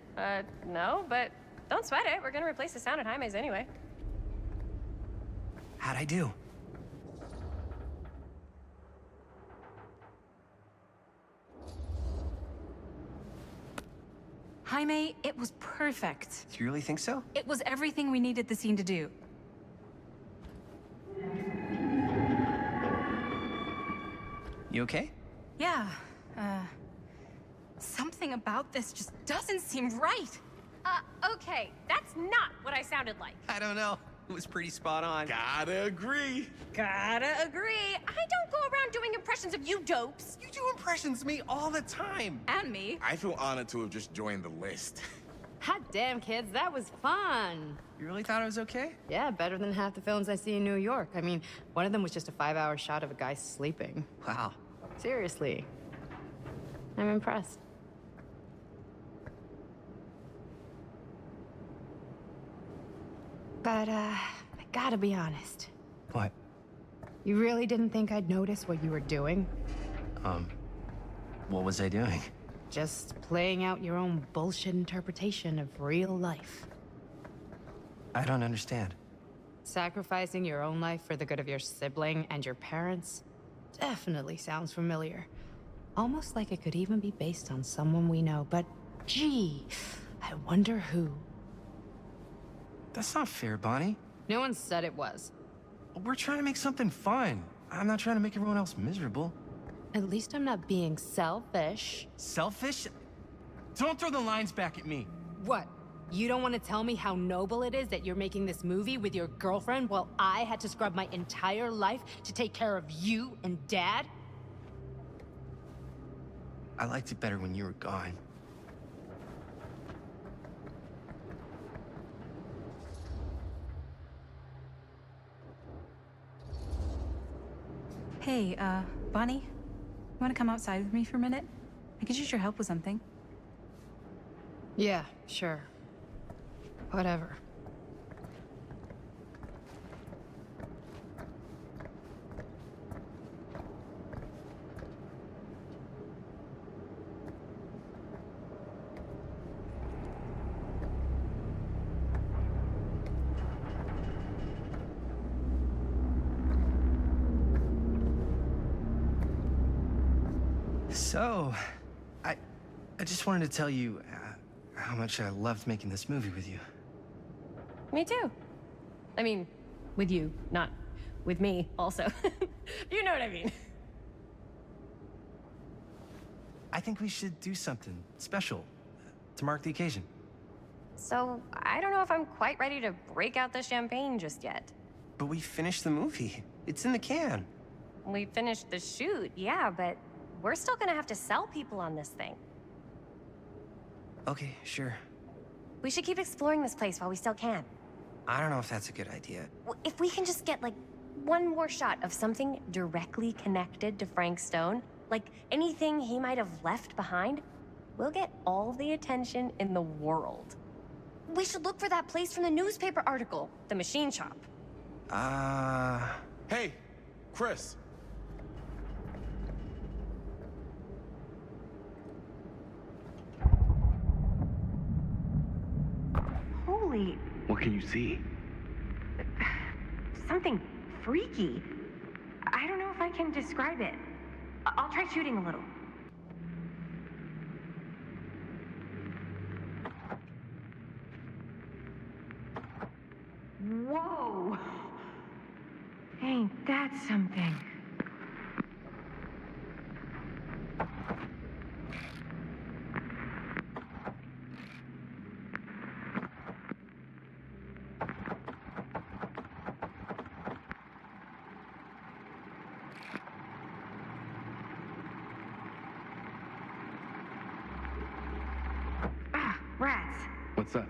No, but don't sweat it. We're gonna replace the sound at Jaime's anyway. How'd I do? Jaime, it was perfect. Do you really think so? It was everything we needed the scene to do. You okay? Yeah, something about this just doesn't seem right. Okay, that's not what I sounded like. I don't know. It was pretty spot on. Gotta agree. Gotta agree. I don't go around doing impressions of you dopes. You do impressions of me all the time. And me. I feel honored to have just joined the list. Hot damn, kids, that was fun. You really thought it was okay? Yeah, better than half the films I see in New York. I mean, one of them was just a 5-hour shot of a guy sleeping. Wow. Seriously. I'm impressed. But, I gotta be honest. What? You really didn't think I'd notice what you were doing? What was I doing? Just playing out your own bullshit interpretation of real life. I don't understand. Sacrificing your own life for the good of your sibling and your parents definitely sounds familiar. Almost like it could even be based on someone we know, but gee, I wonder who. That's not fair, Bonnie. No one said it was. We're trying to make something fun. I'm not trying to make everyone else miserable. At least I'm not being selfish. Selfish? Don't throw the lines back at me. What? You don't want to tell me how noble it is that you're making this movie with your girlfriend while I had to scrub my entire life to take care of you and Dad? I liked it better when you were gone. Hey, Bonnie, you wanna come outside with me for a minute? I could use your help with something. Yeah, sure. Whatever. So, I just wanted to tell you how much I loved making this movie with you. Me too. I mean, with you, not with me, also. You know what I mean. I think we should do something special to mark the occasion. So, I don't know if I'm quite ready to break out the champagne just yet. But we finished the movie. It's in the can. We finished the shoot, yeah, but we're still gonna have to sell people on this thing. Okay, sure. We should keep exploring this place while we still can. I don't know if that's a good idea. If we can just get, like, one more shot of something directly connected to Frank Stone, like anything he might have left behind, we'll get all the attention in the world. We should look for that place from the newspaper article, the machine shop. Hey, Chris. Holy... What can you see? something freaky. I don't know if I can describe it. I'll try shooting a little. Whoa! Ain't that something? Ah, rats. What's up?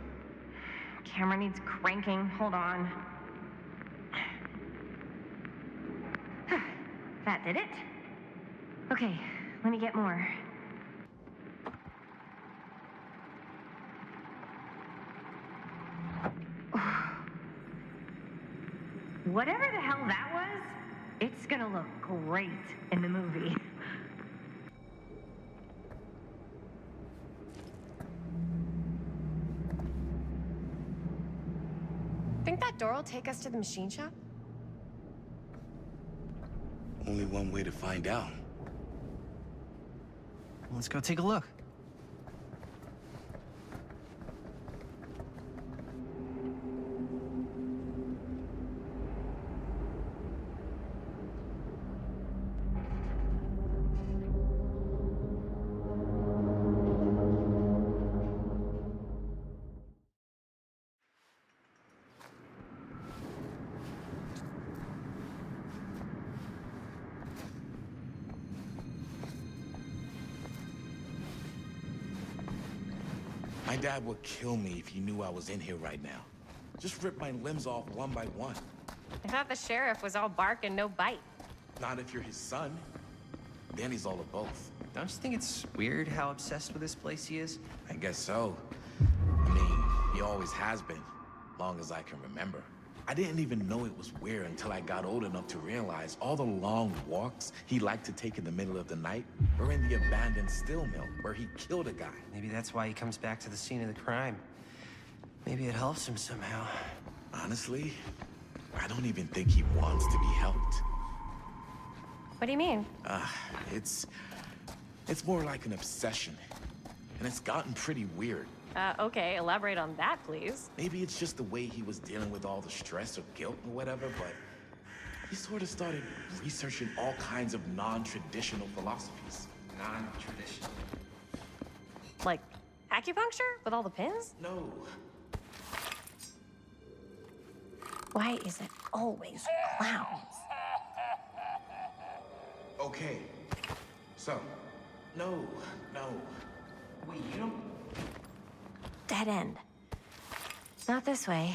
Camera needs cranking. Hold on. That did it? Okay, let me get more. Whatever the hell that was, it's gonna look great in the movie. Think that door will take us to the machine shop? Only one way to find out. Let's go take a look. My dad would kill me if he knew I was in here right now. Just rip my limbs off one by one. I thought the sheriff was all bark and no bite. Not if you're his son. Then he's all of both. Don't you think it's weird how obsessed with this place he is? I guess so. I mean, he always has been, long as I can remember. I didn't even know it was weird until I got old enough to realize all the long walks he liked to take in the middle of the night were in the abandoned steel mill where he killed a guy. Maybe that's why he comes back to the scene of the crime. Maybe it helps him somehow. Honestly, I don't even think he wants to be helped. What do you mean? It's more like an obsession. And it's gotten pretty weird. Okay, elaborate on that, please. Maybe it's just the way he was dealing with all the stress or guilt or whatever, but he sort of started researching all kinds of non-traditional philosophies. Non-traditional? Like acupuncture with all the pins? No. Why is it always clowns? Okay. So, no. Wait, you don't... Dead end. Not this way.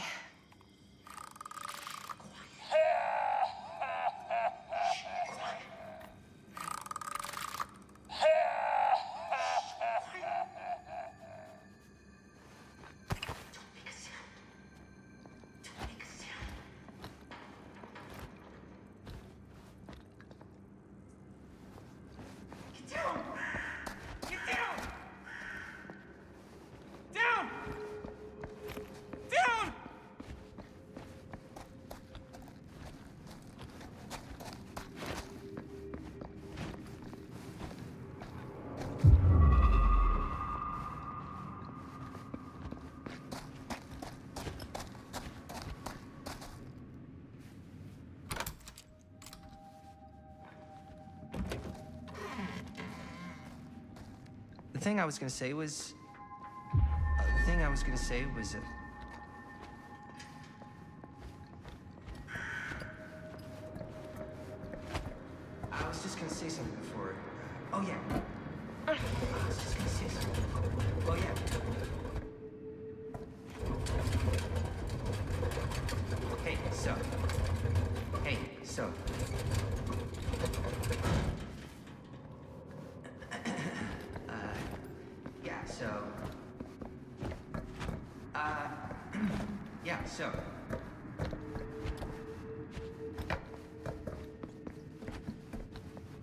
The thing I was gonna say was... I was just gonna say something before. Oh, yeah. I was just gonna say something. Oh, yeah. so. Hey, so. Yeah, so. Yeah, so.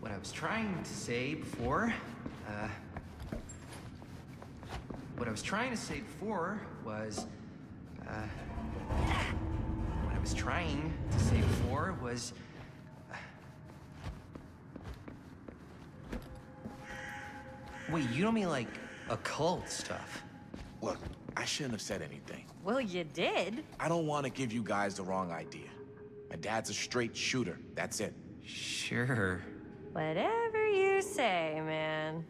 What I was trying to say before, what I was trying to say before was, wait, you don't mean like occult stuff? Look, I shouldn't have said anything. Well, you did. I don't want to give you guys the wrong idea. My dad's a straight shooter. That's it. Sure. Whatever you say, man.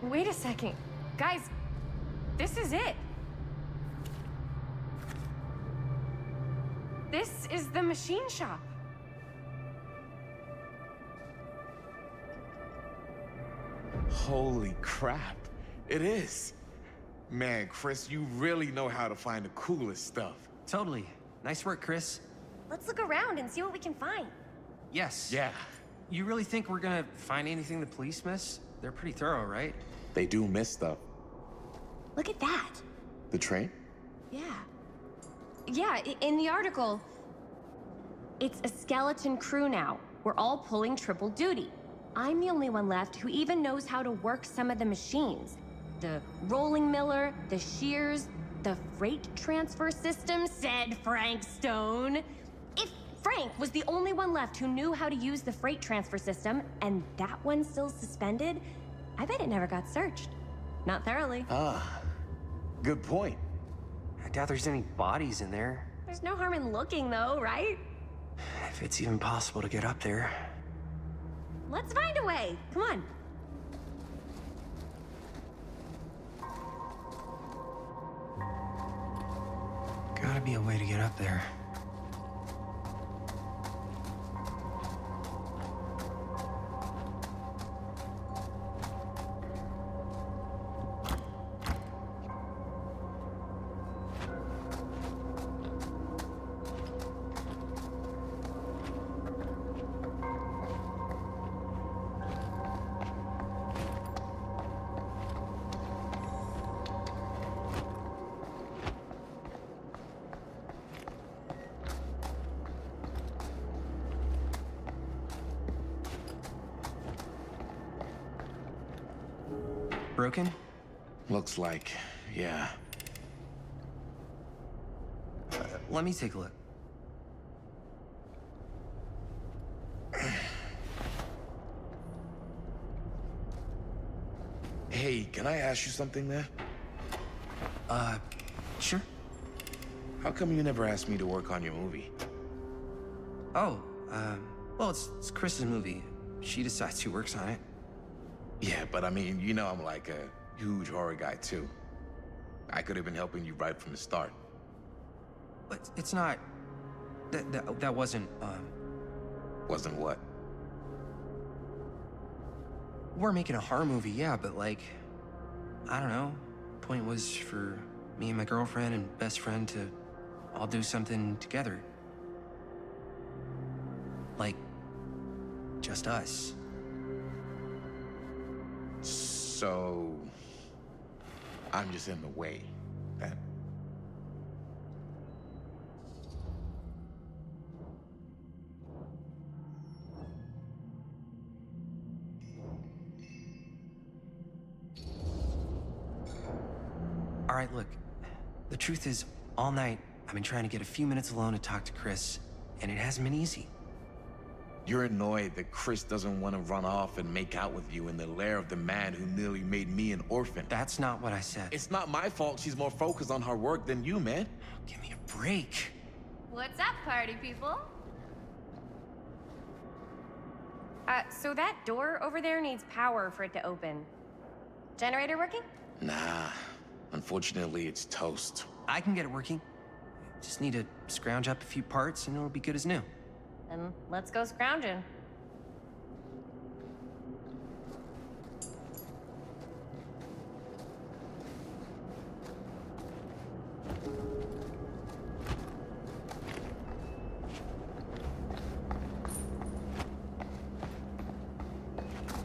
Wait a second. Guys, this is it. This is the machine shop. Holy crap. It is. Man, Chris, you really know how to find the coolest stuff. Totally. Nice work, Chris. Let's look around and see what we can find. Yes. Yeah. You really think we're gonna find anything the police miss? They're pretty thorough, right? They do miss stuff. Look at that. The train? Yeah. Yeah, in the article, it's a skeleton crew now. We're all pulling triple duty. I'm the only one left who even knows how to work some of the machines. The rolling miller, the shears, the freight transfer system, said Frank Stone. If Frank was the only one left who knew how to use the freight transfer system, and that one's still suspended, I bet it never got searched. Not thoroughly. Ah, good point. I doubt there's any bodies in there. There's no harm in looking, though, right? If it's even possible to get up there. Let's find a way. Come on. be a way to get up there. Broken? Looks like, yeah. Let me take a look. Hey, can I ask you something there? Sure. How come you never asked me to work on your movie? Oh, well, it's Chris's movie. She decides who works on it. Yeah, but I mean, you know I'm like a huge horror guy, too. I could have been helping you right from the start. But it's not... That wasn't, Wasn't what? We're making a horror movie, yeah, but like... I don't know. Point was for me and my girlfriend and best friend to all do something together. Like... just us. So... I'm just in the way, then. All right, look. The truth is, all night, I've been trying to get a few minutes alone to talk to Chris, and it hasn't been easy. You're annoyed that Chris doesn't want to run off and make out with you in the lair of the man who nearly made me an orphan. That's not what I said. It's not my fault she's more focused on her work than you, man. Give me a break. What's up, party people? So that door over there needs power for it to open. Generator working? Nah. Unfortunately, it's toast. I can get it working. Just need to scrounge up a few parts and it'll be good as new. Then let's go scrounging.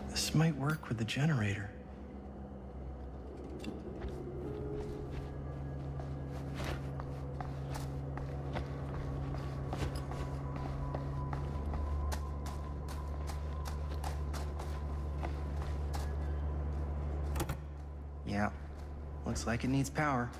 This might work with the generator. Yeah, looks like it needs power.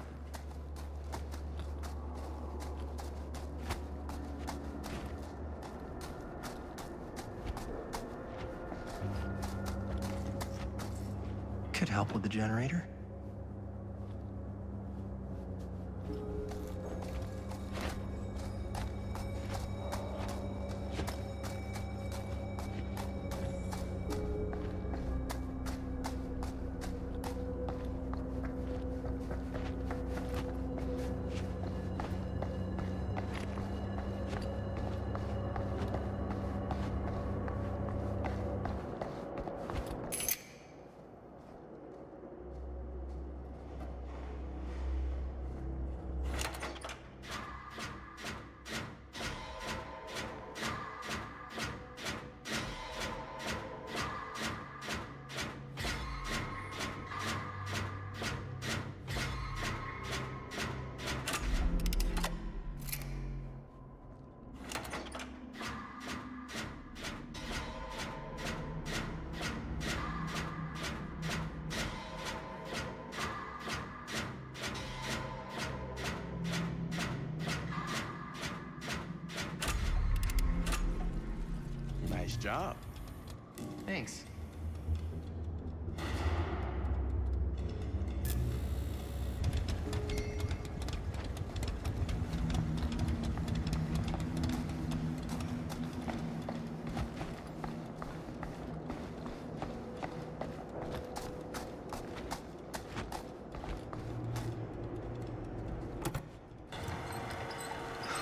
Could help with the generator. Nice job. Thanks.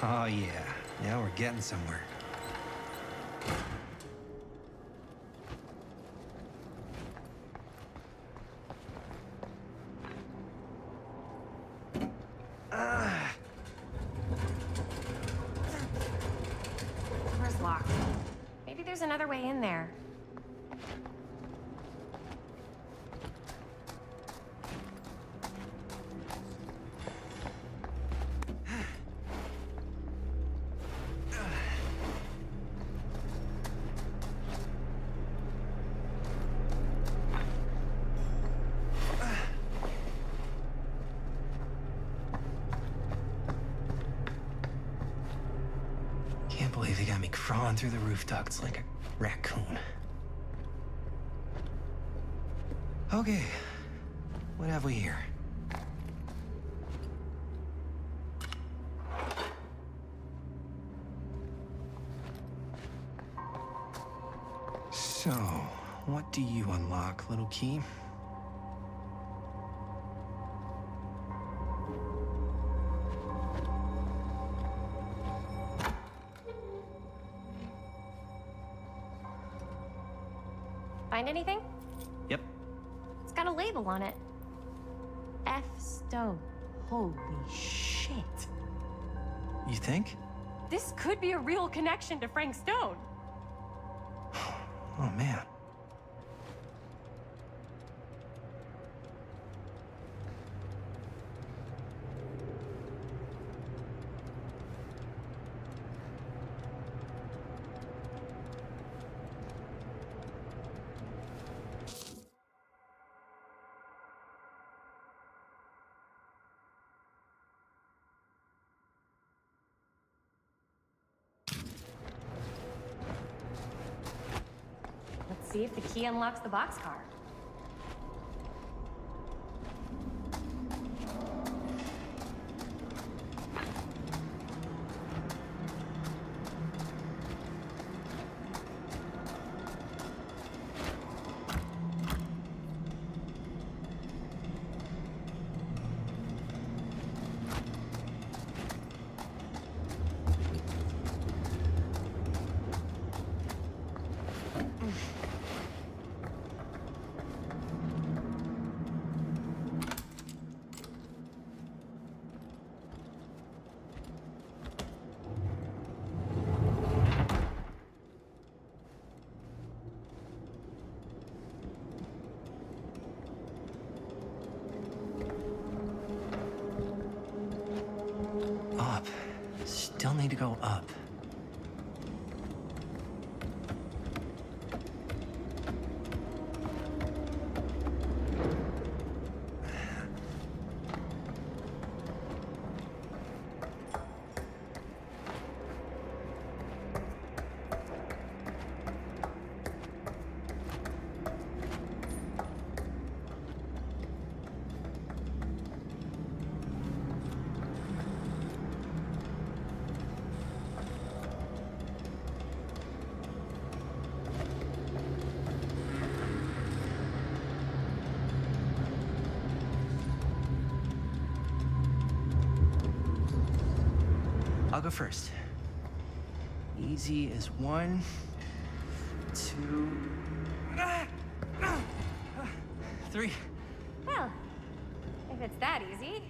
Oh, yeah. Now we're getting somewhere. Door's locked. Maybe there's another way in there. Can't believe they got me crawling through the roof ducts like a raccoon. Okay, what have we here? So, what do you unlock, little key? Find anything? Yep. It's got a label on it. F. Stone. Holy shit. You think? This could be a real connection to Frank Stone. Oh, man. Let's see if the key unlocks the boxcar. Up. Still need to go up. I'll go first. Easy as 1, 2, 3. Well, if it's that easy.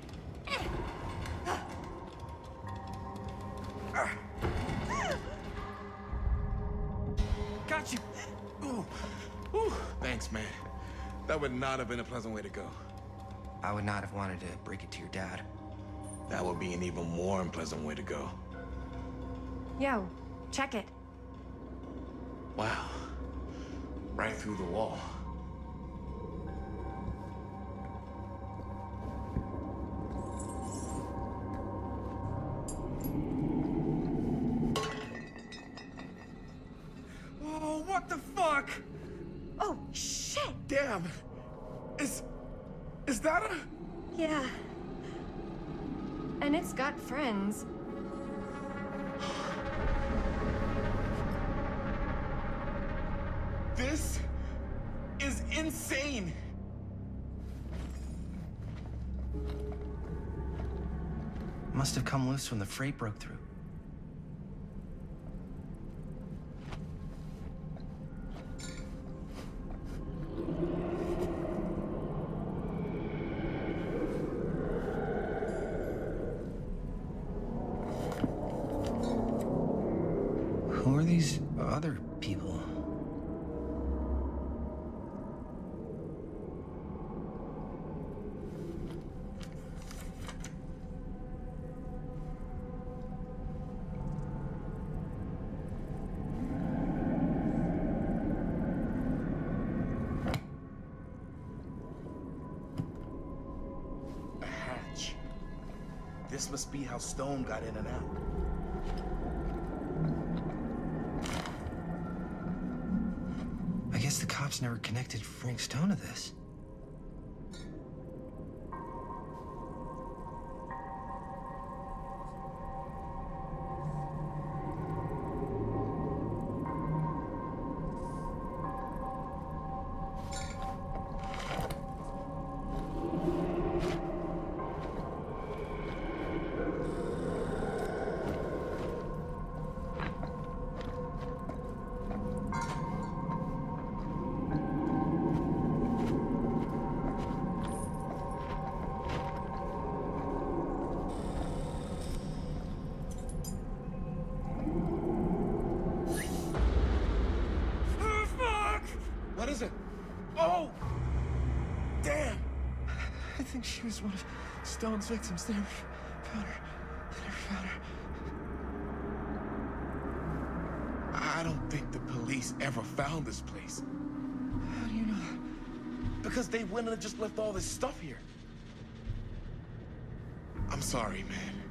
Got you! Ooh. Ooh. Thanks, man. That would not have been a pleasant way to go. I would not have wanted to break it to your dad. That would be an even more unpleasant way to go. Yo, check it. Wow. Right through the wall. Oh, what the fuck? Oh, shit! Damn! Is that a... Yeah. And it's got friends. This is insane! Must have come loose when the freight broke through. other people. A hatch. This must be how Stone got in and out. I guess the cops never connected Frank Stone to this. What is it? Oh! Damn! I think she was one of Stone's victims. They never found her. They never found her. I don't think the police ever found this place. How do you know that? Because they wouldn't have just left all this stuff here. I'm sorry, man.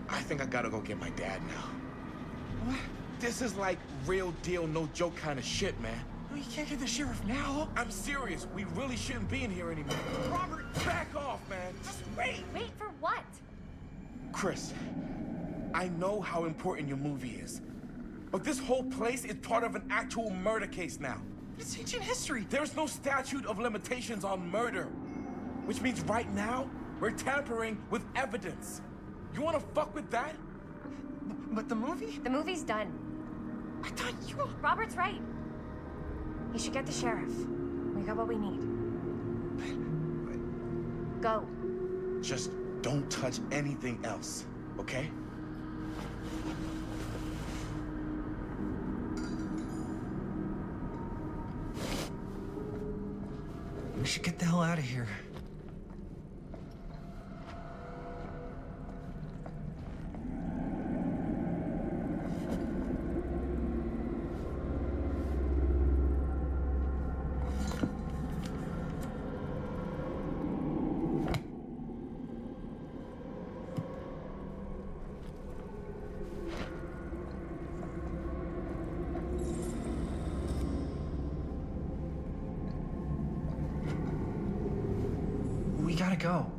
I think I gotta go get my dad now. What? This is like real deal, no joke kind of shit, man. No, you can't get the sheriff now. I'm serious. We really shouldn't be in here anymore. Robert, back off, man. Just wait. Wait for what? Chris, I know how important your movie is, but this whole place is part of an actual murder case now. It's ancient history. There's no statute of limitations on murder, which means right now, we're tampering with evidence. You wanna fuck with that? But the movie? The movie's done. I thought you... Robert's right. You should get the sheriff. We got what we need. Go. Just don't touch anything else, okay? We should get the hell out of here. We gotta go.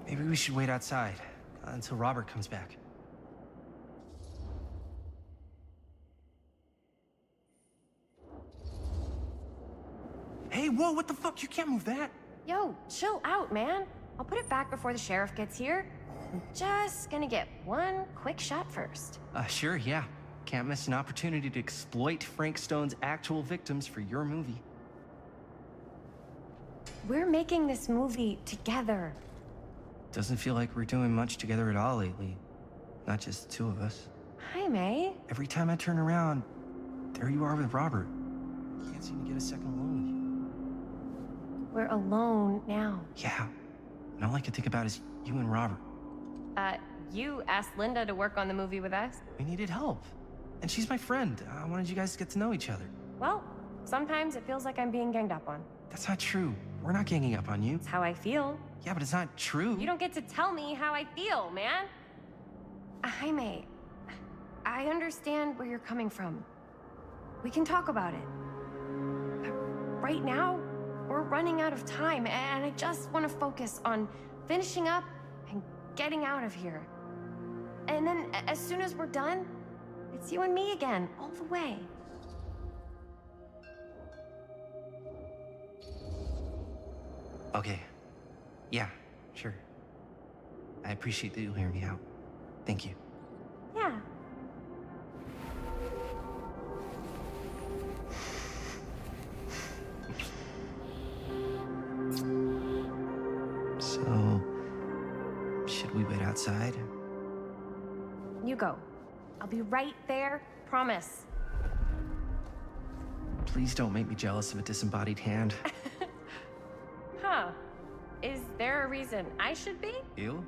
Maybe we should wait outside until Robert comes back. Hey, whoa, what the fuck? You can't move that. Yo, chill out, man. I'll put it back before the sheriff gets here. I'm just gonna get one quick shot first. Sure, yeah. Can't miss an opportunity to exploit Frank Stone's actual victims for your movie. We're making this movie together. Doesn't feel like we're doing much together at all lately. Not just the two of us. Hi, May. Every time I turn around, there you are with Robert. Can't seem to get a second alone with you. We're alone now. Yeah. And all I can think about is you and Robert. You asked Linda to work on the movie with us? We needed help. And she's my friend. I wanted you guys to get to know each other. Well, sometimes it feels like I'm being ganged up on. That's not true. We're not ganging up on you. It's how I feel. Yeah, but it's not true. You don't get to tell me how I feel, man. Jaime, I understand where you're coming from. We can talk about it. But right now, we're running out of time, and I just want to focus on finishing up and getting out of here. And then, as soon as we're done, it's you and me again, all the way. Okay. Yeah, sure. I appreciate that you'll hear me out. Thank you. Yeah. outside? You go. I'll be right there, promise. Please don't make me jealous of a disembodied hand. Huh. Is there a reason I should be? You?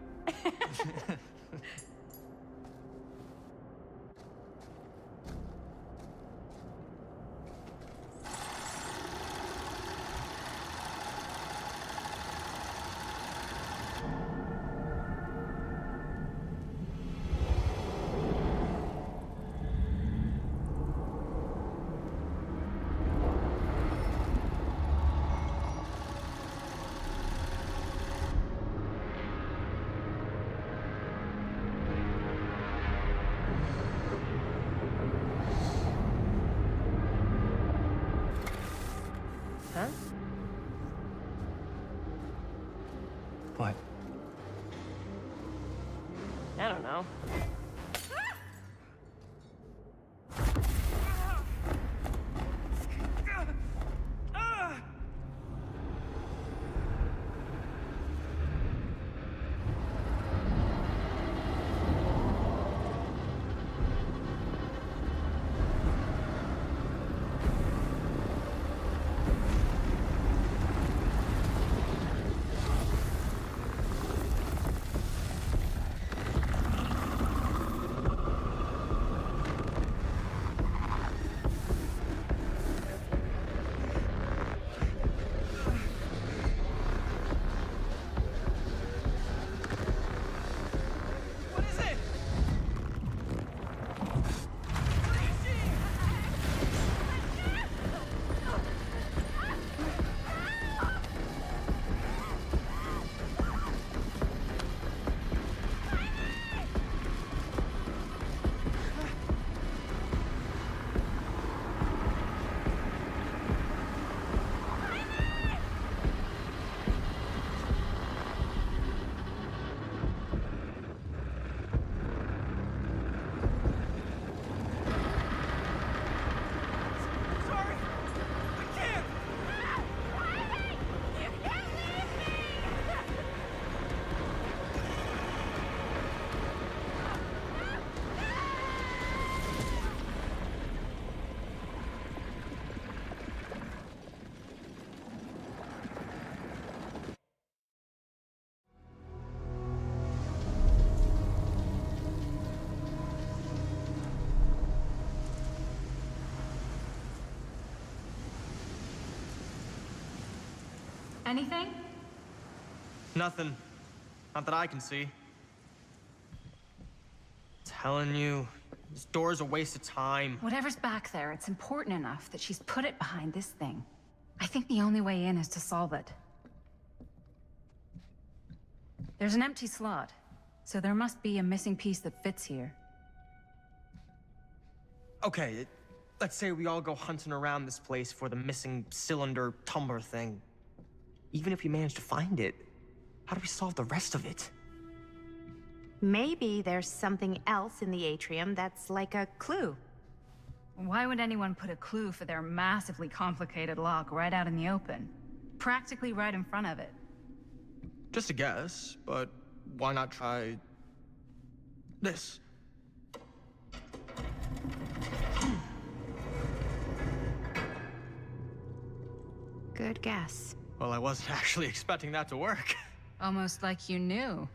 Huh? What? I don't know. Anything? Nothing. Not that I can see. Telling you, this door's a waste of time. Whatever's back there, it's important enough that she's put it behind this thing. I think the only way in is to solve it. There's an empty slot, so there must be a missing piece that fits here. Okay, let's say we all go hunting around this place for the missing cylinder tumbler thing. Even if we manage to find it, how do we solve the rest of it? Maybe there's something else in the atrium that's like a clue. Why would anyone put a clue for their massively complicated lock right out in the open? Practically right in front of it. Just a guess, but why not try this? Good guess. Well, I wasn't actually expecting that to work. Almost like you knew.